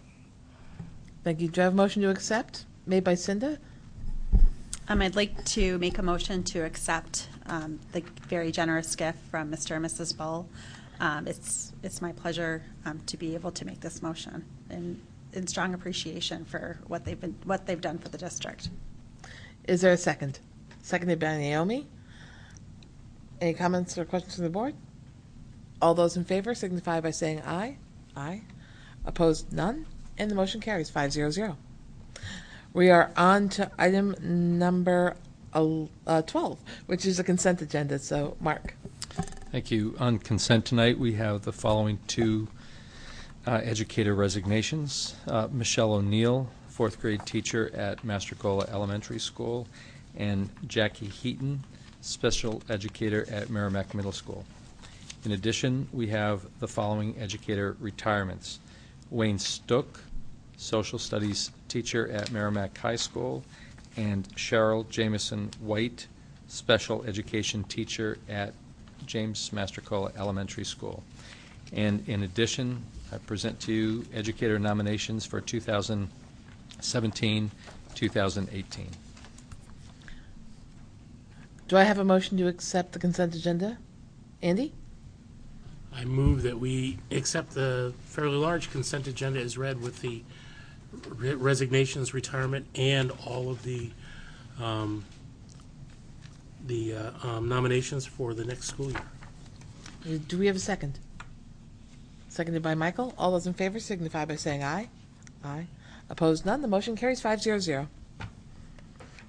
Thank you. Do I have a motion to accept? Made by Cinda? I'd like to make a motion to accept the very generous gift from Mr. and Mrs. Bull. It's my pleasure to be able to make this motion and in strong appreciation for what they've done for the district. Is there a second? Seconded by Naomi. Any comments or questions from the board? All those in favor signify by saying aye. Aye. Opposed? None. And the motion carries 5-0-0. We are on to item number 12, which is a consent agenda. So, Mark. Thank you. On consent tonight, we have the following two educator resignations. Michelle O'Neill, 4th grade teacher at Mastrocola Elementary School, and Jackie Heaton, special educator at Merrimack Middle School. In addition, we have the following educator retirements. Wayne Stook, social studies teacher at Merrimack High School, and Cheryl Jameson White, special education teacher at James Mastrocola Elementary School. And in addition, I present to you educator nominations for 2017-2018. Do I have a motion to accept the consent agenda? Andy? I move that we accept the fairly large consent agenda as read with the resignations, retirement, and all of the nominations for the next school year. Do we have a second? Seconded by Michael. All those in favor signify by saying aye. Aye. Opposed? None. The motion carries 5-0-0.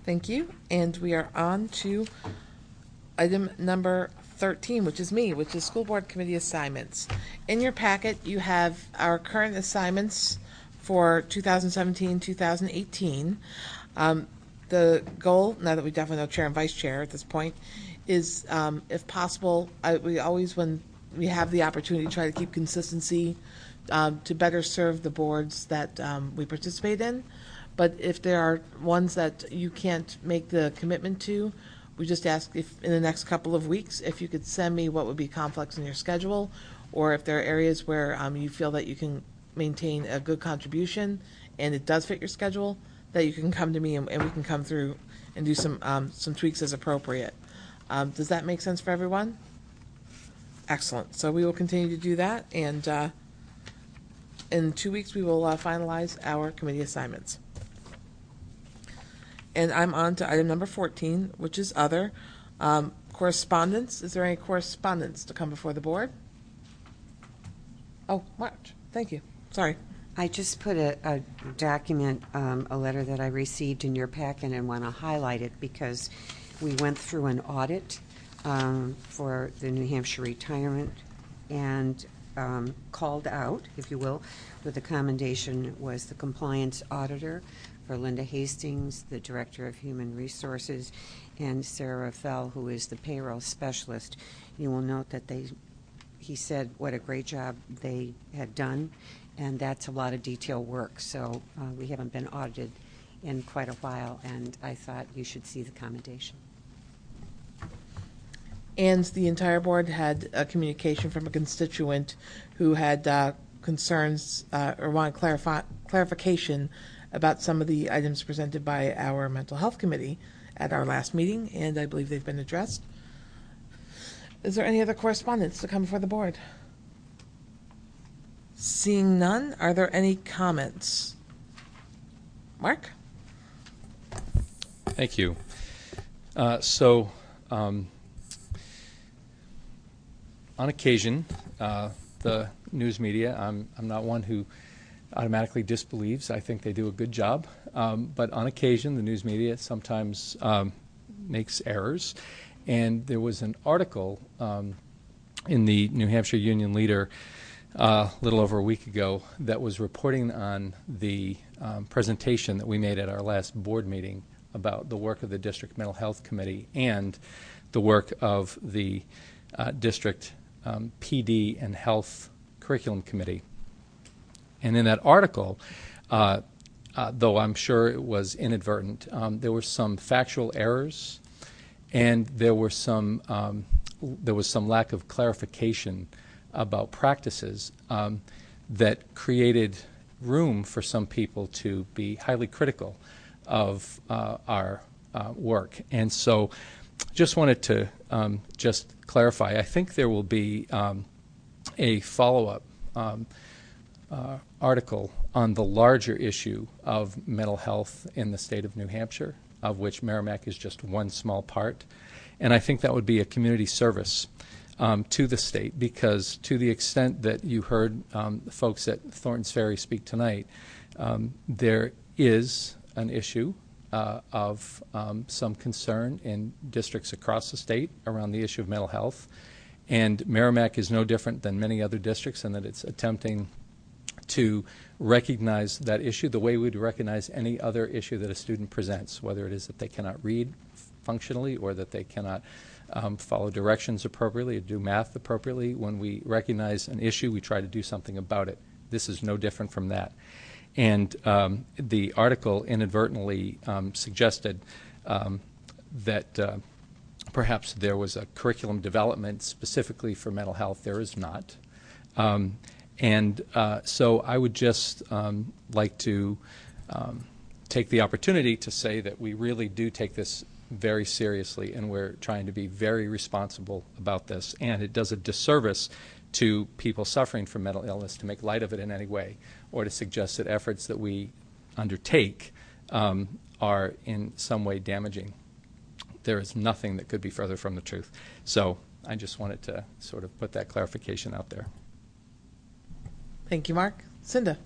Thank you. And we are on to item number 13, which is me, which is school board committee assignments. In your packet, you have our current assignments for 2017-2018. The goal, now that we definitely know chair and vice chair at this point, is if possible, we always, when we have the opportunity, try to keep consistency to better serve the boards that we participate in. But if there are ones that you can't make the commitment to, we just ask if in the next couple of weeks, if you could send me what would be conflicts in your schedule, or if there are areas where you feel that you can maintain a good contribution and it does fit your schedule, that you can come to me and we can come through and do some tweaks as appropriate. Does that make sense for everyone? Excellent. So we will continue to do that, and in 2 weeks we will finalize our committee assignments. And I'm on to item number 14, which is other. Correspondence. Is there any correspondence to come before the board? Oh, March. Thank you. Sorry. I just put a document, a letter that I received in your packet, and want to highlight it because we went through an audit for the New Hampshire retirement and called out, if you will, with the commendation was the compliance auditor for Linda Hastings, the Director of Human Resources, and Sarah Fell, who is the payroll specialist. You will note that he said what a great job they had done, and that's a lot of detailed work. So we haven't been audited in quite a while, and I thought you should see the commendation. And the entire board had a communication from a constituent who had concerns or wanted clarification about some of the items presented by our mental health committee at our last meeting, and I believe they've been addressed. Is there any other correspondence to come before the board? Seeing none, are there any comments? Mark? Thank you. On occasion, the news media, I'm not one who automatically disbelieves. I think they do a good job. But on occasion, the news media sometimes makes errors. And there was an article in the New Hampshire Union Leader a little over a week ago that was reporting on the presentation that we made at our last board meeting about the work of the District Mental Health Committee and the work of the District PD and Health Curriculum Committee. And in that article, though I'm sure it was inadvertent, there were some factual errors, and there was some lack of clarification about practices that created room for some people to be highly critical of our work. And so just wanted to just clarify. I think there will be a follow-up article on the larger issue of mental health in the state of New Hampshire, of which Merrimack is just one small part. And I think that would be a community service to the state, because to the extent that you heard folks at Thorntons Ferry speak tonight, there is an issue of some concern in districts across the state around the issue of mental health. And Merrimack is no different than many other districts in that it's attempting to recognize that issue the way we'd recognize any other issue that a student presents, whether it is that they cannot read functionally or that they cannot follow directions appropriately or do math appropriately. When we recognize an issue, we try to do something about it. This is no different from that. And the article inadvertently suggested that perhaps there was a curriculum development specifically for mental health. There is not. So I would just like to take the opportunity to say that we really do take this very seriously, and we're trying to be very responsible about this. And it does a disservice to people suffering from mental illness to make light of it in any way, or to suggest that efforts that we undertake are in some way damaging. There is nothing that could be further from the truth. So I just wanted to sort of put that clarification out there. Thank you, Mark. Cinda?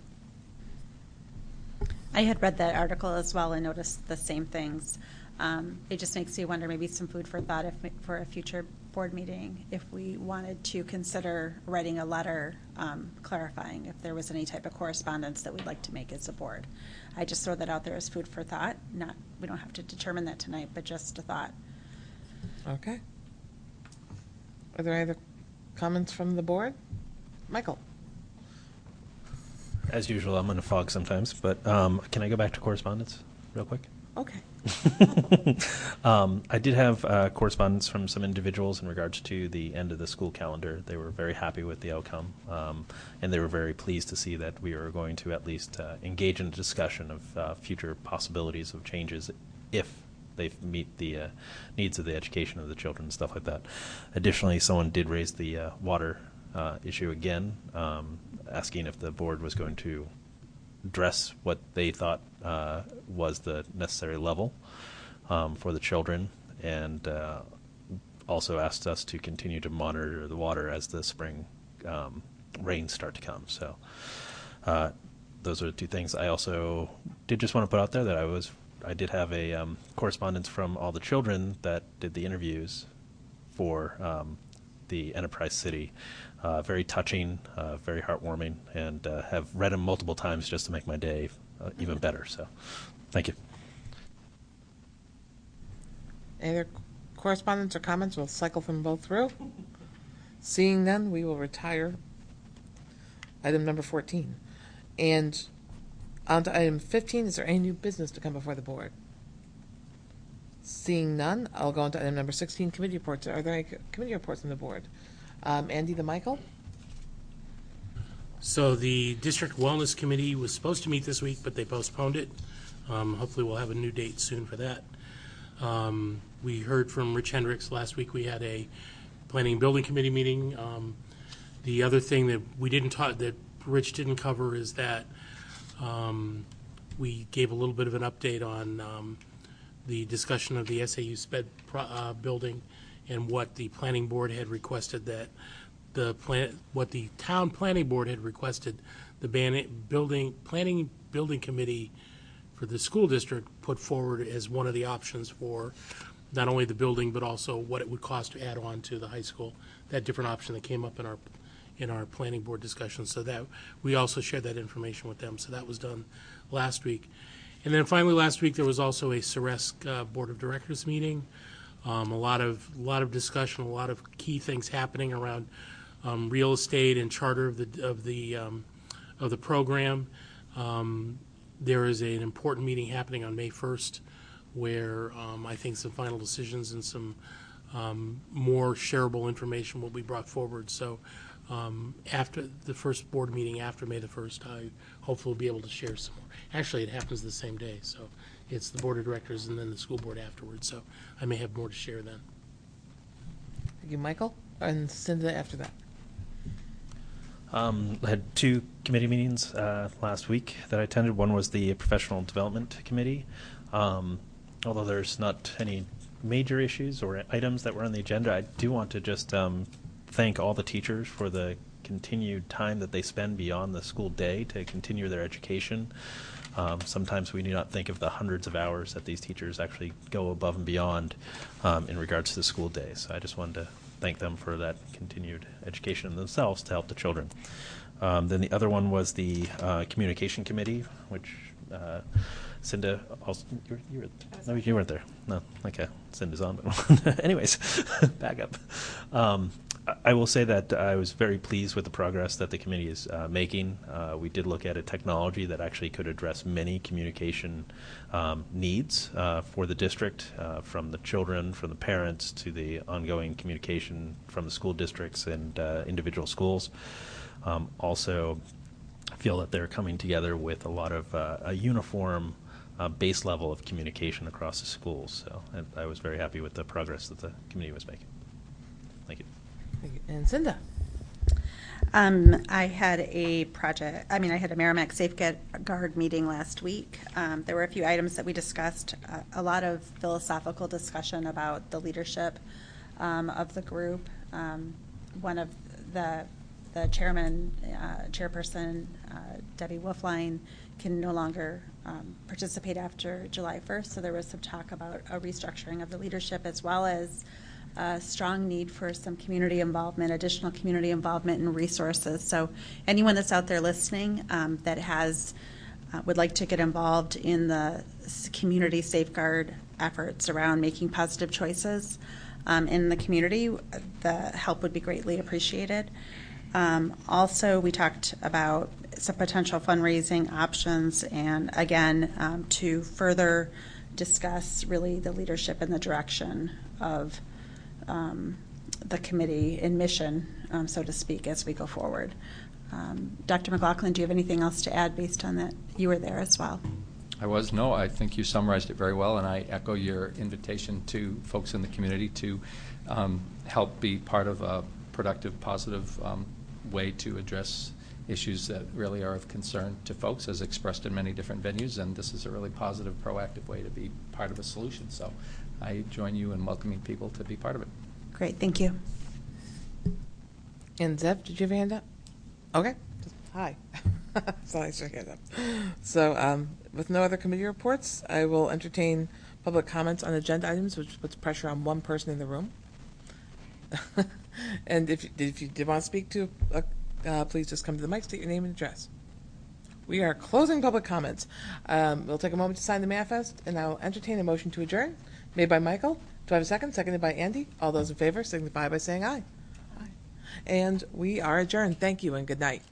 I had read that article as well and noticed the same things. It just makes you wonder, maybe some food for thought for a future board meeting, if we wanted to consider writing a letter clarifying if there was any type of correspondence that we'd like to make as a board. I just throw that out there as food for thought. We don't have to determine that tonight, but just a thought. Okay. Are there any other comments from the board? Michael? As usual, I'm in a fog sometimes, but can I go back to correspondence real quick? Okay. I did have correspondence from some individuals in regards to the end of the school calendar. They were very happy with the outcome, and they were very pleased to see that we are going to at least engage in a discussion of future possibilities of changes if they meet the needs of the education of the children and stuff like that. Additionally, someone did raise the water issue again, asking if the board was going to address what they thought was the necessary level for the children, and also asked us to continue to monitor the water as the spring rains start to come. So those are the two things. I also did just want to put out there that I did have a correspondence from all the children that did the interviews for the Enterprise City. Very touching, very heartwarming, and have read them multiple times just to make my day even better. So, thank you. Any other correspondence or comments? We'll cycle them both through. Seeing none, we will retire item number 14. And on to item 15, is there any new business to come before the board? Seeing none, I'll go on to item number 16, committee reports. Are there any committee reports on the board? Andy DeMichael? So the District Wellness Committee was supposed to meet this week, but they postponed it. Hopefully we'll have a new date soon for that. We heard from Rich Hendricks last week. We had a Planning and Building Committee meeting. The other thing that we didn't talk, that Rich didn't cover, is that we gave a little bit of an update on the discussion of the SAU SPED building and what the planning board had requested, that what the town planning board had requested the planning building committee for the school district put forward as one of the options for not only the building but also what it would cost to add on to the high school. That different option that came up in our planning board discussion. So that we also shared that information with them. So that was done last week. And then finally last week there was also a Ceresc Board of Directors meeting. A lot of discussion, a lot of key things happening around real estate and charter of the program. There is an important meeting happening on May 1st where I think some final decisions and some more shareable information will be brought forward. So after the first board meeting after May the 1st, I hopefully will be able to share some more. Actually, it happens the same day, so it's the board of directors and then the school board afterwards. So I may have more to share then. Thank you, Michael. And Cinda after that. I had two committee meetings last week that I attended. One was the Professional Development Committee. Although there's not any major issues or items that were on the agenda, I do want to just thank all the teachers for the continued time that they spend beyond the school day to continue their education. Sometimes we do not think of the hundreds of hours that these teachers actually go above and beyond in regards to the school day. So I just wanted to thank them for that continued education in themselves to help the children. Then the other one was the Communication Committee, which Cinda also, no, you weren't there. No, okay, Cinda's on. But anyways, back up. I will say that I was very pleased with the progress that the committee is making. We did look at a technology that actually could address many communication needs for the district, from the children, from the parents, to the ongoing communication from the school districts and individual schools. Also, I feel that they're coming together with a lot of a uniform base level of communication across the schools. So I was very happy with the progress that the committee was making. Thank you. And Cinda. I had I had a Merrimack Safeguard meeting last week. There were a few items that we discussed, a lot of philosophical discussion about the leadership of the group. One of the chairperson, Debbie Wolfline, can no longer participate after July 1st, so there was some talk about a restructuring of the leadership, as well as a strong need for some community involvement, additional community involvement and resources. So anyone that's out there listening that would like to get involved in the community safeguard efforts around making positive choices in the community, the help would be greatly appreciated. Also, we talked about some potential fundraising options, and again, to further discuss really the leadership and the direction of the committee and mission, so to speak, as we go forward. Dr. McLaughlin, do you have anything else to add based on that? You were there as well. No, I think you summarized it very well, and I echo your invitation to folks in the community to help be part of a productive, positive way to address issues that really are of concern to folks, as expressed in many different venues, and this is a really positive, proactive way to be part of a solution. So I join you in welcoming people to be part of it. Great, thank you. And Zev, did you have a hand up? Okay. Hi. So I shook it up. So with no other committee reports, I will entertain public comments on agenda items, which puts pressure on one person in the room. And if you did want to speak to, please just come to the mic, state your name and address. We are closing public comments. We'll take a moment to sign the manifest, and I'll entertain a motion to adjourn. Made by Michael. Do I have a second? Seconded by Andy. All those in favor signify by saying aye. Aye. And we are adjourned. Thank you and good night.